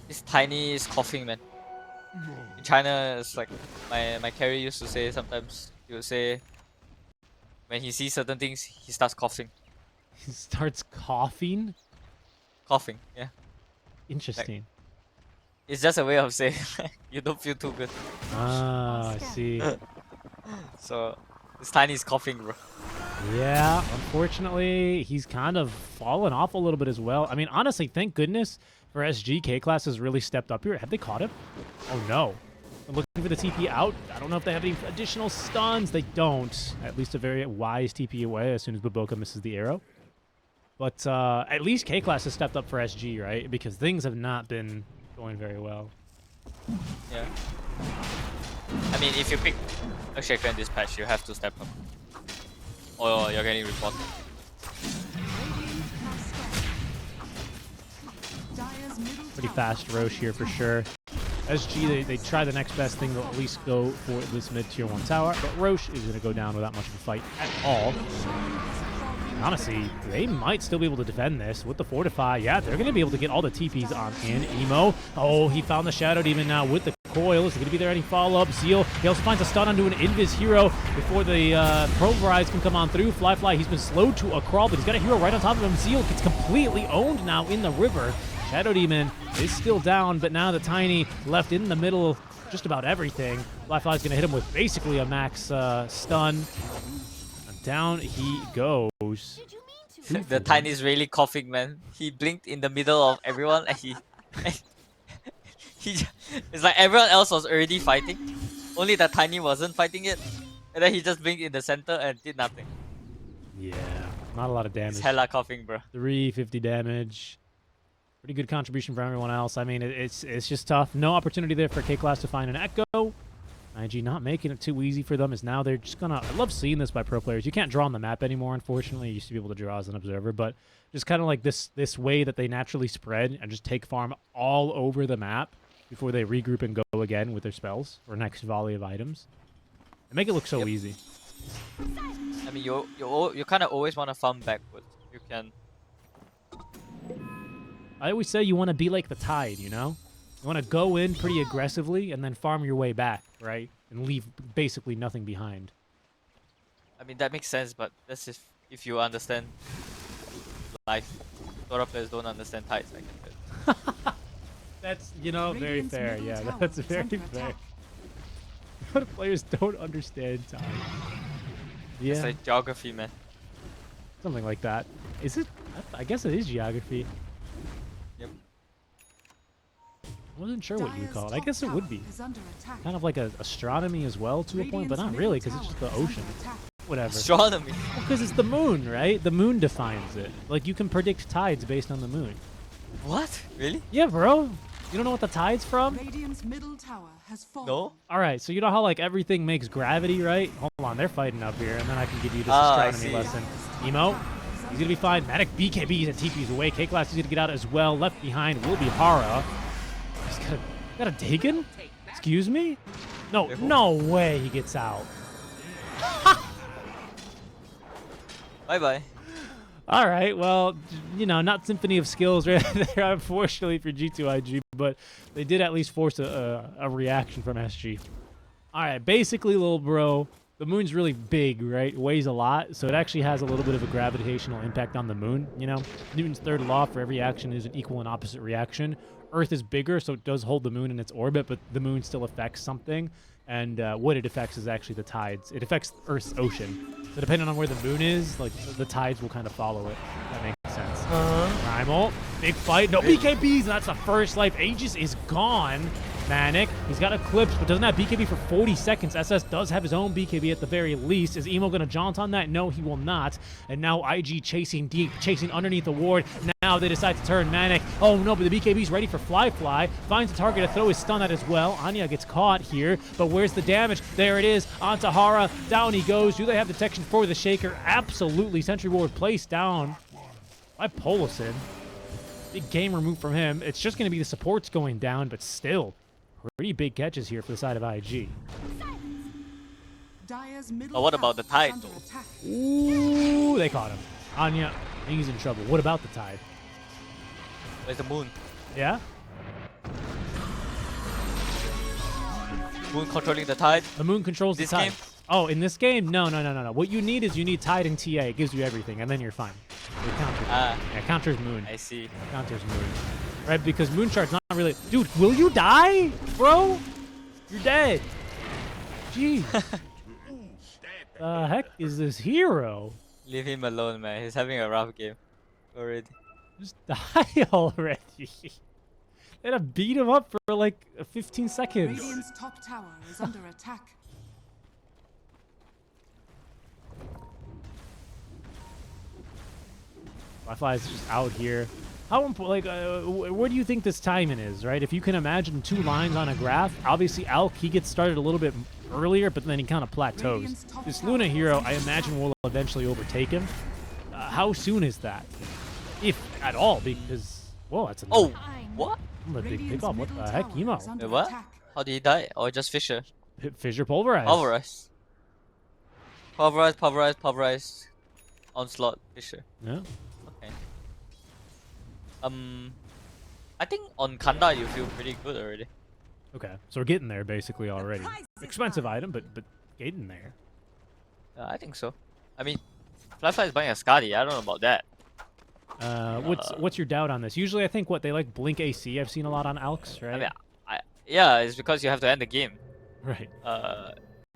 This Tiny is coughing, man. In China, it's like my carry used to say sometimes. He would say when he sees certain things, he starts coughing. He starts coughing. Coughing, yeah. Interesting. It's just a way of saying you don't feel too good. Ah, I see. So this Tiny is coughing, bro. Yeah, unfortunately, he's kind of fallen off a little bit as well. I mean, honestly, thank goodness for SG. K-Class has really stepped up here. Have they caught him? Oh, no. I'm looking for the TP out. I don't know if they have any additional stuns. They don't. At least a very wise TP away as soon as Baboka misses the arrow. But at least K-Class has stepped up for SG, right? Because things have not been going very well. Yeah. I mean, if you pick a Shaker in this patch, you have to step up. Or you're getting reported. Dire's middle Pretty tower fast Roche here for sure. SG, they try the next best thing. They'll at least go for this mid tier 1 tower. But Roche is going to go down without much of a fight at all. Honestly, they might still be able to defend this with the Fortify. Yeah, they're going to be able to get all the TPs on in. Emo. Oh, he found the Shadow Demon now with the coil. Is going to be there any follow-up? Zeal. He also finds a stun onto an Invis hero before the Pulverize can come on through. Fly, he's been slowed to a crawl, but he's got a hero right on top of him. Zeal gets completely owned now in the river. Shadow Demon is still down, but now the Tiny left in the middle of just about everything. Fly's going to hit him with basically a max stun. And down he goes. The Tiny is really coughing, man. He blinked in the middle of everyone and it's like everyone else was already fighting. Only the Tiny wasn't fighting it. And then he just blinked in the center and did nothing. Yeah, not a lot of damage. It's hella coughing, bro. 350 damage. Pretty good contribution from everyone else. I mean, it's just tough. No opportunity there for K-Class to find an Echo. IG not making it too easy for them is now they're just gonna... I love seeing this by pro players. You can't draw on the map anymore, unfortunately. You used to be able to draw as an observer, but just kind of like this way that they naturally spread and just take farm all over the map before they regroup and go again with their spells for next volley of items. They make it look so easy. I mean, you kind of always want to farm backwards. You can... I always say you want to be like the Tide, you know? You want to go in pretty aggressively and then farm your way back, right? And leave basically nothing behind. I mean, that makes sense, but that's if you understand life. Dota players don't understand tides, I guess. That's, you know, very Radiant's fair. middle Yeah, tower that's is very under fair. attack. Dota players don't understand time. Yeah, It's like geography, man. something like that. Is it? I guess it is geography. Yep. I wasn't sure what you would Dire's call it. I top guess it would tower be. is under attack. Kind of like a astronomy as well to a point, but not Radiant's really middle because it's just tower the is under ocean. attack. Whatever. Astronomy. Because it's the moon, right? The moon defines it. Like, you can predict tides based on the moon. What? Really? Yeah, bro. You don't know what the tide's from? Radiant's middle tower has fallen. No? All right, so you know how like everything makes gravity, right? Hold on, they're fighting up here, and then I can give you this Ah, I astronomy see. lesson. Dire's top Emo, tower is He's gonna be fine. Manic BKBs and TP's away. K-Class is gonna get out as well. Left behind will be Hara. He's got a Dagon? Excuse me? No, no way he gets out. Bye-bye. All right, well, you know, not Symphony of Skills right there, unfortunately for G2IG, but they did at least force a reaction from SG. All right, basically, little bro, the moon's really big, right? It weighs a lot, so it actually has a little bit of a gravitational impact on the moon, you know? Newton's third law for every action is an equal and opposite reaction. Earth is bigger, so it does hold the moon in its orbit, but the moon still affects something, and what it affects is actually the tides. It affects Earth's ocean. So depending on where the moon is, like, the tides will kind of follow it. That makes sense. Primal, big fight. No BKBs, and that's the first life. Aegis is gone. Manic, he's got Eclipse, but doesn't have BKB for 40 seconds. SS does have his own BKB at the very least. Is Emo going to jaunt on that? No, he will not. And now IG chasing deep, chasing underneath the ward. Now they decide to turn Manic. Oh no, but the BKB's ready for Fly. Finds a target to throw his stun at as well. Anya gets caught here, but where's the damage? There it is, onto Hara. Down he goes. Do they have detection for the Shaker? Absolutely. Sentry ward placed down by Polison. Big game removed from him. It's just going to be the supports going down, but still. Pretty big catches here for the side of IG. But what about the Tide, though? Ooh, they caught him. Anya, he's in trouble. What about the Tide? Where's the moon? Yeah? Moon controlling the Tide? The moon controls This the Tide. game? Oh, in this game? No. What you need is Tide and TA. It gives you everything, and then you're fine. It counters. Yeah, counters moon. I see. Counters moon. Right, because Moonshard's not really... Dude, will you die, bro? You're dead. Jeez. The heck is this hero? Leave him alone, man. He's having a rough game already. Just die already. They had to beat him up for like 15 seconds. Radiant's top tower is under attack. Wi-Fi is just out here. How important? Like, where do you think this timing is? Right? If you can imagine two lines on a graph, obviously Alk he gets started a little bit earlier, but then he kind of plateaus. This Luna hero, I imagine, will eventually overtake him. How soon is that, if at all? Because whoa, that's a what? A big pickup. What the heck, Emo? Wait, what? How did he die? Or just Fissure? Fissure pulverized. Pulverize. Onslaught, Fissure. Yeah. Okay. I think on Kanda you feel pretty good already. Okay, so we're getting there basically already. Expensive item, but getting there. I think so. I mean, Flyfly is buying a Skadi. I don't know about that. What's your doubt on this? Usually, I think they like Blink AC. I've seen a lot on Alks, right? I mean, yeah, it's because you have to end the game. Right.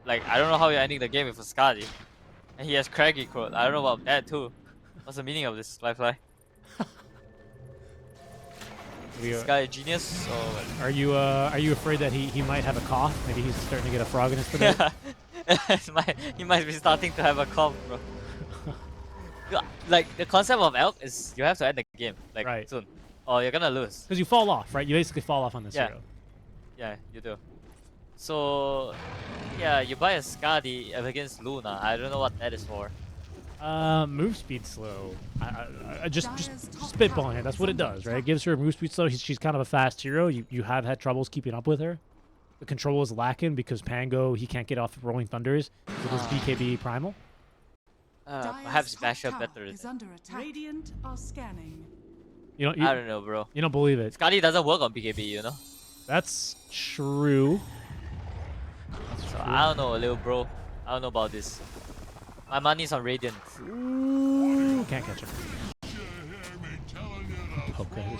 Like I don't know how you're ending the game with a Skadi, and he has Craggy Quote. I don't know about that too. What's the meaning of this Flyfly? This guy a genius? Or what? Are you afraid that he might have a cough? Maybe he's starting to get a frog in his throat. He might be starting to have a cough, bro. Like the concept of Elk is you have to end the game like soon, or you're gonna lose. Because you fall off, right? You basically fall off on this hero. Yeah, you do. So yeah, you buy a Skadi against Luna. I don't know what that is for. Move speed slow. I just spitballing it. That's what it does, right? It gives her move speed slow. She's kind of a fast hero. You have had troubles keeping up with her. The control is lacking because Pango he can't get off Rolling Thunders with his BKB primal. Perhaps bash up better. Radiant are scanning. I don't know, bro. You don't believe it. Skadi doesn't work on BKB, you know. That's true. I don't know, little bro. I don't know about this. My money's on Radiant. Ooh, can't catch him. Okay.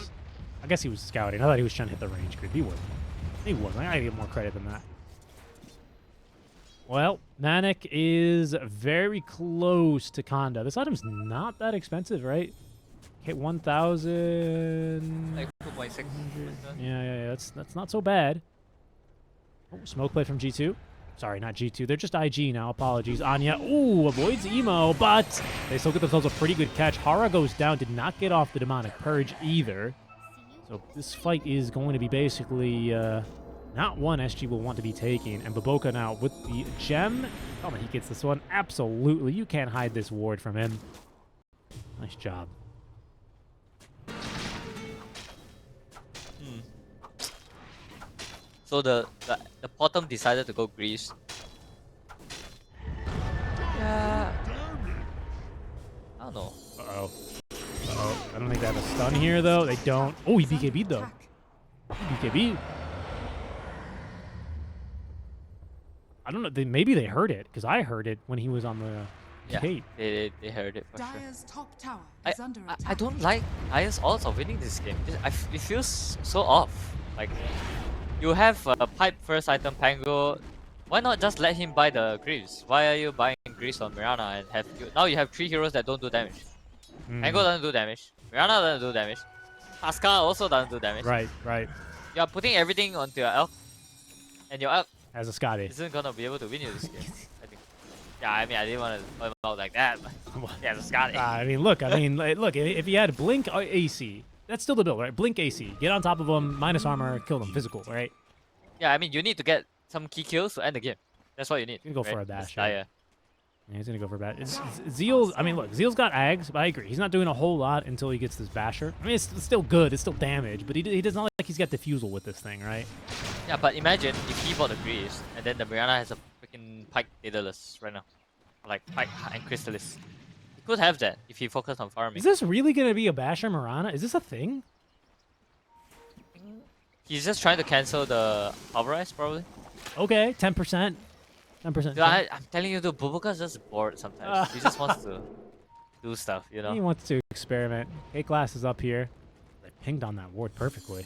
I guess he was scouting. I thought he was trying to hit the range creep. He wasn't. I gotta give more credit than that. Well, Manic is very close to Kanda. This item's not that expensive, right? Okay, 1,000. Like 2.6. Yeah. That's not so bad. Oh, smoke play from G2. Sorry, not G2. They're just IG now. Apologies. Anya, ooh, avoids Emo, but they still get themselves a pretty good catch. Hara goes down, did not get off the Demonic Purge either. So this fight is going to be basically not one SG will want to be taking. And Baboka now with the gem. Oh, he gets this one. Absolutely. You can't hide this ward from him. Nice job. So the bottom decided to go Grease. Yeah. I don't know. Uh-oh. Uh-oh. I don't think they have a stun here, though. They don't. Oh, he BKB'd, though. BKB. I don't know. Maybe they heard it, because I heard it when he was on the tape. They heard it for sure. Dire's top tower is under attack. I don't like Dire's odds of winning this game. It feels so off. Like, you have a pipe first item Pango. Why not just let him buy the Greaves? Why are you buying Greaves on Mirana and now you have 3 heroes that don't do damage? Pango doesn't do damage. Mirana doesn't do damage. Pascal also doesn't do damage. Right, right. You are putting everything onto your elk, and your elk As a Scotty. isn't gonna be able to win you this game. I think. Yeah, I mean, I didn't want to point him out like that, but yeah, it's Scotty. I mean, look. Look. If he had Blink AC, that's still the build, right? Blink AC. Get on top of him, minus armor, kill them, physical, right? Yeah, I mean, you need to get some key kills to end the game. That's what you need. You can go for right? a bash. It's Dire. Yeah, he's gonna go for a bash. Zeal. I mean, look. Zeal's got Ags, but I agree. He's not doing a whole lot until he gets this basher. I mean, it's still good. It's still damage, but he doesn't look like he's got diffusal with this thing, right? Yeah, but imagine if he bought the Greaves and then the Mirana has a freaking Pike Daedalus right now. Like Pike and Crystallis. He could have that if he focused on farming. Is this really gonna be a basher Mirana? Is this a thing? He's just trying to cancel the pulverize, probably. Okay, 10%. 10%. Yeah, I'm telling you, the Bubuka's just bored sometimes. He just wants to do stuff, you know? He wants to experiment. K-Class is up here. They pinged on that ward perfectly.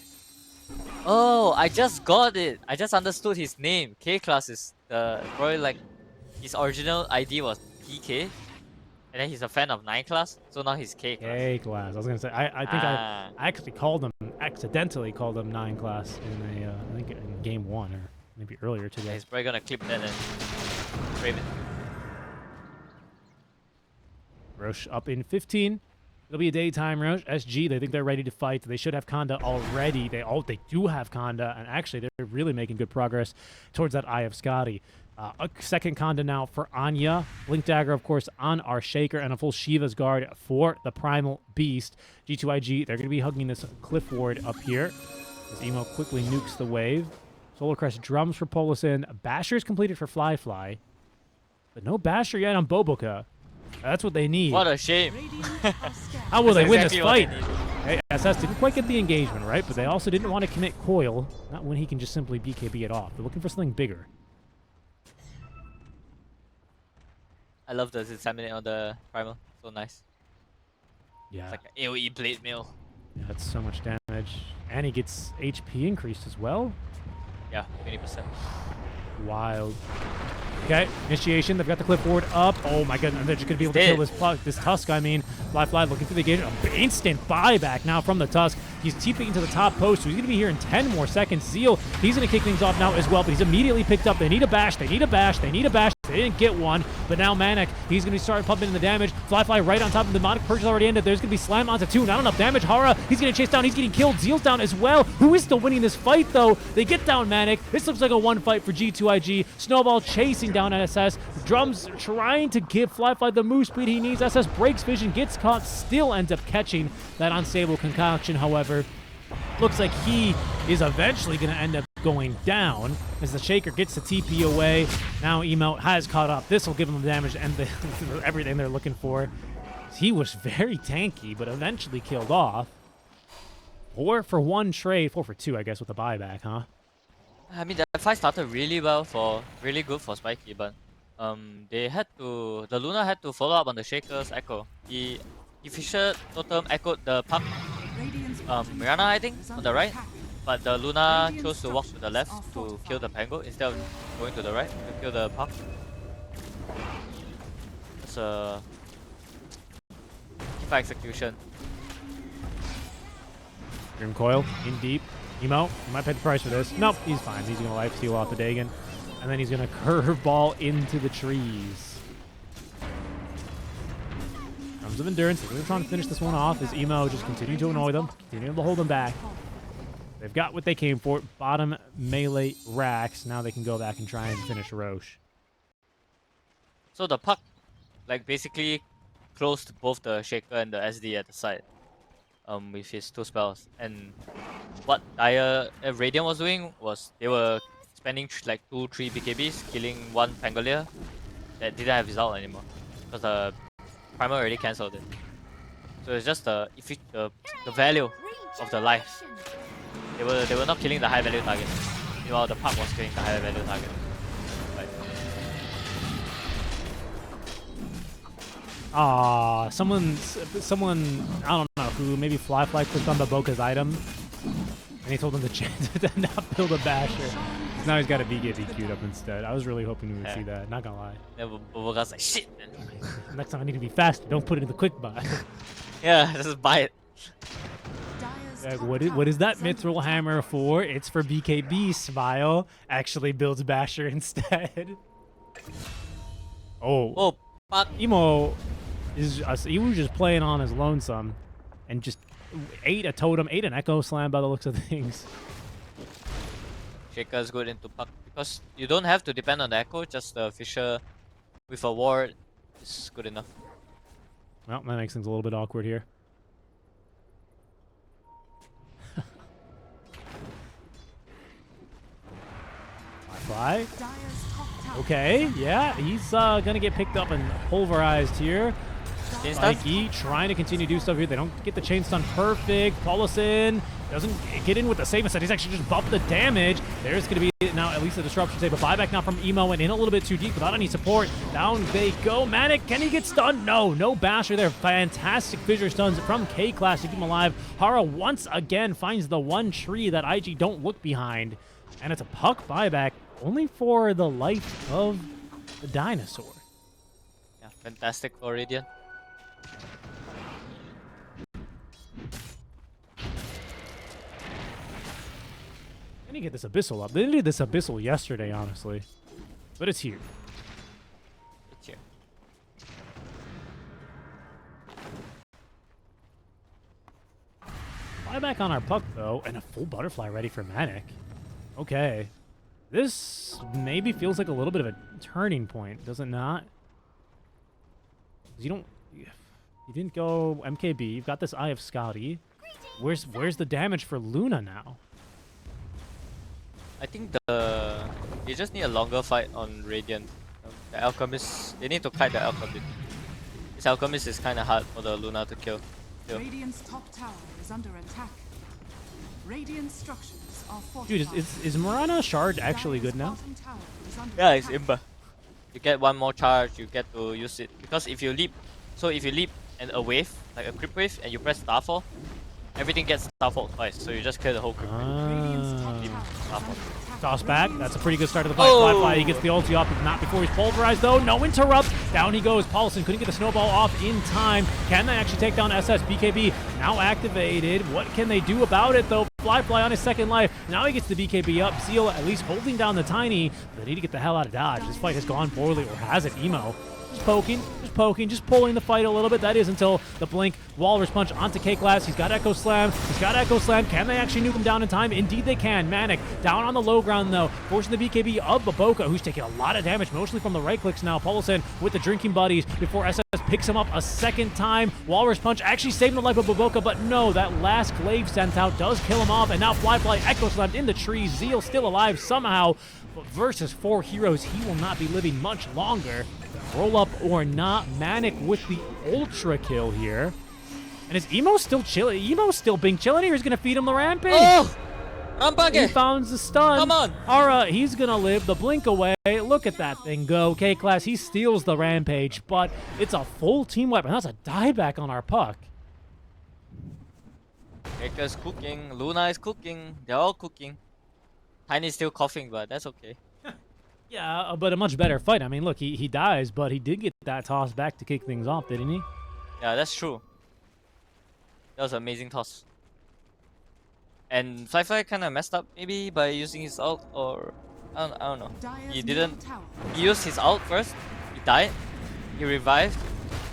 Oh, I just got it. I just understood his name. K-Class is probably like his original ID was PK, and then he's a fan of 9 class, so now he's K-Class. K-Class. I was gonna say. I think I actually accidentally called him 9 class in a I think in game 1 or maybe earlier Yeah, today. he's probably gonna clip that and frame it. Roche up in 15. It'll be a daytime Roche. SG, they think they're ready to fight. They should have Kanda already. They do have Kanda, and actually they're really making good progress towards that Eye of Scotty. A second Kanda now for Anya. Blink Dagger, of course, on our Shaker, and a full Shiva's Guard for the Primal Beast. G2IG, they're going to be hugging this Cliff Ward up here. As Emo quickly nukes the wave. Solar Crest drums for Polison. Basher's completed for Fly, but no Basher yet on Boboka. That's what they need. What a shame. How will they win this exactly fight? what Hey, SS didn't quite get the engagement, right? But they also didn't want to commit Coil. Not when he can just simply BKB it off. They're looking for something bigger. I love the disseminate on the primal. So nice. Yeah. It's like an AoE blade mail. Yeah, that's so much damage. And he gets HP increased as well. Yeah, 20%. Wild. Okay, initiation. They've got the clipboard up. Oh my goodness, they're just gonna be able to kill this Tusk. I mean, Fly looking through the gate. An instant buyback now from the Tusk. He's TPing into the top post, so he's gonna be here in 10 more seconds. Zeal, he's gonna kick things off now as well, but he's immediately picked up. They need a bash. They need a bash. They need a bash. They didn't get one, but now Manic, he's going to be starting pumping in the damage. Fly right on top of the demonic purge already ended. There's going to be slam onto 2. Not enough damage. Hara, he's going to chase down. He's getting killed. Zeal's down as well. Who is still winning this fight, though? They get down Manic. This looks like a one fight for G2IG. Snowball chasing down SS. Drums trying to give Fly the move speed he needs. SS breaks vision, gets caught, still ends up catching that unstable concoction, however. Looks like he is eventually going to end up going down as the Shaker gets the TP away. Now Emo has caught up. This will give him the damage and everything they're looking for. He was very tanky, but eventually killed off. 4 for 1 trade. 4 for 2, I guess, with the buyback, huh? I mean, that fight started really good for Spiky, but the Luna had to follow up on the Shaker's echo. He fished totem, echoed the puck. Mirana, I think, on the right. But the Luna chose to walk to the left to kill the Pango instead of going to the right to kill the puck. It's a keeper execution. Grim Coil in deep. Emo, he might pay the price for this. Nope, he's fine. He's going to life steal off the Dagon. And then he's going to curveball into the trees. Drums of Endurance. They're really trying to finish this one off as Emo just continue to annoy them, continue to hold them back. They've got what they came for. Bottom melee racks. Now they can go back and try and finish Roche. So the puck, like, basically closed both the Shaker and the SD at the side. With his 2 spells. And what Radiant was doing was they were spending like 2-3 BKBs, killing 1 Pangolier that didn't have his ult anymore. Because the primer already cancelled it. So it's just the value of the life. They were not killing the high value target. Meanwhile the Puck was killing the high value target. Someone I don't know who maybe Fly clicked on Baboka's item, and he told him to not build a basher. Now he's got a BKB queued up instead. I was really hoping we would see that. Not gonna lie. Yeah, Baboka's like shit, man. Next time I need to be faster. Don't put it in the quick buy. Yeah, just buy it. Like, what is that mithril hammer for? It's for BKB. Smile. Actually builds basher instead. Oh, fuck. Emo he was just playing on his lonesome and just ate a totem, ate an echo slam by the looks of things. Shaker's good into Puck because you don't have to depend on the echo, just the Fisher with a ward is good enough. Well, that makes things a little bit awkward here. Fly. Okay, yeah, he's gonna get picked up and pulverized here. Spiky trying to continue to do stuff here. They don't get the chain stun perfect. Paulison doesn't get in with the save instead. He's actually just buffed the damage. There's going to be now at least a disruption save. A buyback now from Emo and in a little bit too deep without any support. Down they go. Manic, can he get stunned? No basher there. Fantastic fissure stuns from K-Class to keep him alive. Hara once again finds the one tree that IG don't look behind. And it's a Puck buyback only for the life of the dinosaur. Yeah, fantastic for Radiant. I need to get this Abyssal up. They did this Abyssal yesterday, honestly. But it's here. It's here. Buyback on our Puck, though, and a full butterfly ready for Manic. Okay. This maybe feels like a little bit of a turning point, does it not? You didn't go MKB. You've got this Eye of Scotty. Where's the damage for Luna now? I think you just need a longer fight on Radiant. The Alchemist, they need to kite the Alchemist. This Alchemist is kind of hard for the Luna to kill. Radiant's top tower is under attack. Radiant structures are Dude, is Mirana Shard actually good now? Yeah, it's Imba. You get one more charge, you get to use it. Because if you leap, and a wave, like a creep wave, and you press Starfall, everything gets Starfall twice. So you just clear the whole creep wave. Toss back. That's a pretty good start to the fight. Fly, he gets the ulti off, but not before he's pulverized, though. No interrupt. Down he goes. Paulson couldn't get the snowball off in time. Can they actually take down SS? BKB now activated. What can they do about it, though? Fly on his second life. Now he gets the BKB up. Zeal at least holding down the Tiny. They need to get the hell out of Dodge. This fight has gone poorly, or has it? Emo. Just poking, just pulling the fight a little bit. That is until the blink. Walrus punch onto K-Class. He's got Echo Slam. Can they actually nuke him down in time? Indeed they can. Manic down on the low ground, though, forcing the BKB of Baboka, who's taking a lot of damage, mostly from the right clicks now. Paulson with the drinking buddies before SS picks him up a second time. Walrus punch actually saving the life of Baboka, but no, that last glaive sent out does kill him off, and now Fly Echo Slammed in the trees. Zeal still alive somehow, but versus 4 heroes, he will not be living much longer. Roll up or not, Manic with the ultra kill here. And is Emo still chilling? Emo still being chilling here. He's going to feed him the rampage. Oh! He found the stun. Come on. Ara, he's going to live the blink away. Look at that thing go. K-Class, he steals the rampage, but it's a full team wipe. And that's a dieback on our Puck. Shaker's cooking. Luna is cooking. They're all cooking. Tiny's still coughing, but that's okay. Yeah, but a much better fight. I mean, look, he dies, but he did get that toss back to kick things off, didn't he? Yeah, that's true. That was an amazing toss. And Fly kind of messed up maybe by using his ult, or I don't know. He didn't. He used his ult first. He died. He revived.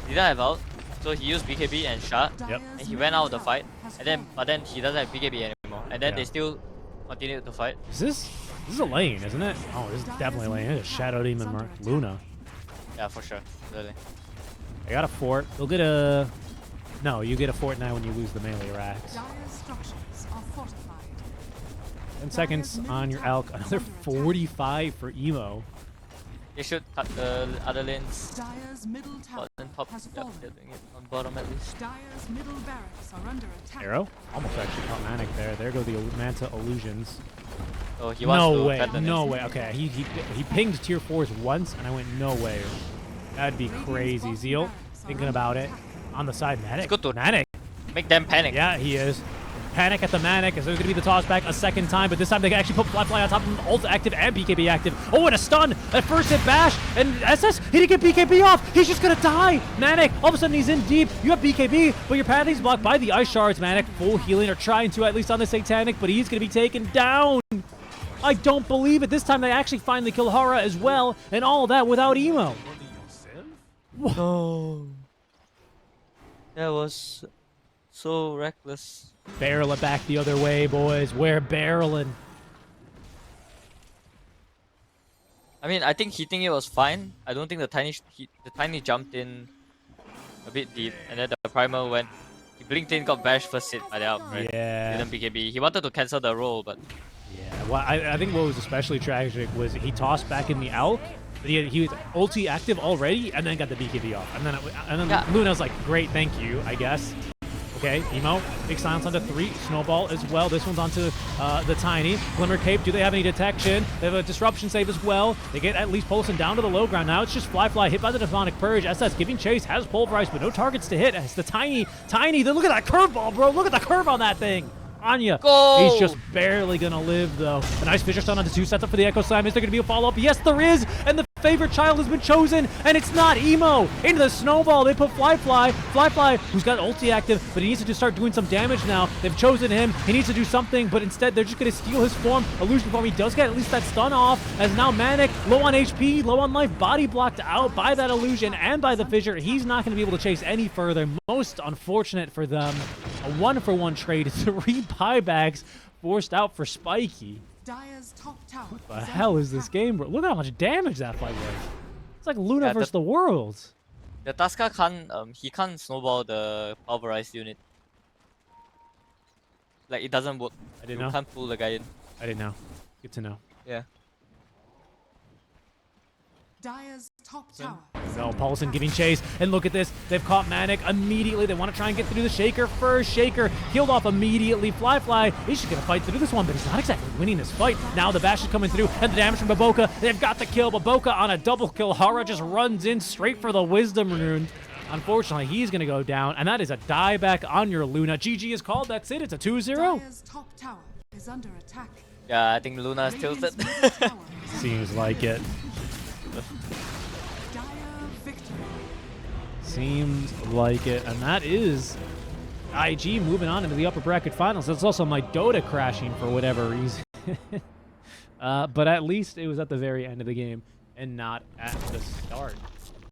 He didn't have ult, so he used BKB and shot. Yep. And he went out of the fight. And then he doesn't have BKB anymore. And then they still continued to fight. This is a lane, isn't it? Oh, this is definitely a lane. It's Shadow Demon Luna. Yeah, for sure. Really. I got a fort. They'll get a... No, you get a fort now when you lose the melee racks. Dire's structures are fortified. 10 seconds on your Elk. Another 45 for Emo. They should cut the other lanes. Dire's middle tower And pop. has Yep, fallen. they're doing it on bottom at least. Dire's middle barracks are under attack. Arrow? Almost actually caught Manic there. There go the Manta illusions. Oh, he wants No to way. cut the No lanes. way. Okay, he pinged tier 4s once, and I went, no way. That'd be crazy. Zeal, thinking about it. On the side, Manic. good to- Manic. Make them panic. Yeah, he is. Panic at the Manic, as there's going to be the toss back a second time, but this time they can actually put Fly on top of him, ult active and BKB active. Oh, and a stun! At first hit Bash, and SS, he didn't get BKB off! He's just going to die! Manic, all of a sudden he's in deep, you have BKB, but your path is blocked by the Ice Shards. Manic, full healing, or trying to, at least on the Satanic, but he's going to be taken down! I don't believe it! This time they actually finally kill Hara as well, and all that without Emo! No. That was so reckless. Barrel it back the other way, boys. We're barreling. I mean, I think hitting it was fine. I don't think the tiny jumped in a bit deep, and then the primal went. He blinked in, got bashed first hit by the arm, right? Yeah. Didn't BKB. He wanted to cancel the roll, but Yeah, well, I think what was especially tragic was he tossed back in the Elk, but he was ulti active already, and then got the BKB off. And then Yeah. Luna's like, great, thank you, I guess. Okay, Emo, big silence onto 3, Snowball as well. This one's onto the Tiny. Glimmer Cape, do they have any detection? They have a disruption save as well. They get at least Polson down to the low ground. Now it's just Fly hit by the Demonic Purge. SS giving chase, has pulverized, but no targets to hit. As the Tiny, look at that curveball, bro. Look at the curve on that thing. Anya. Go! He's just barely gonna live though. A nice Fissure Stun onto 2, sets up for the Echo Slam. Is there gonna be a follow-up? Yes, there is! And the favorite child has been chosen, and it's not Emo! Into the Snowball, they put Fly, who's got ulti active, but he needs to just start doing some damage now. They've chosen him, he needs to do something, but instead they're just gonna steal his form. Illusion form, he does get at least that stun off, as now Manic, low on HP, low on life, body blocked out by that Illusion and by the Fissure. He's not gonna be able to chase any further. Most unfortunate for them. A 1-for-1 trade, 3 buybacks forced out for Spiky. Dire's top tower. What the hell is this game, bro? Look at how much damage that fight was. It's like Luna Yeah, versus the world. the Tusker can't snowball the pulverized unit. Like it doesn't work. I didn't You know. can't pull the guy in. I didn't know. Good to know. Yeah. Dire's top tower. No, Paulson giving chase, and look at this. They've caught Manic immediately. They want to try and get through the Shaker first. Shaker healed off immediately. Fly, he's just going to fight through this one, but he's not exactly winning this fight. Now the bash is coming through, and the damage from Baboka. They've got the kill. Baboka on a double kill. Hara just runs in straight for the Wisdom Rune. Unfortunately, he's going to go down, and that is a dieback on your Luna. GG is called. That's it. It's a 2-0. Dire's top tower is under attack. Yeah, I think Luna is tilted. Radiant's middle tower is under Seems like it. Dire victory. Seems like it. And that is IG moving on into the upper bracket finals. That's also my Dota crashing for whatever reason. But at least it was at the very end of the game and not at the start.